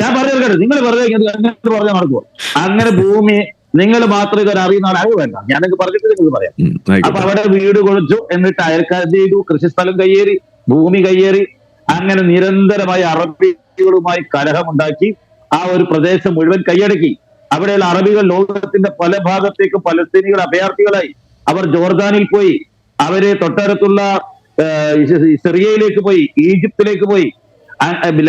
ഞാൻ പറഞ്ഞു, നിങ്ങൾ പറഞ്ഞാൽ നടക്കുമോ? അങ്ങനെ ഭൂമി നിങ്ങൾ മാത്രം ഇതൊരു അറിയുന്ന ആളാകും വേണ്ട, ഞാനൊക്കെ പറഞ്ഞിട്ട് നിങ്ങൾ പറയാം. അപ്പൊ അവിടെ വീട് കൊടുത്തു, എന്നിട്ട് അയൽക്കാർ ചെയ്തു, കൃഷിസ്ഥലം കയ്യേറി, ഭൂമി കയ്യേറി. അങ്ങനെ നിരന്തരമായി അറബികളുമായി കലഹമുണ്ടാക്കി ആ ഒരു പ്രദേശം മുഴുവൻ കൈയടക്കി. അവിടെയുള്ള അറബികൾ ലോകത്തിന്റെ പല ഭാഗത്തേക്കും പലസ്തീനികൾ അഭയാർത്ഥികളായി. അവർ ജോർദാനിൽ പോയി, അവര് തൊട്ടടുത്തുള്ള സിറിയയിലേക്ക് പോയി, ഈജിപ്തിലേക്ക് പോയി,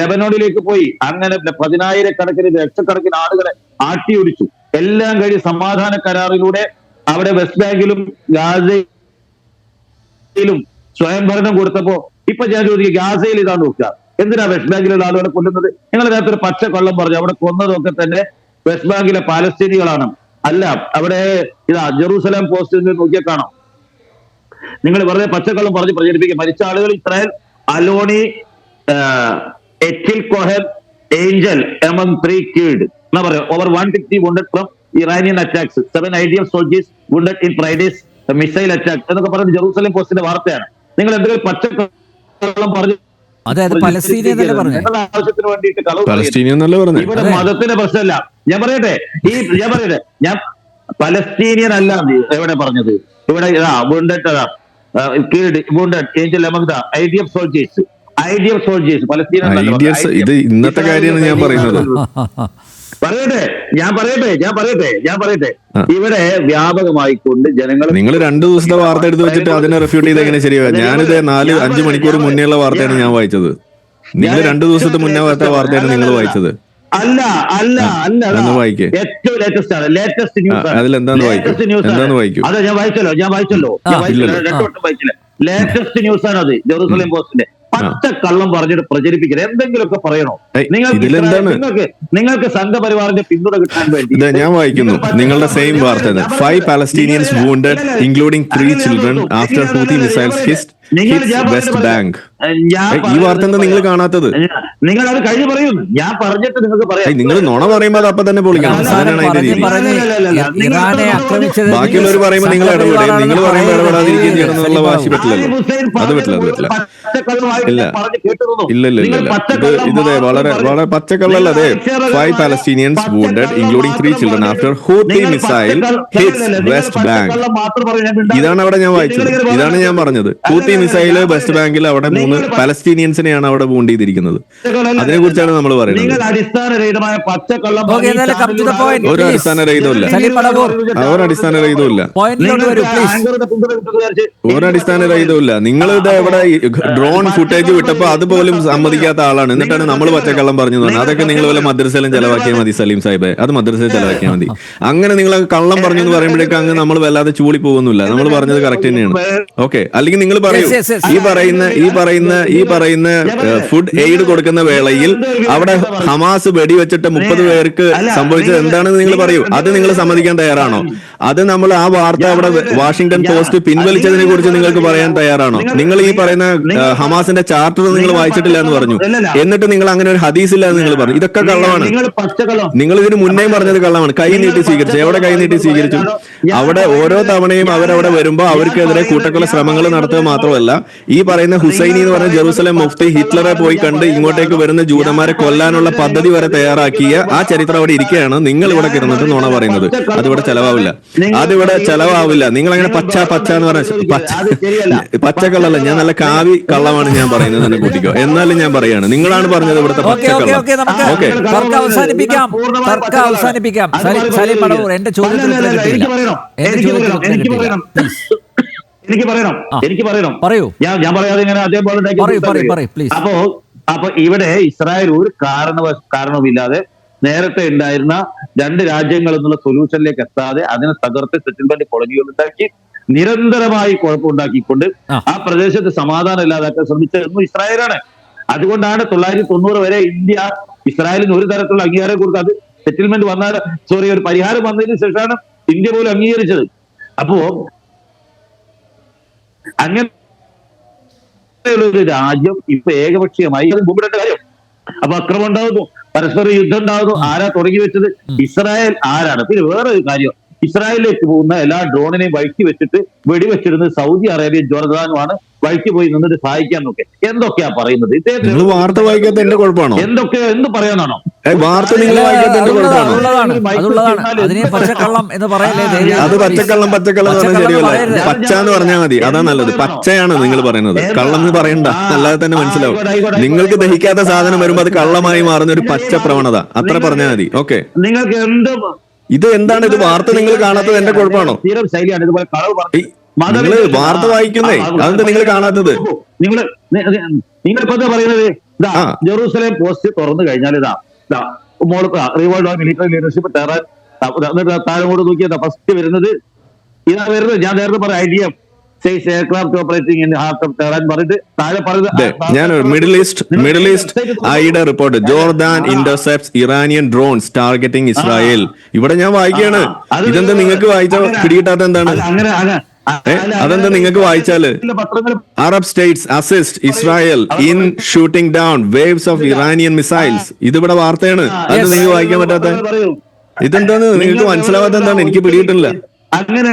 ലെബനോണിലേക്ക് പോയി. അങ്ങനെ 10,000 കണക്കിന് ലക്ഷക്കണക്കിന് ആളുകളെ ആട്ടിയൊടിച്ചു. എല്ലാം കഴിഞ്ഞ് സമാധാന കരാറിലൂടെ അവിടെ വെസ്റ്റ് ബാങ്കിലും ഗാസയിലും സ്വയംഭരണം കൊടുത്തപ്പോ ഇപ്പൊ ഞാൻ ചോദിക്കുക, ഗാസയിൽ ഇതാ നോക്കുക, എന്തിനാ വെസ്റ്റ് ബാങ്കിലുള്ള ആളുകളെ കൊല്ലുന്നത്? നിങ്ങൾ അതിനകത്തൊരു പച്ച കള്ളം പറഞ്ഞു, അവിടെ കൊന്നതൊക്കെ തന്നെ വെസ്റ്റ് ബാങ്കിലെ പാലസ്തീനികളാണ്. അല്ല, അവിടെ ഇതാ ജെറൂസലേം പോസ്റ്റ് നോക്കിയാൽ കാണാം. നിങ്ങൾ വെറുതെ പച്ചക്കള്ളം പറഞ്ഞ് പ്രചരിപ്പിക്കുക. മരിച്ച ആളുകൾ ഇസ്രായേൽ അലോണി, എറ്റിൽ കോഹൻ, ഏഞ്ചൽ among 3 killed എന്നാ പറയാ. Over 150 wounded from Iranian attacks. 7 IDF soldiers wounded in Friday's missile attack എന്നൊക്കെ പറഞ്ഞ ജെറൂസലേം പോസ്റ്റിന്റെ വാർത്തയാണ്. നിങ്ങൾ എന്തെങ്കിലും പച്ചക്കള്ളം പറഞ്ഞു ആവശ്യത്തിന് വേണ്ടിയിട്ട് കളവ്. ഇവിടെ മതത്തിന്റെ പ്രശ്നമല്ല. ഞാൻ പറയട്ടെ, ഞാൻ പലസ്തീനിയൻ അല്ല എവിടെ പറഞ്ഞത്. ഇവിടെ Angel among the IDF soldiers ഇത് ഇന്നത്തെ കാര്യമാണ് ഞാൻ പറയുന്നത്. പറയട്ടെ ഇവിടെ വ്യാപകമായിക്കൊണ്ട് ജനങ്ങൾ, നിങ്ങൾ 2 ദിവസത്തെ വാർത്ത എടുത്ത് വെച്ചിട്ട് അതിനെ റെഫ്യൂട്ട് ചെയ്ത് എങ്ങനെ ശരിയാ? ഞാനിത് 4-5 മണിക്കൂർ മുന്നേയുള്ള വാർത്തയാണ് ഞാൻ വായിച്ചത്. നിങ്ങൾ 2 ദിവസത്തെ മുന്നേ വാർത്തയാണ് നിങ്ങൾ വായിച്ചത്. അല്ല വായിക്കേ, ഏറ്റവും ലേറ്റസ്റ്റ് ആണ്. ലേറ്റസ്റ്റ് ന്യൂസ് അതിലെന്താന്ന് വായിക്കൂ. അതെ, ഞാൻ വായിച്ചല്ലോ. 2 വട്ടം വായിച്ചില്ല. ലേറ്റസ്റ്റ് ന്യൂസ് ആണ് അത്, ജെറൂസലേം പോസ്റ്റിന്റെ. പച്ച കള്ളം പറഞ്ഞിട്ട് പ്രചരിപ്പിക്കരുത്. എന്തെങ്കിലുമൊക്കെ പറയണോ? നിങ്ങൾക്ക് സംഘപരിവാറിന്റെ പിന്തുണ കിട്ടാൻ വേണ്ടി ഞാൻ വായിക്കുന്നു നിങ്ങളുടെ സെയിം വാർത്ത. 5 Palestinians wounded including 3 children after Houthi missiles hits west bank. ഈ വാർത്ത എന്താ നിങ്ങൾ കാണാത്തത്? നിങ്ങൾ അത് കഴിഞ്ഞ് പറയുന്നു. ഞാൻ പറഞ്ഞിട്ട് നിങ്ങൾക്ക് പറയാം. നിങ്ങൾ നുണ പറയുമ്പോൾ അത് അപ്പൊ തന്നെ പൊളിക്കണം. അങ്ങനെയാണ് അതിന്റെ രീതി. ബാക്കിയുള്ളവർ പറയുമ്പോൾ നിങ്ങൾ ഇടപെടുകയും നിങ്ങൾ പറയുമ്പോൾ ഇടപെടാതിരിക്കുകയും ചെയ്യണം എന്നുള്ള വാശി പറ്റില്ലല്ലോ. അത് പറ്റില്ല. ഇല്ല. ഇത് വളരെ വളരെ പച്ചക്കള്ളല്ല. അതെ, 5 Palestinians wounded including 3 children after Houthi missile hits West Bank. ഇതാണ് അവിടെ ഞാൻ വായിച്ചത്. ഇതാണ് ഞാൻ പറഞ്ഞത്. ഹൂത്തി മിസൈല് വെസ്റ്റ് ബാങ്കിൽ അവിടെ 3 പലസ്തീനിയൻസിനെയാണ് അവിടെ വൂണ്ട് ചെയ്തിരിക്കുന്നത്. അതിനെ കുറിച്ചാണ് നമ്മൾ പറയുന്നത്. ഒരു അടിസ്ഥാന രഹിതമില്ല. ഒരടിസ്ഥാന രഹിതമില്ല. നിങ്ങൾ ഇത് എവിടെ ഡ്രോൺ ഫുട്ടേജ് വിട്ടപ്പോ അതുപോലും സമ്മതിക്കാത്ത ആളാണ്. എന്നിട്ടാണ് നമ്മൾ പച്ചക്കള്ളം പറഞ്ഞു തന്നെ. അതൊക്കെ നിങ്ങൾ വല്ല മദ്രസയിലും ചെലവാക്കിയാൽ മതി സലീം സാഹിബ്. അത് മദ്രസയിൽ ചെലവാക്കിയാൽ മതി. അങ്ങനെ നിങ്ങൾ കള്ളം പറഞ്ഞു എന്ന് പറയുമ്പോഴേക്കും അങ്ങ് നമ്മൾ വല്ലാതെ ചൂളി പോകുന്നില്ല. നമ്മൾ പറഞ്ഞത് കറക്റ്റ് തന്നെയാണ്. ഓക്കെ, അല്ലെങ്കിൽ നിങ്ങൾ പറയൂ, ഈ പറയുന്ന ഫുഡ് എയ്ഡ് കൊടുക്കുന്ന വേളയിൽ അവിടെ ഹമാസ് വെടിവെച്ചിട്ട് 30 പേർക്ക് സംഭവിച്ചത് എന്താണെന്ന് നിങ്ങൾ പറയൂ. അത് നിങ്ങൾ സമ്മതിക്കാൻ തയ്യാറാണോ? അത് നമ്മൾ ആ വാർത്ത അവിടെ വാഷിംഗ്ടൺ പോസ്റ്റ് പിൻവലിച്ചതിനെ കുറിച്ച് നിങ്ങൾക്ക് പറയാൻ തയ്യാറാണോ? നിങ്ങൾ ഈ പറയുന്ന ഹമാസിന്റെ ചാർട്ടർ നിങ്ങൾ വായിച്ചിട്ടില്ല എന്ന് പറഞ്ഞു. എന്നിട്ട് നിങ്ങൾ അങ്ങനെ ഒരു ഹദീസ് ഇല്ല എന്ന് നിങ്ങൾ പറഞ്ഞു. ഇതൊക്കെ കള്ളമാണ്. നിങ്ങൾ ഇതിന് മുന്നേ പറഞ്ഞത് കള്ളമാണ്. കൈ നീട്ടി സ്വീകരിച്ചു. എവിടെ കൈ നീട്ടി സ്വീകരിച്ചു? അവിടെ ഓരോ തവണയും അവരവിടെ വരുമ്പോൾ അവർക്കെതിരെ കൂട്ടക്കൊല ശ്രമങ്ങൾ നടത്തുക മാത്രമല്ല, ഈ പറയുന്ന ഹുസൈനി എന്ന് പറഞ്ഞ ജെറൂസലേം മുഫ്തി ഹിറ്റ്ലറെ പോയി കണ്ട് ഇങ്ങോട്ടേക്ക് വരുന്ന ജൂതന്മാരെ കൊല്ലാനുള്ള പദ്ധതി വരെ തയ്യാറാക്കിയ ആ ചരിത്രം അവിടെ ഇരിക്കുകയാണ്. നിങ്ങൾ ഇവിടെ കിടന്നിട്ട് നുണ പറയുന്നത്. അതിവിടെ ചെലവാവില്ല. നിങ്ങൾ അങ്ങനെ പച്ച എന്ന് പറഞ്ഞ പച്ചക്കള്ളല്ല. ഞാൻ നല്ല കാവി കള്ളമാണ് ഞാൻ പറയുന്നത്. തന്നെ കൂട്ടിക്കോ. എന്നാലും ഞാൻ പറയാണ്, നിങ്ങളാണ് പറഞ്ഞത് ഇവിടുത്തെ പച്ചക്കള്ളം. എനിക്ക് പറയണം. ഞാൻ പറയാതെ ഇങ്ങനെ അതേപോലെ. അപ്പൊ ഇവിടെ ഇസ്രായേൽ ഒരു കാരണവുമില്ലാതെ നേരത്തെ ഉണ്ടായിരുന്ന 2 രാജ്യങ്ങൾ എന്നുള്ള സൊല്യൂഷനിലേക്ക് എത്താതെ അതിനെ തകർത്ത് സെറ്റിൽമെന്റ് കോളനികൾ ഉണ്ടാക്കി നിരന്തരമായി കുഴപ്പമുണ്ടാക്കിക്കൊണ്ട് ആ പ്രദേശത്ത് സമാധാനം ഇല്ലാതാക്കാൻ ശ്രമിച്ചതെന്നും ഇസ്രായേലാണ്. അതുകൊണ്ടാണ് 1990 വരെ ഇന്ത്യ ഇസ്രായേലിന് ഒരു തരത്തിലുള്ള അംഗീകാരം കൊടുക്കുക. അത് സെറ്റിൽമെന്റ് ഒരു പരിഹാരം വന്നതിന് ശേഷമാണ് ഇന്ത്യ പോലും അംഗീകരിച്ചത്. അപ്പോ അങ്ങനെയുള്ള രാജ്യം ഇപ്പൊ ഏകപക്ഷീയമായി അത് മുമ്പിടേണ്ട കാര്യം. അപ്പൊ അക്രമം ഉണ്ടാകുന്നു, പരസ്പര യുദ്ധം ഉണ്ടാകുന്നു. ആരാ തുടങ്ങി വെച്ചത്? ഇസ്രായേൽ. ആരാണ്? പിന്നെ വേറെ ഒരു കാര്യം, ഇസ്രായേലിലേക്ക് പോകുന്ന എല്ലാ ഡ്രോണിനെയും വഴിക്ക് വെച്ചിട്ട് വെടിവെച്ചിരുന്നത് സൗദി അറേബ്യ, ജോർദാനുമാണ്. വഴിക്ക് പോയി നിന്നിട്ട് സഹായിക്കാൻ നോക്കെ. എന്തൊക്കെയാ പറയുന്നത്? വാർത്ത വായിക്കാത്ത എന്റെ കുഴപ്പമാണോ? എന്ത് പറയാനാണോ? വാർത്ത നിങ്ങൾ വായിക്കാത്ത എന്റെ കുഴപ്പമാണോ? അത് പച്ചക്കള്ളം ശരിയല്ല. പച്ച എന്ന് പറഞ്ഞാൽ മതി. അതാ നല്ലത്. പച്ചയാണ് നിങ്ങൾ പറയുന്നത്. കള്ളം എന്ന് പറയണ്ട. അല്ലാതെ തന്നെ മനസ്സിലാവും. നിങ്ങൾക്ക് ദഹിക്കാത്ത സാധനം വരുമ്പോ അത് കള്ളമായി മാറുന്ന ഒരു പച്ച പ്രവണത. അത്ര പറഞ്ഞാൽ മതി. ഓക്കെ, നിങ്ങൾക്ക് എന്ത് ഇത് എന്താണ്? ഇത് വാർത്ത നിങ്ങൾ കാണാത്തത് എന്റെ കുഴപ്പമാണോ? ശൈലിയാണ്. ഇതുപോലെ നിങ്ങള് വാർത്ത വായിക്കുന്നേ, അതെന്താ നിങ്ങൾ കാണാത്തത്? നിങ്ങളിപ്പോ പറയുന്നത് ജെറൂസലേം പോസ്റ്റ് തുറന്നു കഴിഞ്ഞാൽ റിവോൾഡ് ഓഫ് മിലിറ്ററി ലീഡർഷിപ്പ് ടെറർ. താഴോട്ട് നോക്കിയതാ ഫസ്റ്റ് വരുന്നത് ഇതാ വരുന്നത്. ഞാൻ നേരത്തെ പറയാം IDF aircraft operating in heart of Tehran പറഞ്ഞിട്ട് താഴെ ഞാൻ മിഡിൽ ഈസ്റ്റ് ഐയുടെ report, Jordan intercepts Iranian drones targeting Israel. ഇവിടെ ഞാൻ വായിക്കുകയാണ്. ഇതെന്താ നിങ്ങൾക്ക് വായിച്ച പിടികിട്ടാത്ത എന്താണ്? അതെന്താ നിങ്ങൾക്ക് വായിച്ചാല്? Arab states assist Israel in shooting down waves of Iranian missiles. ഇതിവിടെ വാർത്തയാണ്. അത് നിങ്ങൾക്ക് വായിക്കാൻ പറ്റാത്ത ഇതെന്താണ്? നിങ്ങൾക്ക് മനസ്സിലാവാത്ത എന്താണ്? എനിക്ക് പിടികിട്ടില്ല. അങ്ങനെ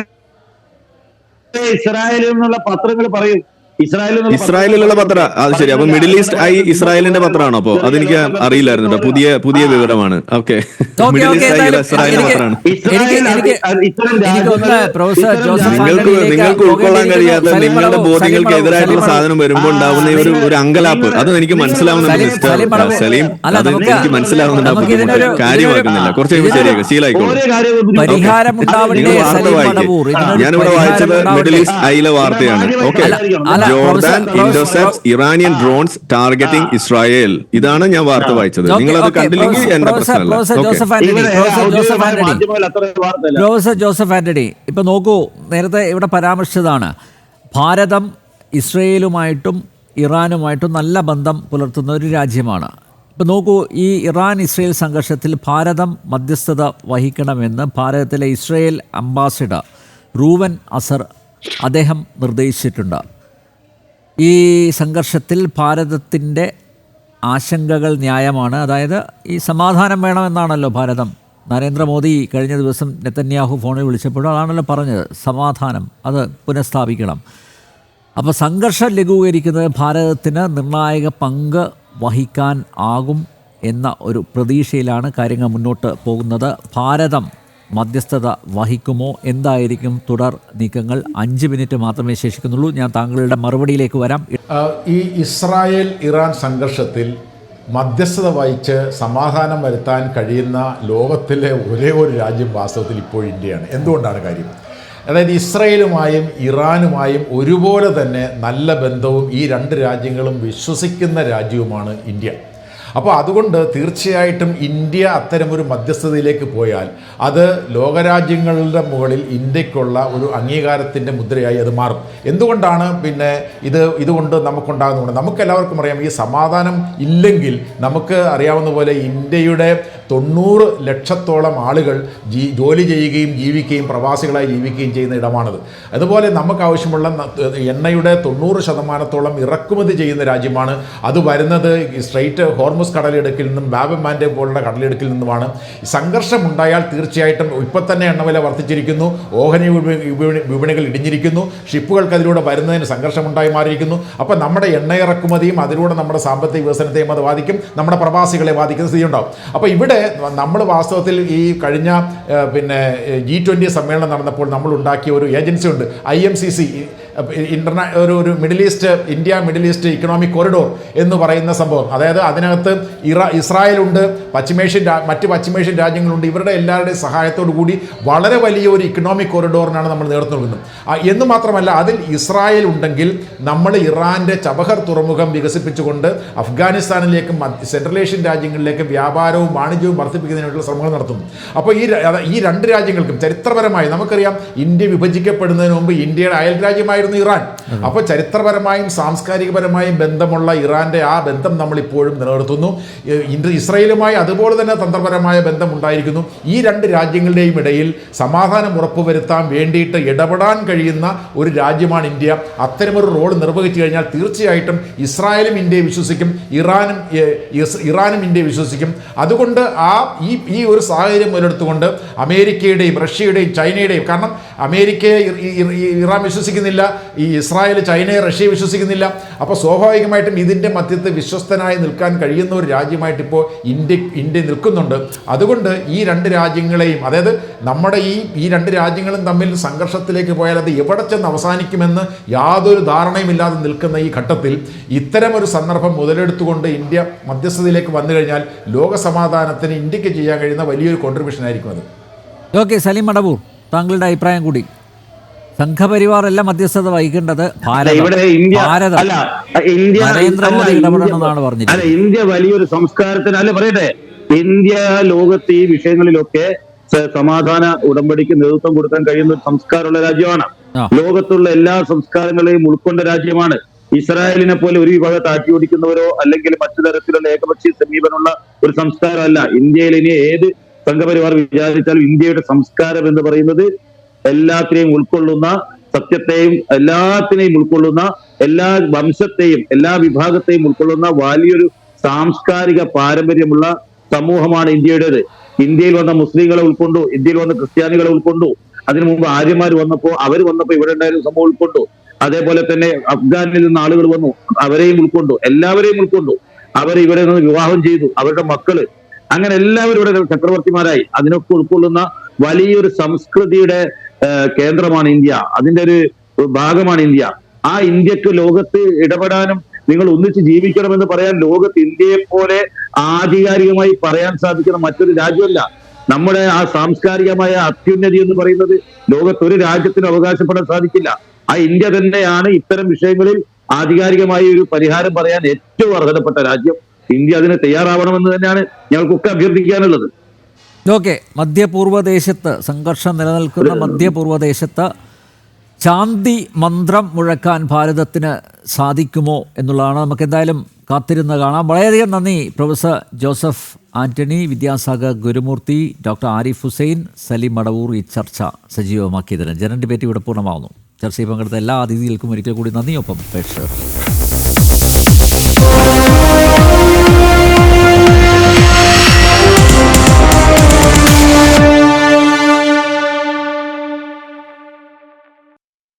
ഇസ്രായേലിൽ നിന്നുള്ള പത്രങ്ങൾ പറയും. ഇസ്രായേലിലുള്ള പത്ര, അത് ശരി. അപ്പൊ മിഡിൽ ഈസ്റ്റ് ഐ ഇസ്രായേലിന്റെ പത്രമാണോ? അപ്പൊ അതെനിക്ക് അറിയില്ലായിരുന്നു കേട്ടോ. പുതിയ വിവരമാണ്. ഓക്കെ, മിഡിൽ ഈസ്റ്റ് ഐ ഇസ്രായേലിന്റെ പത്രമാണ്. നിങ്ങൾക്ക് ഉൾക്കൊള്ളാൻ കഴിയാത്ത നിങ്ങളുടെ ബോധ്യങ്ങൾക്ക് എതിരായിട്ടുള്ള സാധനം വരുമ്പോൾ ഉണ്ടാവുന്ന ഒരു അങ്കലാപ്പ്, അത് എനിക്ക് മനസ്സിലാവുന്നുണ്ട് മിസ്റ്റർ സലീം. അത് എനിക്ക് മനസ്സിലാവുന്നുണ്ട്. കാര്യമാക്കുന്നില്ല. കുറച്ച് കഴിയുമ്പോൾ ശരിയാക്കും. ശീലായിക്കോളും. ഞാനിവിടെ വായിച്ചത് മിഡിൽ ഈസ്റ്റ് ഐയിലെ വാർത്തയാണ്. Okay, Jordan intercepts Iranian drones targeting Israel. ഇതാണ് ഞാൻ വാർത്ത വായിച്ചത്. നിങ്ങൾ അത് കണ്ടില്ലെങ്കിൽ എന്റെ പ്രശ്നമല്ല. പ്രൊഫസർ ജോസഫ് ആന്റണി, ഇപ്പൊ നോക്കൂ, നേരത്തെ ഇവിടെ പരാമർശിച്ചതാണ് ഭാരതം ഇസ്രയേലുമായിട്ടും ഇറാനുമായിട്ടും നല്ല ബന്ധം പുലർത്തുന്ന ഒരു രാജ്യമാണ്. ഇപ്പം നോക്കൂ, ഈ ഇറാൻ ഇസ്രയേൽ സംഘർഷത്തിൽ ഭാരതം മധ്യസ്ഥത വഹിക്കണമെന്ന് ഭാരതത്തിലെ ഇസ്രയേൽ അംബാസിഡർ റൂവൻ അസർ അദ്ദേഹം നിർദ്ദേശിച്ചിട്ടുണ്ട്. ഈ സംഘർഷത്തിൽ ഭാരതത്തിൻ്റെ ആശങ്കകൾ ന്യായമാണ്. അതായത് ഈ സമാധാനം വേണമെന്നാണല്ലോ ഭാരതം. നരേന്ദ്രമോദി കഴിഞ്ഞ ദിവസം നെതന്യാഹു ഫോണിൽ വിളിച്ചപ്പോഴും അതാണല്ലോ പറഞ്ഞത്, സമാധാനം അത് പുനഃസ്ഥാപിക്കണം. അപ്പോൾ സംഘർഷം ലഘൂകരിക്കുന്നത് ഭാരതത്തിന് നിർണായക പങ്ക് വഹിക്കാൻ ആകും എന്ന ഒരു പ്രതീക്ഷയിലാണ് കാര്യങ്ങൾ മുന്നോട്ട് പോകുന്നത്. ഭാരതം മധ്യസ്ഥത വഹിക്കുമോ? എന്തായിരിക്കും തുടർ നീക്കങ്ങൾ? 5 മിനിറ്റ് മാത്രമേ ശേഷിക്കുന്നുള്ളൂ. ഞാൻ താങ്കളുടെ മറുപടിയിലേക്ക് വരാം. ഈ ഇസ്രായേൽ ഇറാൻ സംഘർഷത്തിൽ മധ്യസ്ഥത വഹിച്ച് സമാധാനം വരുത്താൻ കഴിയുന്ന ലോകത്തിലെ ഒരേ ഒരു രാജ്യം വാസ്തവത്തിൽ ഇപ്പോൾ ഇന്ത്യയാണ്. എന്തുകൊണ്ടാണ് കാര്യം? അതായത് ഇസ്രായേലുമായും ഇറാനുമായും ഒരുപോലെ തന്നെ നല്ല ബന്ധവും ഈ രണ്ട് രാജ്യങ്ങളും വിശ്വസിക്കുന്ന രാജ്യവുമാണ് ഇന്ത്യ. അപ്പോൾ അതുകൊണ്ട് തീർച്ചയായിട്ടും ഇന്ത്യ അത്തരമൊരു മധ്യസ്ഥതയിലേക്ക് പോയാൽ അത് ലോകരാജ്യങ്ങളുടെ മുകളിൽ ഇന്ത്യക്കുള്ള ഒരു അംഗീകാരത്തിൻ്റെ മുദ്രയായി അത് മാറും. എന്തുകൊണ്ടാണ് പിന്നെ ഇതുകൊണ്ട് നമുക്കുണ്ടാകുന്നത്? നമുക്കെല്ലാവർക്കും അറിയാം, ഈ സമാധാനം ഇല്ലെങ്കിൽ നമുക്ക് അറിയാവുന്ന പോലെ ഇന്ത്യയുടെ 90 ലക്ഷത്തോളം ആളുകൾ ജോലി ചെയ്യുകയും ജീവിക്കുകയും പ്രവാസികളായി ജീവിക്കുകയും ചെയ്യുന്ന ഇടമാണത്. അതുപോലെ നമുക്ക് ആവശ്യമുള്ള എണ്ണയുടെ 90% ഇറക്കുമതി ചെയ്യുന്ന രാജ്യമാണ്. അത് വരുന്നത് സ്ട്രെയിറ്റ് ഹോർമുസ് കടലിടുക്കിൽ നിന്നും ബാബമാൻ്റെ പോലുള്ള കടലിടുക്കിൽ നിന്നുമാണ്. സംഘർഷമുണ്ടായാൽ തീർച്ചയായിട്ടും ഇപ്പം തന്നെ എണ്ണവില വർദ്ധിച്ചിരിക്കുന്നു, ഓഹരി വിപണികൾ ഇടിഞ്ഞിരിക്കുന്നു, ഷിപ്പുകൾക്ക് അതിലൂടെ വരുന്നതിന് സംഘർഷമുണ്ടായി മാറിയിരിക്കുന്നു. അപ്പോൾ നമ്മുടെ എണ്ണ ഇറക്കുമതിയും അതിലൂടെ നമ്മുടെ സാമ്പത്തിക വികസനത്തെയും അത് ബാധിക്കും, നമ്മുടെ പ്രവാസികളെ ബാധിക്കുന്ന സ്ഥിതി ഉണ്ടാവും. അപ്പോൾ ഇവിടെ നമ്മൾ വാസ്തവത്തിൽ ഈ കഴിഞ്ഞ G20 സമ്മേളനം നടന്നപ്പോൾ നമ്മൾ ഉണ്ടാക്കിയ ഒരു ഏജൻസി ഉണ്ട്, IMCC, ഒരു India middle east economic corridor എന്ന് പറയുന്ന സംഭവം. അതായത് അതിനകത്ത് ഇസ്രായേലുണ്ട്, മറ്റ് പശ്ചിമേഷ്യൻ രാജ്യങ്ങളുണ്ട്. ഇവരുടെ എല്ലാവരുടെയും സഹായത്തോടു കൂടി വളരെ വലിയ ഒരു ഇക്കണോമിക് കോറിഡോറിനാണ് നമ്മൾ നേതൃത്വം നൽകുന്നത്. എന്ന് മാത്രമല്ല, അതിൽ ഇസ്രായേൽ ഉണ്ടെങ്കിൽ നമ്മൾ ഇറാൻ്റെ ചബഹർ തുറമുഖം വികസിപ്പിച്ചുകൊണ്ട് അഫ്ഗാനിസ്ഥാനിലേക്കും സെൻട്രൽ ഏഷ്യൻ രാജ്യങ്ങളിലേക്ക് വ്യാപാരവും വാണിജ്യവും വർദ്ധിപ്പിക്കുന്നതിനുള്ള ശ്രമങ്ങൾ നടത്തുന്നു. അപ്പോൾ ഈ രണ്ട് രാജ്യങ്ങൾക്കും ചരിത്രപരമായി നമുക്കറിയാം, ഇന്ത്യ വിഭജിക്കപ്പെടുന്നതിന് മുമ്പ് ഇന്ത്യയുടെ അയൽ രാജ്യമായിരുന്നു ഇറാൻ. അപ്പോൾ ചരിത്രപരമായും സാംസ്കാരികപരമായും ബന്ധമുള്ള ഇറാന്റെ ആ ബന്ധം നമ്മളിപ്പോഴും നിലനിർത്തുന്നു. ഇസ്രായേലുമായി അതുപോലെ തന്നെ തന്ത്രപരമായ ബന്ധം ഉണ്ടായിരിക്കുന്നു. ഈ രണ്ട് രാജ്യങ്ങളുടെയും ഇടയിൽ സമാധാനം ഉറപ്പുവരുത്താൻ വേണ്ടിയിട്ട് ഇടപെടാൻ കഴിയുന്ന ഒരു രാജ്യമാണ് ഇന്ത്യ. അത്തരമൊരു റോൾ നിർവഹിച്ചു കഴിഞ്ഞാൽ തീർച്ചയായിട്ടും ഇസ്രായേലും ഇന്ത്യയെ വിശ്വസിക്കും, ഇറാനും ഇന്ത്യയെ വിശ്വസിക്കും. അതുകൊണ്ട് ഈ ഒരു സാഹചര്യം മുതലെടുത്തുകൊണ്ട് അമേരിക്കയുടെയും റഷ്യയുടെയും ചൈനയുടെയും, കാരണം അമേരിക്കയെ ഇറാൻ വിശ്വസിക്കുന്നില്ല, ഈ ഇസ്രായേൽ ചൈനയെ റഷ്യയെ വിശ്വസിക്കുന്നില്ല. അപ്പോൾ സ്വാഭാവികമായിട്ടും ഇതിൻ്റെ മധ്യത്ത് വിശ്വസ്തനായി നിൽക്കാൻ കഴിയുന്ന ഒരു രാജ്യമായിട്ട് ഇപ്പോൾ ഇന്ത്യ നിൽക്കുന്നുണ്ട്. അതുകൊണ്ട് ഈ രണ്ട് രാജ്യങ്ങളെയും, അതായത് നമ്മുടെ ഈ രണ്ട് രാജ്യങ്ങളും തമ്മിൽ സംഘർഷത്തിലേക്ക് പോയാൽ അത് എവിടെ ചെന്ന് അവസാനിക്കുമെന്ന് യാതൊരു ധാരണയുമില്ലാതെ നിൽക്കുന്ന ഈ ഘട്ടത്തിൽ ഇത്തരമൊരു സന്ദർഭം മുതലെടുത്തുകൊണ്ട് ഇന്ത്യ മധ്യസ്ഥതയിലേക്ക് വന്നു കഴിഞ്ഞാൽ ലോക സമാധാനത്തിന് ഇന്ത്യക്ക് ചെയ്യാൻ കഴിയുന്ന വലിയൊരു കോൺട്രിബ്യൂഷൻ ആയിരിക്കും അത്. ഓക്കെ, സലീം മടവൂർ, താങ്കളുടെ അഭിപ്രായം കൂടി. സംഘപരിവാർ അല്ല മധ്യസ്ഥത വഹിക്കേണ്ടത്, നരേന്ദ്രമോദി ഇടപെടണമെന്നാണ് പറഞ്ഞത്. ഇന്ത്യ വലിയൊരു സംസ്കാരത്തിന് പറയട്ടെ, ഇന്ത്യ ലോകത്ത് ഈ വിഷയങ്ങളിലൊക്കെ സമാധാന ഉടമ്പടിക്ക് നേതൃത്വം കൊടുക്കാൻ കഴിയുന്ന ഒരു സംസ്കാരമുള്ള രാജ്യമാണ്. ആ. ലോകത്തുള്ള എല്ലാ സംസ്കാരങ്ങളെയും ഉൾക്കൊണ്ട രാജ്യമാണ്. ഇസ്രായേലിനെ പോലെ ഒരു വിഭാഗം താറ്റി ഓടിക്കുന്നവരോ അല്ലെങ്കിൽ മറ്റു തരത്തിലുള്ള ഏകപക്ഷീയ സമീപനമുള്ള ഒരു സംസ്കാരമല്ല. ഇന്ത്യയിൽ ഇനി ഏത് സംഘപരിവാർ വിചാരിച്ചാലും ഇന്ത്യയുടെ സംസ്കാരം എന്ന് പറയുന്നത് എല്ലാത്തിനെയും ഉൾക്കൊള്ളുന്ന, സത്യത്തെയും എല്ലാത്തിനെയും ഉൾക്കൊള്ളുന്ന, എല്ലാ വംശത്തെയും എല്ലാ വിഭാഗത്തെയും ഉൾക്കൊള്ളുന്ന വലിയൊരു സാംസ്കാരിക പാരമ്പര്യമുള്ള സമൂഹമാണ് ഇന്ത്യയുടേത്. ഇന്ത്യയിൽ വന്ന മുസ്ലിങ്ങളെ ഉൾക്കൊണ്ടു, ഇന്ത്യയിൽ വന്ന ക്രിസ്ത്യാനികളെ ഉൾക്കൊണ്ടു, അതിനു മുമ്പ് ആര്യന്മാർ വന്നപ്പോ ഇവിടെ ഉണ്ടായിരുന്ന സമൂഹം ഉൾക്കൊണ്ടു. അതേപോലെ തന്നെ അഫ്ഗാനിൽ നിന്ന് ആളുകൾ വന്നു, അവരെയും ഉൾക്കൊണ്ടു, എല്ലാവരെയും ഉൾക്കൊണ്ടു. അവർ ഇവിടെ നിന്ന് വിവാഹം ചെയ്തു, അവരുടെ മക്കള്, അങ്ങനെ എല്ലാവരും ഇവിടെ ചക്രവർത്തിമാരായി. അതിനൊക്കെ ഉൾക്കൊള്ളുന്ന വലിയൊരു സംസ്കൃതിയുടെ കേന്ദ്രമാണ് ഇന്ത്യ. അതിന്റെ ഒരു ഭാഗമാണ് ഇന്ത്യ. ആ ഇന്ത്യക്ക് ലോകത്ത് ഇടപെടാനും നിങ്ങൾ ഒന്നിച്ച് ജീവിക്കണമെന്ന് പറയാൻ ലോകത്ത് ഇന്ത്യയെ പോലെ ആധികാരികമായി പറയാൻ സാധിക്കുന്ന മറ്റൊരു രാജ്യമല്ല. നമ്മുടെ ആ സാംസ്കാരികമായ അത്യുന്നതി എന്ന് പറയുന്നത് ലോകത്തൊരു രാജ്യത്തിന് അവകാശപ്പെടാൻ സാധിക്കില്ല. ആ ഇന്ത്യ തന്നെയാണ് ഇത്തരം വിഷയങ്ങളിൽ ആധികാരികമായി ഒരു പരിഹാരം പറയാൻ ഏറ്റവും അർഹതപ്പെട്ട രാജ്യം. ഇന്ത്യ അതിന് തയ്യാറാവണമെന്ന് തന്നെയാണ് ഞങ്ങൾക്കൊക്കെ അഭ്യർത്ഥിക്കാനുള്ളത്. ഓക്കെ, മധ്യപൂർവ്വദേശത്ത് സംഘർഷം നിലനിൽക്കുന്ന മധ്യപൂർവ്വദേശത്ത് ശാന്തി മന്ത്രം മുഴക്കാൻ ഭാരതത്തിന് സാധിക്കുമോ എന്നുള്ളതാണ് നമുക്ക് എന്തായാലും കാത്തിരുന്ന് കാണാം. വളരെയധികം നന്ദി പ്രൊഫസർ ജോസഫ് ആന്റണി, വിദ്യാസാഗർ ഗുരുമൂർത്തി, ഡോക്ടർ ആരിഫ് ഹുസൈൻ, സലീം മടവൂർ ഈ ചർച്ച സജീവമാക്കിയതിന്. ജനറൽ ഡിബേറ്റ് ഇവിടെ പൂർണ്ണമാവുന്നു. ചർച്ചയിൽ പങ്കെടുത്ത എല്ലാ അതിഥികൾക്കും ഒരിക്കൽ കൂടി നന്ദി. ഒപ്പം പ്രേക്ഷകർ